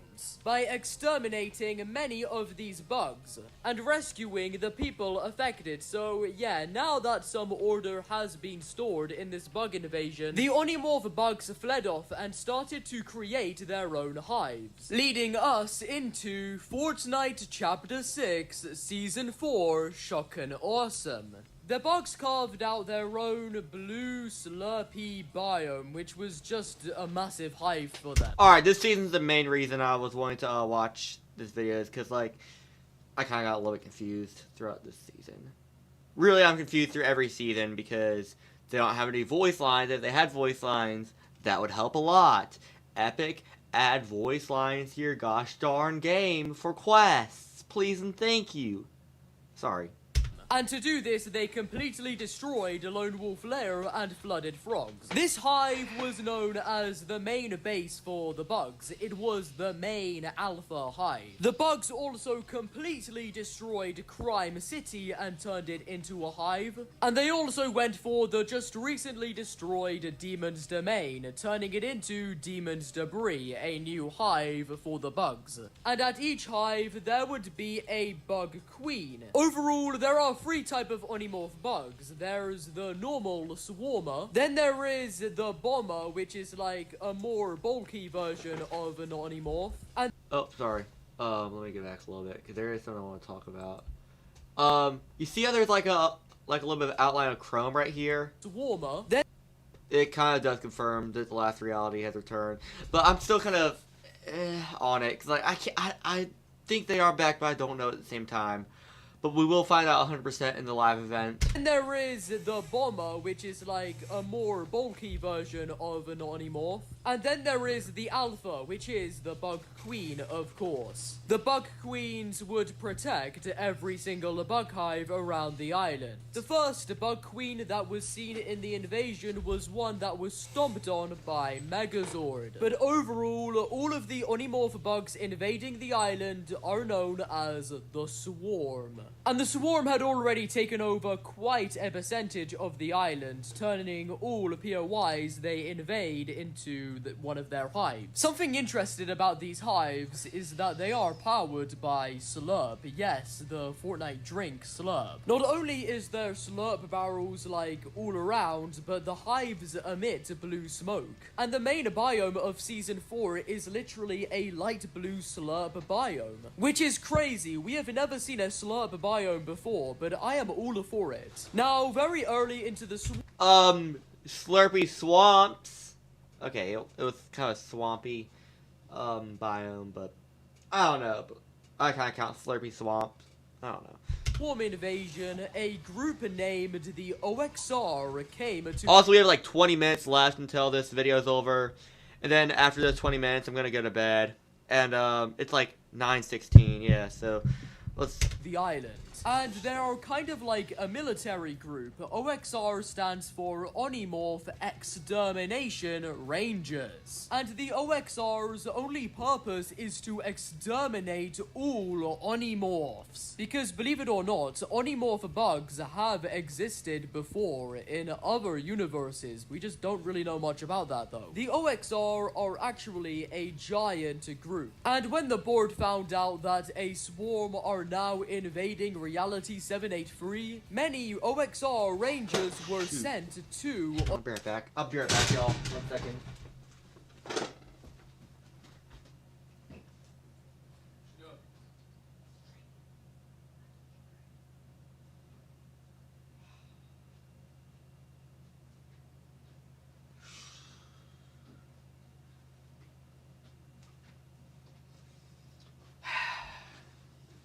by exterminating many of these bugs and rescuing the people affected. So yeah, now that some order has been stored in this bug invasion, the Onimorph bugs fled off and started to create their own hives, leading us into Fortnite Chapter 6 Season 4 Shockin' Awesome. The bugs carved out their own blue slurpy biome, which was just a massive hive for them. Alright, this season's the main reason I was wanting to watch this video, is because, like, I kind of got a little bit confused throughout this season. Really, I'm confused through every season because they don't have any voice lines. If they had voice lines, that would help a lot. Epic, add voice lines to your gosh darn game for quests. Please and thank you. Sorry. And to do this, they completely destroyed Lone Wolf Lair and flooded frogs. This hive was known as the main base for the bugs. It was the main alpha hive. The bugs also completely destroyed Crime City and turned it into a hive. And they also went for the just recently destroyed Demon's Domain, turning it into Demon's Debris, a new hive for the bugs. And at each hive, there would be a bug queen. Overall, there are 3 types of Onimorph bugs. There's the normal Swarmer, then there is the Bomber, which is like a more bulky version of an Onimorph, and oh, sorry. Let me get back a little bit, because there is something I want to talk about. You see how there's like a little bit of outline of Chrome right here? Swarmer, then it kind of does confirm that the last reality has returned, but I'm still kind of on it, because like I think they are back, but I don't know at the same time. but we will find out 100% in the live event. And there is the Bomber, which is like a more bulky version of an Onimorph. And then there is the Alpha, which is the Bug Queen, of course. The Bug Queens would protect every single bug hive around the island. The first Bug Queen that was seen in the invasion was one that was stomped on by Megazord. But overall, all of the Onimorph bugs invading the island are known as the Swarm. And the Swarm had already taken over quite a percentage of the island, turning all POIs they invade into one of their hives. Something interesting about these hives is that they are powered by Slurp. Yes, the Fortnite drink Slurp. Not only is there Slurp barrels like all around, but the hives emit blue smoke. And the main biome of Season 4 is literally a light blue Slurp biome. Which is crazy, we have never seen a Slurp biome before, but I am all for it. Now, very early into the Slurpy swamps. Okay, it was kind of swampy, biome, but I don't know. I kind of count Slurpy swamp. I don't know. Swarm invasion, a group named the OXR came to... Also, we have like 20 minutes left until this video is over. And then after those 20 minutes, I'm going to go to bed. And it's like 9:16, yeah, so let's... the island. And they are kind of like a military group. OXR stands for Onimorph Extermination Rangers. And the OXR's only purpose is to exterminate all Onimorphs. Because believe it or not, Onimorph bugs have existed before in other universes. We just don't really know much about that though. The OXR are actually a giant group. And when the board found out that a swarm are now invading Reality 783, many OXR Rangers were sent to... I'll be right back. I'll be right back, y'all. 1 second.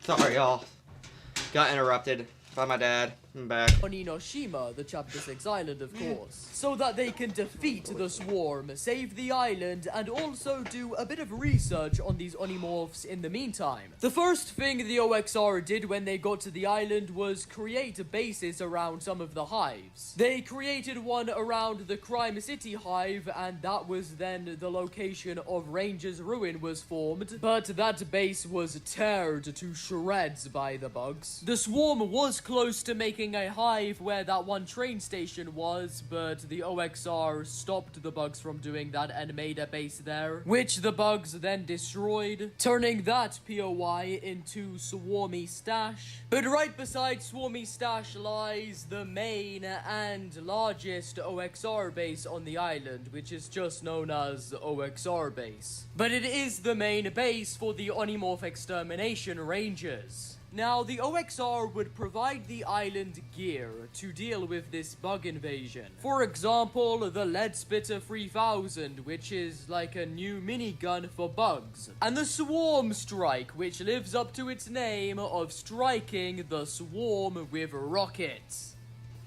Sorry, y'all. Got interrupted by my dad. I'm back. on Enoshima, the Chapter 6 island, of course, so that they can defeat the swarm, save the island, and also do a bit of research on these Onimorphs in the meantime. The first thing the OXR did when they got to the island was create bases around some of the hives. They created one around the Crime City hive, and that was then the location of Ranger's Ruin was formed, but that base was teared to shreds by the bugs. The swarm was close to making a hive where that one train station was, but the OXR stopped the bugs from doing that and made a base there, which the bugs then destroyed, turning that POI into Swarmy Stash. But right beside Swarmy Stash lies the main and largest OXR base on the island, which is just known as OXR base. But it is the main base for the Onimorph Extermination Rangers. Now, the OXR would provide the island gear to deal with this bug invasion. For example, the Lead Spitter 3000, which is like a new minigun for bugs. And the Swarm Strike, which lives up to its name of striking the swarm with rockets.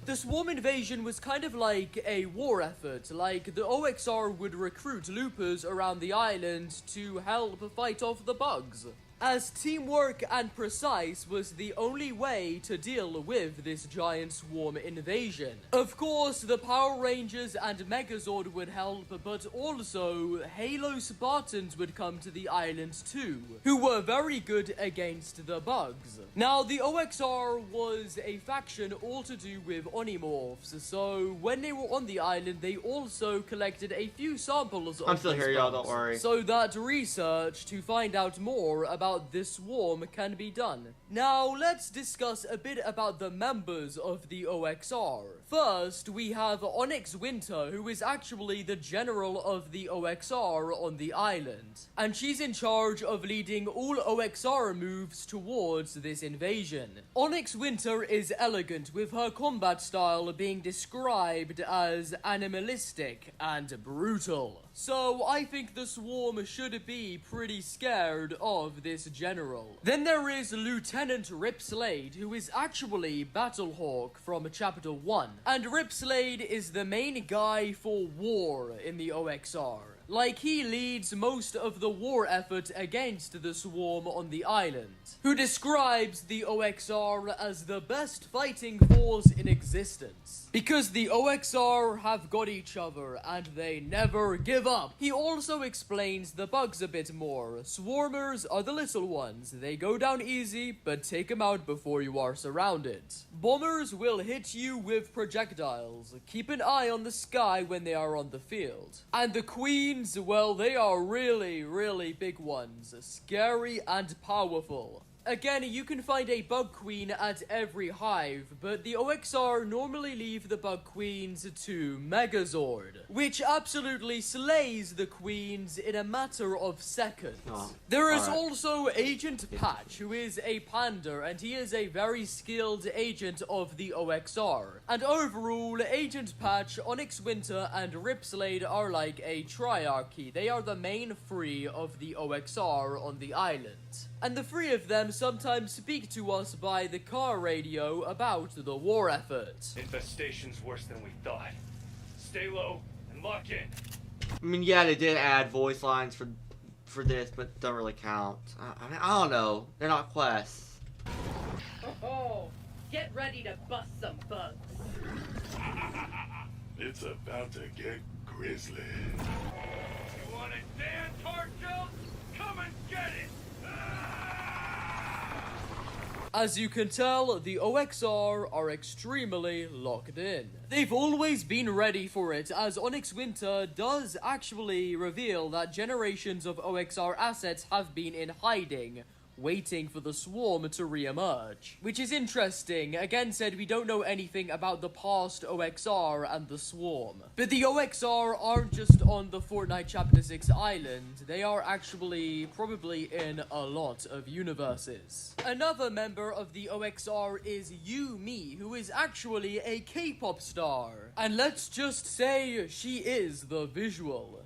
The swarm invasion was kind of like a war effort, like the OXR would recruit loopers around the island to help fight off the bugs, as teamwork and precise was the only way to deal with this giant swarm invasion. Of course, the Power Rangers and Megazord would help, but also Halo Spartans would come to the island too, who were very good against the bugs. Now, the OXR was a faction all to do with Onimorphs, so when they were on the island, they also collected a few samples of I'm still here, y'all, don't worry. so that research to find out more about this swarm can be done. Now, let's discuss a bit about the members of the OXR. First, we have Onyx Winter, who is actually the general of the OXR on the island, and she's in charge of leading all OXR moves towards this invasion. Onyx Winter is elegant, with her combat style being described as animalistic and brutal. So I think the swarm should be pretty scared of this general. Then there is Lieutenant Ripslade, who is actually Battlehawk from Chapter 1. And Ripslade is the main guy for war in the OXR. Like, he leads most of the war effort against the swarm on the island, who describes the OXR as the best fighting force in existence, because the OXR have got each other and they never give up. He also explains the bugs a bit more. Swarmers are the little ones. They go down easy, but take them out before you are surrounded. Bombers will hit you with projectiles. Keep an eye on the sky when they are on the field. And the queens, well, they are really, really big ones. Scary and powerful. Again, you can find a bug queen at every hive, but the OXR normally leave the bug queens to Megazord, which absolutely slays the queens in a matter of seconds. There is also Agent Patch, who is a panda, and he is a very skilled agent of the OXR. And overall, Agent Patch, Onyx Winter, and Ripslade are like a triarchy. They are the main three of the OXR on the island. And the three of them sometimes speak to us by the car radio about the war effort. Infestation's worse than we thought. Stay low and lock in. I mean, yeah, they did add voice lines for this, but don't really count. I mean, I don't know. They're not quests. Oh, get ready to bust some bugs. It's about to get grisly. You want it, Dan Cartel? Come and get it! As you can tell, the OXR are extremely locked in. They've always been ready for it, as Onyx Winter does actually reveal that generations of OXR assets have been in hiding, waiting for the swarm to re-emerge. Which is interesting. Again said, we don't know anything about the past OXR and the swarm. But the OXR aren't just on the Fortnite Chapter 6 island, they are actually probably in a lot of universes. Another member of the OXR is Yumi, who is actually a K-pop star. And let's just say she is the visual.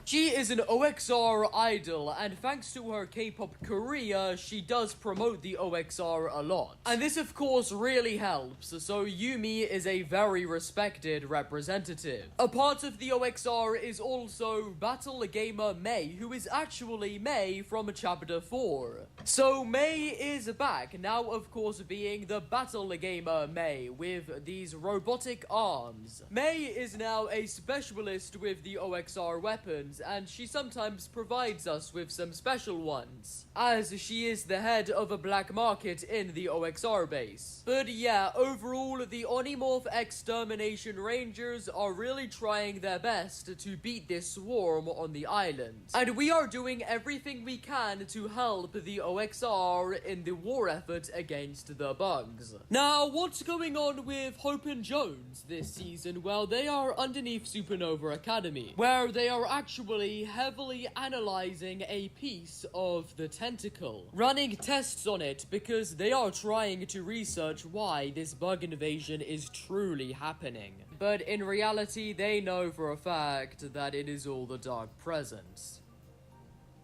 She is an OXR idol, and thanks to her K-pop career, she does promote the OXR a lot. And this of course really helps, so Yumi is a very respected representative. A part of the OXR is also Battle Gamer May, who is actually May from Chapter 4. So May is back, now of course being the Battle Gamer May, with these robotic arms. May is now a specialist with the OXR weapons, and she sometimes provides us with some special ones, as she is the head of a black market in the OXR base. But yeah, overall, the Onimorph Extermination Rangers are really trying their best to beat this swarm on the island. And we are doing everything we can to help the OXR in the war effort against the bugs. Now, what's going on with Hope and Jones this season? Well, they are underneath Supernova Academy, where they are actually heavily analyzing a piece of the tentacle, running tests on it because they are trying to research why this bug invasion is truly happening. But in reality, they know for a fact that it is all the Dark Presence.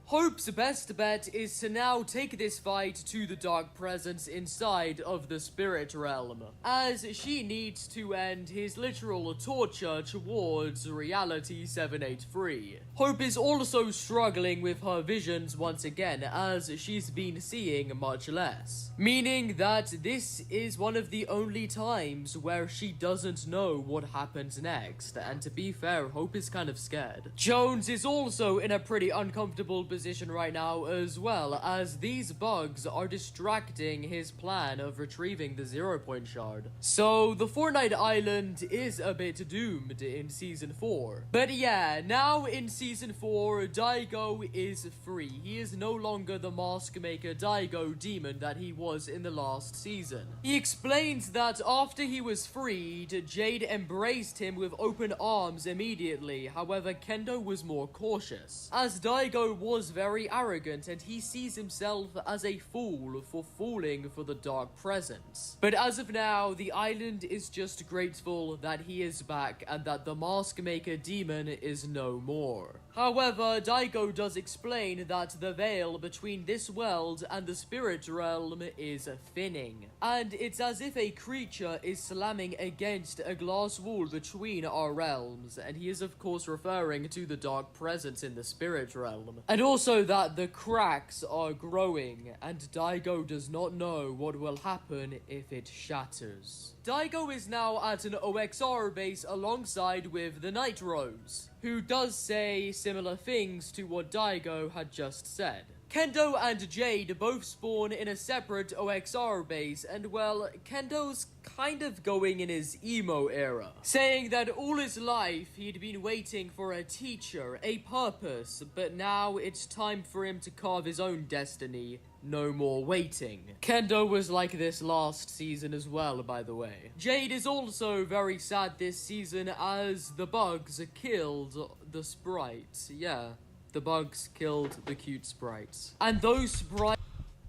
Hope's best bet is to now take this fight to the Dark Presence inside of the Spirit Realm, as she needs to end his literal torture towards Reality 783. Hope is also struggling with her visions once again, as she's been seeing much less, meaning that this is one of the only times where she doesn't know what happens next, and to be fair, Hope is kind of scared. Jones is also in a pretty uncomfortable position position right now as well, as these bugs are distracting his plan of retrieving the 0-point shard. So the Fortnite island is a bit doomed in Season 4. But yeah, now in Season 4, Daigo is free. He is no longer the mask maker Daigo demon that he was in the last season. He explains that after he was freed, Jade embraced him with open arms immediately. However, Kendo was more cautious, as Daigo was very arrogant and he sees himself as a fool for falling for the Dark Presence. But as of now, the island is just grateful that he is back and that the Mask Maker demon is no more. However, Daigo does explain that the veil between this world and the spirit realm is thinning, and it's as if a creature is slamming against a glass wall between our realms, and he is of course referring to the Dark Presence in the spirit realm. And also that the cracks are growing, and Daigo does not know what will happen if it shatters. Daigo is now at an OXR base alongside with the Night Rose, who does say similar things to what Daigo had just said. Kendo and Jade both spawn in a separate OXR base, and well, Kendo's kind of going in his emo era, saying that all his life he'd been waiting for a teacher, a purpose, but now it's time for him to carve his own destiny. No more waiting. Kendo was like this last season as well, by the way. Jade is also very sad this season as the bugs killed the sprites. Yeah, the bugs killed the cute sprites. And those sprites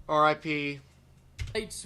R.I.P.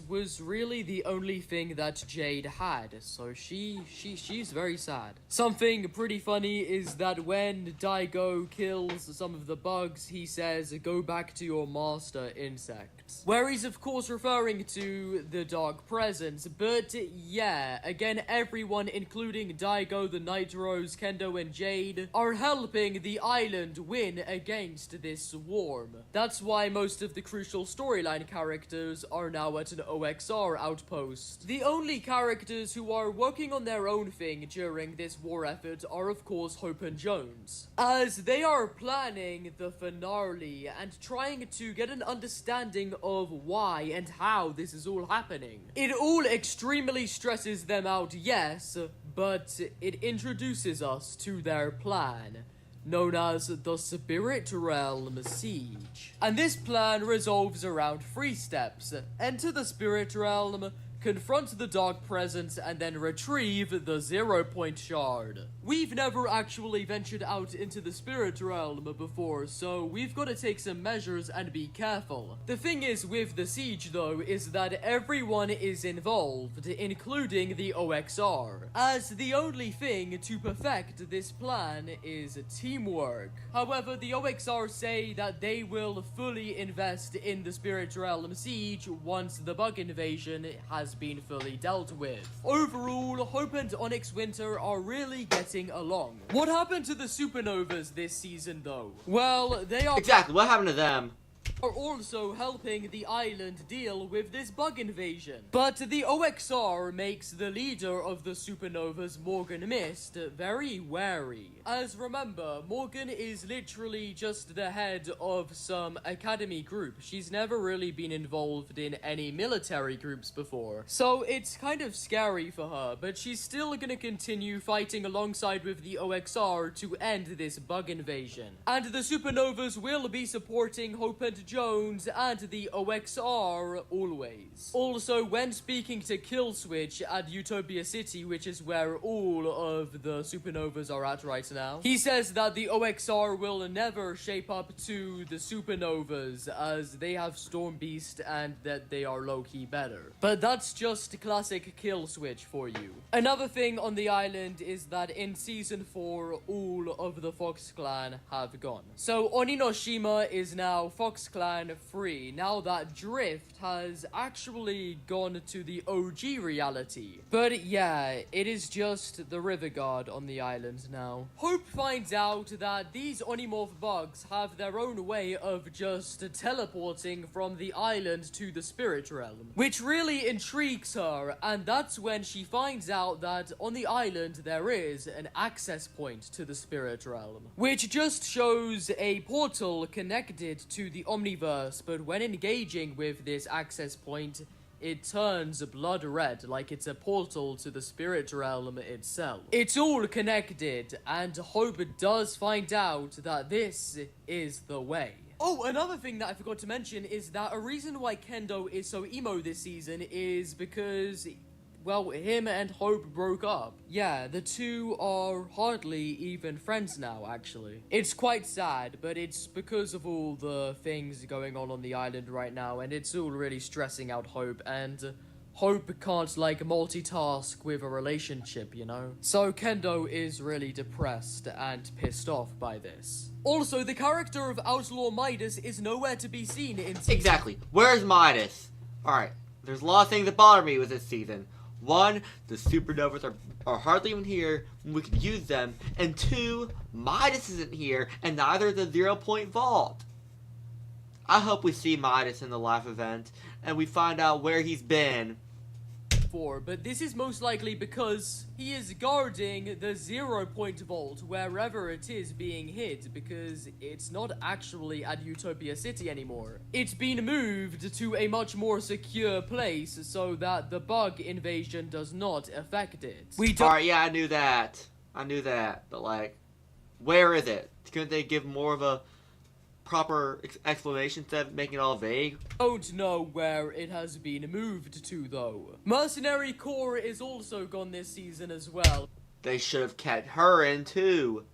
was really the only thing that Jade had, so she's very sad. Something pretty funny is that when Daigo kills some of the bugs, he says, "Go back to your master insects," where he's of course referring to the Dark Presence. But yeah, again, everyone, including Daigo, the Night Rose, Kendo, and Jade, are helping the island win against this swarm. That's why most of the crucial storyline characters are now at an OXR outpost. The only characters who are working on their own thing during this war effort are of course Hope and Jones, as they are planning the finale and trying to get an understanding of why and how this is all happening. It all extremely stresses them out, yes, but it introduces us to their plan, known as the Spirit Realm Siege. And this plan revolves around 3 steps. Enter the Spirit Realm, confront the Dark Presence, and then retrieve the 0-point shard. We've never actually ventured out into the Spirit Realm before, so we've got to take some measures and be careful. The thing is with the siege though, is that everyone is involved, including the OXR, as the only thing to perfect this plan is teamwork. However, the OXR say that they will fully invest in the Spirit Realm Siege once the bug invasion has been fully dealt with. Overall, Hope and Onyx Winter are really getting along. What happened to the Supernovas this season though? Well, they are Exactly, what happened to them? are also helping the island deal with this bug invasion. But the OXR makes the leader of the Supernovas, Morgan Mist, very wary. As remember, Morgan is literally just the head of some academy group. She's never really been involved in any military groups before, so it's kind of scary for her, but she's still gonna continue fighting alongside with the OXR to end this bug invasion. And the Supernovas will be supporting Hope and Jones and the OXR always. Also, when speaking to Killswitch at Utopia City, which is where all of the Supernovas are at right now, he says that the OXR will never shape up to the Supernovas as they have Storm Beast and that they are low-key better. But that's just classic Killswitch for you. Another thing on the island is that in Season 4, all of the Fox clan have gone. So Oninoshima is now Fox Fox Clan free now that Drift has actually gone to the OG reality. But yeah, it is just the River Guard on the island now. Hope finds out that these Onimorph bugs have their own way of just teleporting from the island to the spirit realm, which really intrigues her, and that's when she finds out that on the island there is an access point to the spirit realm, which just shows a portal connected to the Omniverse, but when engaging with this access point, it turns blood red like it's a portal to the spirit realm itself. It's all connected, and Hope does find out that this is the way. Oh, another thing that I forgot to mention is that a reason why Kendo is so emo this season is because, well, him and Hope broke up. Yeah, the two are hardly even friends now, actually. It's quite sad, but it's because of all the things going on the island right now, and it's all really stressing out Hope, and Hope can't, like, multitask with a relationship, you know? So Kendo is really depressed and pissed off by this. Also, the character of Outlaw Midas is nowhere to be seen in season. Exactly. Where's Midas? Alright, there's a lot of things that bother me with this season. One, the supernovas are hardly even here when we could use them. And two, Midas isn't here, and neither the 0 Point Vault. I hope we see Midas in the live event, and we find out where he's been. But this is most likely because he is guarding the 0 Point Vault wherever it is being hid, because it's not actually at Utopia City anymore. It's been moved to a much more secure place so that the bug invasion does not affect it. Alright, yeah, I knew that, but like, where is it? Couldn't they give more of a proper explanation instead of making it all vague? Don't know where it has been moved to, though. Mercenary Corps is also gone this season as well. They should have kept her in too.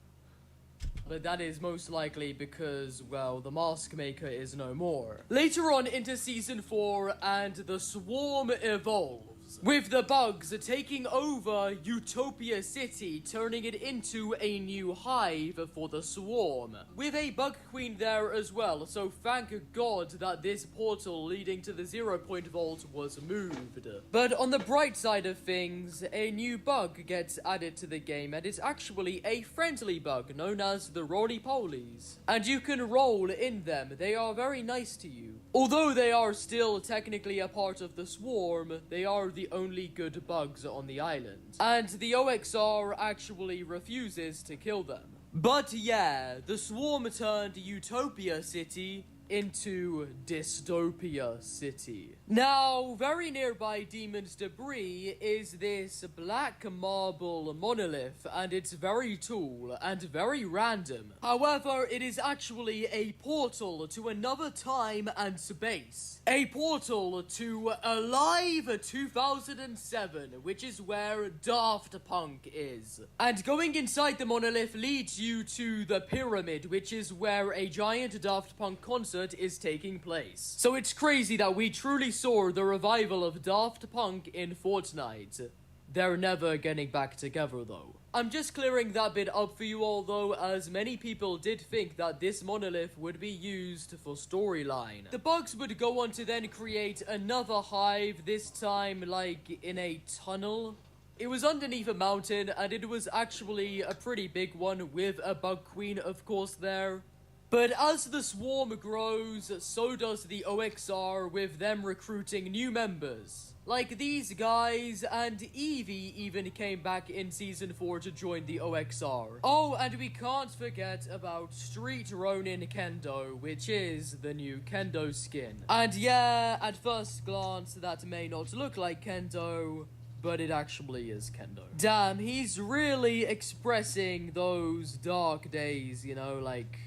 But that is most likely because, well, the Mask Maker is no more. Later on into Season 4, and the Swarm evolves, with the bugs taking over Utopia City, turning it into a new hive for the Swarm, with a Bug Queen there as well, so thank God that this portal leading to the 0 Point Vault was moved. But on the bright side of things, a new bug gets added to the game, and it's actually a friendly bug known as the Roly-Polies. And you can roll in them, they are very nice to you. Although they are still technically a part of the Swarm, they are the only good bugs on the island. And the OXR actually refuses to kill them. But yeah, the Swarm turned Utopia City into Dystopia City. Now, very nearby Demon's Debris is this black marble monolith, and it's very tall and very random. However, it is actually a portal to another time and space. A portal to Alive 2007, which is where Daft Punk is. And going inside the monolith leads you to the pyramid, which is where a giant Daft Punk concert is taking place. So it's crazy that we truly saw the revival of Daft Punk in Fortnite. They're never getting back together though. I'm just clearing that bit up for you all though, as many people did think that this monolith would be used for storyline. The bugs would go on to then create another hive, this time like in a tunnel. It was underneath a mountain, and it was actually a pretty big one with a bug queen of course there. But as the Swarm grows, so does the OXR, with them recruiting new members. Like these guys, and Eevee even came back in Season 4 to join the OXR. Oh, and we can't forget about Street Ronin Kendo, which is the new Kendo skin. And yeah, at first glance, that may not look like Kendo, but it actually is Kendo. Damn, he's really expressing those dark days, you know, like...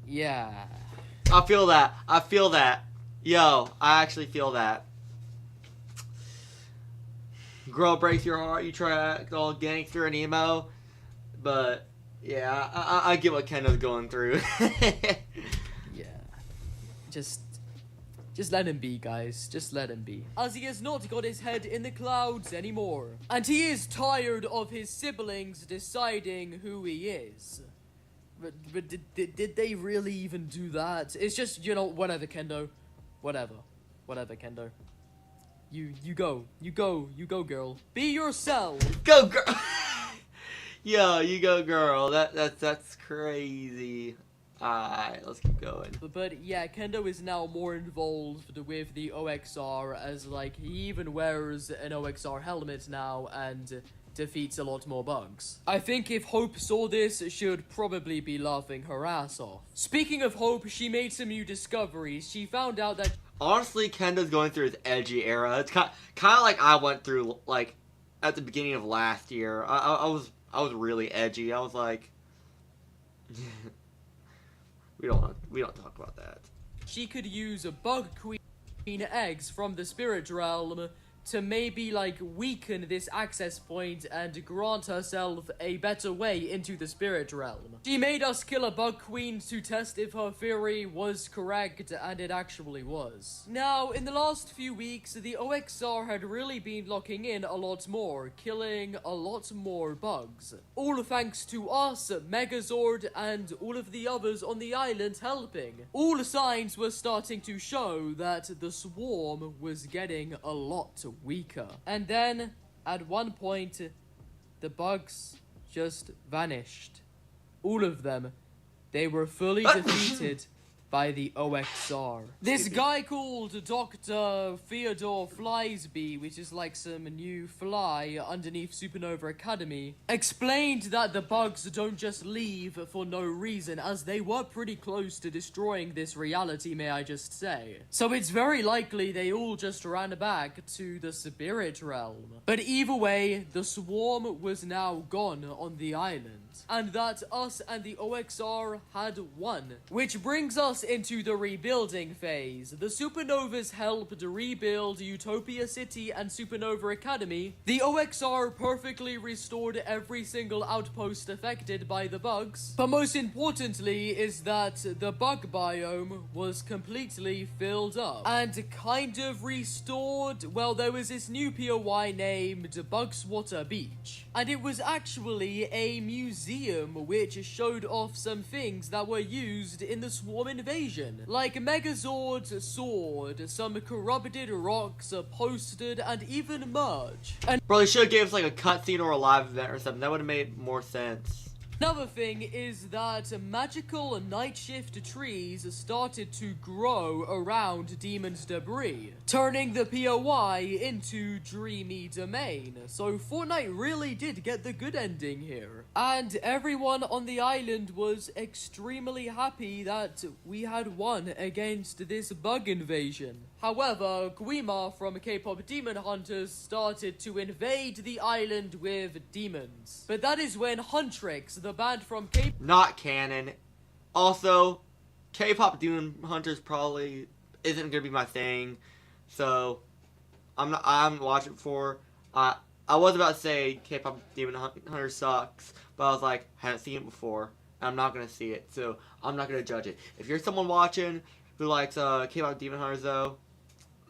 yeah. I feel that. Yo, I actually feel that. Girl breaks your heart, you try to act all gangster and emo. But, yeah, I get what Kendo's going through. Yeah. Just let him be, guys. Just let him be. As he has not got his head in the clouds anymore. And he is tired of his siblings deciding who he is. But did they really even do that? It's just, you know, whatever, Kendo. Whatever, Kendo. You go, girl. Be yourself. Go, girl. Yo, you go, girl. That's crazy. Alright, let's keep going. But yeah, Kendo is now more involved with the OXR, as like he even wears an OXR helmet now and defeats a lot more bugs. I think if Hope saw this, she'd probably be laughing her ass off. Speaking of Hope, she made some new discoveries. She found out that Honestly, Kendo's going through his edgy era. It's kind of like I went through, like, at the beginning of last year. I was really edgy. I was like, we don't talk about that. she could use a bug queen eggs from the spirit realm to maybe like weaken this access point and grant herself a better way into the spirit realm. She made us kill a bug queen to test if her theory was correct, and it actually was. Now, in the last few weeks, the OXR had really been locking in a lot more, killing a lot more bugs. All thanks to us, Megazord, and all of the others on the island helping. All signs were starting to show that the swarm was getting a lot weaker. And then, at one point, the bugs just vanished. All of them. They were fully defeated by the OXR. This guy called Dr. Theodore Fliesby, which is like some new fly underneath Supernova Academy, explained that the bugs don't just leave for no reason, as they were pretty close to destroying this reality, may I just say. So it's very likely they all just ran back to the spirit realm. But either way, the swarm was now gone on the island, and that us and the OXR had won. Which brings us into the rebuilding phase. The Supernovas helped rebuild Utopia City and Supernova Academy. The OXR perfectly restored every single outpost affected by the bugs. But most importantly is that the bug biome was completely filled up and kind of restored. Well, there was this new POI named Bugswater Beach, and it was actually a museum which showed off some things that were used in the swarm invasion, like Megazord's sword, some corrupted rocks, a poster, and even merch. And Bro, they should have gave us like a cutscene or a live event or something. That would have made more sense. another thing is that magical night shift trees started to grow around Demon's debris, turning the POI into Dreamy Domain. So Fortnite really did get the good ending here. And everyone on the island was extremely happy that we had won against this bug invasion. However, Guima from K-pop Demon Hunters started to invade the island with demons. But that is when Huntrix, the band from K-pop... Not canon. Also, K-pop Demon Hunters probably isn't gonna be my thing, so I haven't watched it before. I was about to say K-pop Demon Hunters sucks, but I was like, I haven't seen it before, and I'm not gonna see it, so I'm not gonna judge it. If you're someone watching who likes K-pop Demon Hunters though,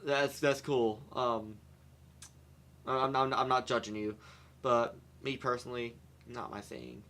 that's cool. I'm not judging you, but me personally, not my thing.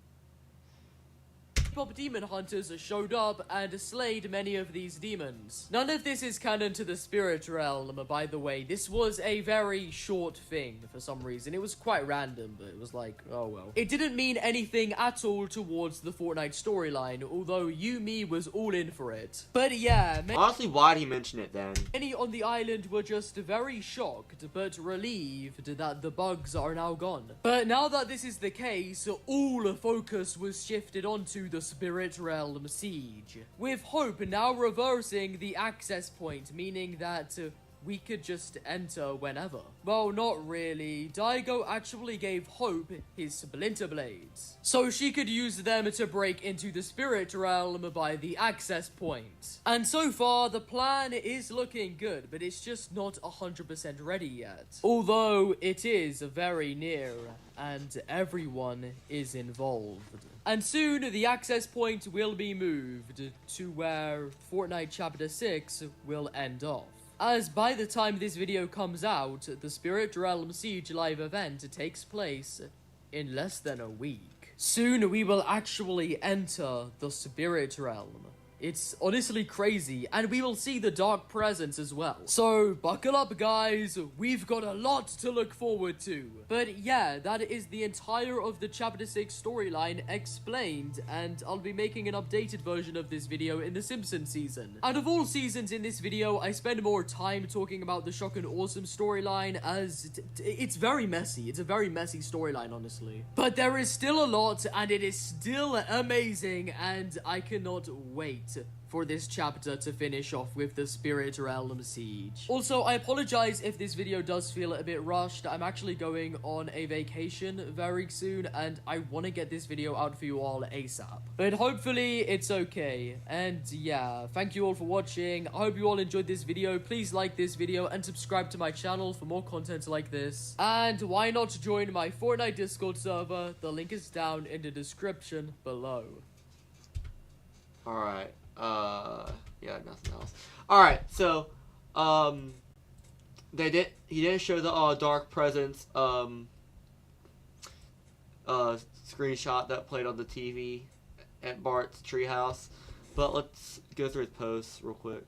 K-pop Demon Hunters showed up and slayed many of these demons. None of this is canon to the spirit realm, by the way. This was a very short thing for some reason. It was quite random, but it was like, oh well. It didn't mean anything at all towards the Fortnite storyline, although Yumi was all in for it. But yeah, Honestly, why'd he mention it then? many on the island were just very shocked, but relieved that the bugs are now gone. But now that this is the case, all focus was shifted onto the Spirit Realm Siege, with Hope now reversing the access point, meaning that we could just enter whenever. Well, not really. Daigo actually gave Hope his Splinter Blades, so she could use them to break into the Spirit Realm by the access point. And so far, the plan is looking good, but it's just not 100% ready yet. Although it is very near, and everyone is involved. And soon, the access point will be moved to where Fortnite Chapter 6 will end off. As by the time this video comes out, the Spirit Realm Siege live event takes place in less than a week. Soon we will actually enter the spirit realm. It's honestly crazy, and we will see the dark presence as well. So, buckle up, guys. We've got a lot to look forward to. But yeah, that is the entire of the Chapter 6 storyline explained, and I'll be making an updated version of this video in the Simpson season. Out of all seasons in this video, I spend more time talking about the Shock and Awesome storyline, as it's very messy. It's a very messy storyline, honestly. But there is still a lot, and it is still amazing, and I cannot wait for this chapter to finish off with the Spirit Realm Siege. Also, I apologize if this video does feel a bit rushed. I'm actually going on a vacation very soon, and I want to get this video out for you all ASAP. But hopefully, it's okay. And yeah, thank you all for watching. I hope you all enjoyed this video. Please like this video and subscribe to my channel for more content like this. And why not join my Fortnite Discord server? The link is down in the description below. Alright. Yeah, nothing else. Alright, so, he didn't show the, Dark Presence, screenshot that played on the TV at Bart's treehouse, but let's go through his posts real quick.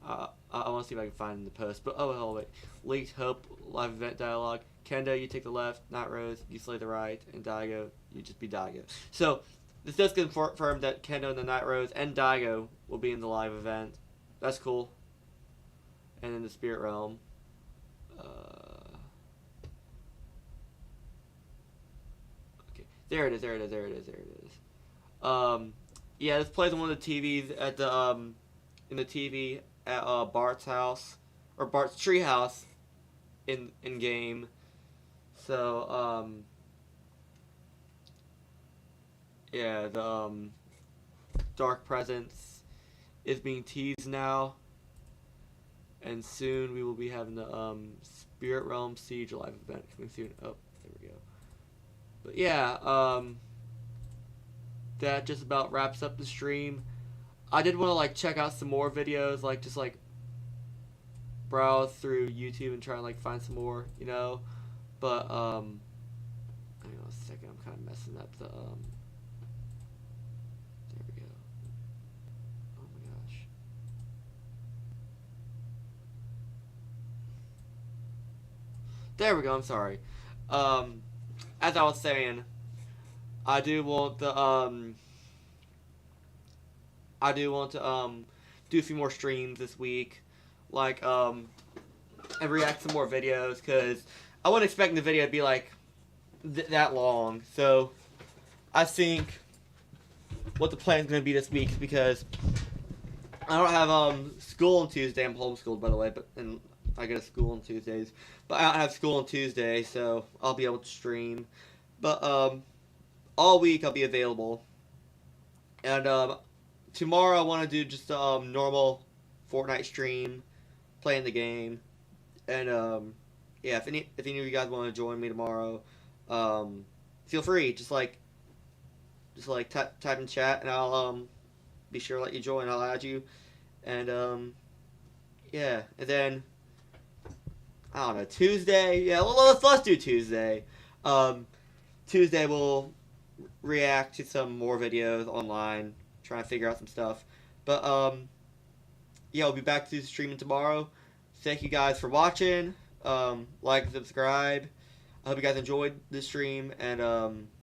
I want to see if I can find the post, but oh wait. Leaked Hope live event dialogue. Kendo, you take the left. Night Rose, you slay the right. And Daigo, you just be Daigo. So, this does confirm that Kendo and the Night Rose and Daigo will be in the live event. That's cool. And in the Spirit Realm. Okay, there it is. Yeah, this plays on one of the TVs at the, in the TV at Bart's house, or Bart's treehouse in game. So yeah, the Dark Presence is being teased now, and soon we will be having the Spirit Realm Siege live event coming soon. Oh, there we go. But yeah, that just about wraps up the stream. I did want to like check out some more videos, like just like browse through YouTube and try and like find some more, you know. But hang on a second, I'm kind of messing up the there we go. Oh my gosh. There we go. I'm sorry. As I was saying, I do want to do a few more streams this week, like and react to more videos, because I wasn't expecting the video to be like that long. So I think what the plan is going to be this week is, because I don't have school on Tuesday. I'm homeschooled, by the way, and I go to school on Tuesdays, but I don't have school on Tuesday, so I'll be able to stream. But all week I'll be available, and tomorrow I want to do just a normal Fortnite stream, playing the game, and yeah, if any of you guys want to join me tomorrow, feel free. Just type in chat, and I'll be sure to let you join. I'll add you, and yeah, and then I don't know, Tuesday. Yeah, let's do Tuesday. Tuesday we'll react to some more videos online, trying to figure out some stuff. But yeah, we'll be back to streaming tomorrow. Thank you guys for watching. Like and subscribe. I hope you guys enjoyed this stream, and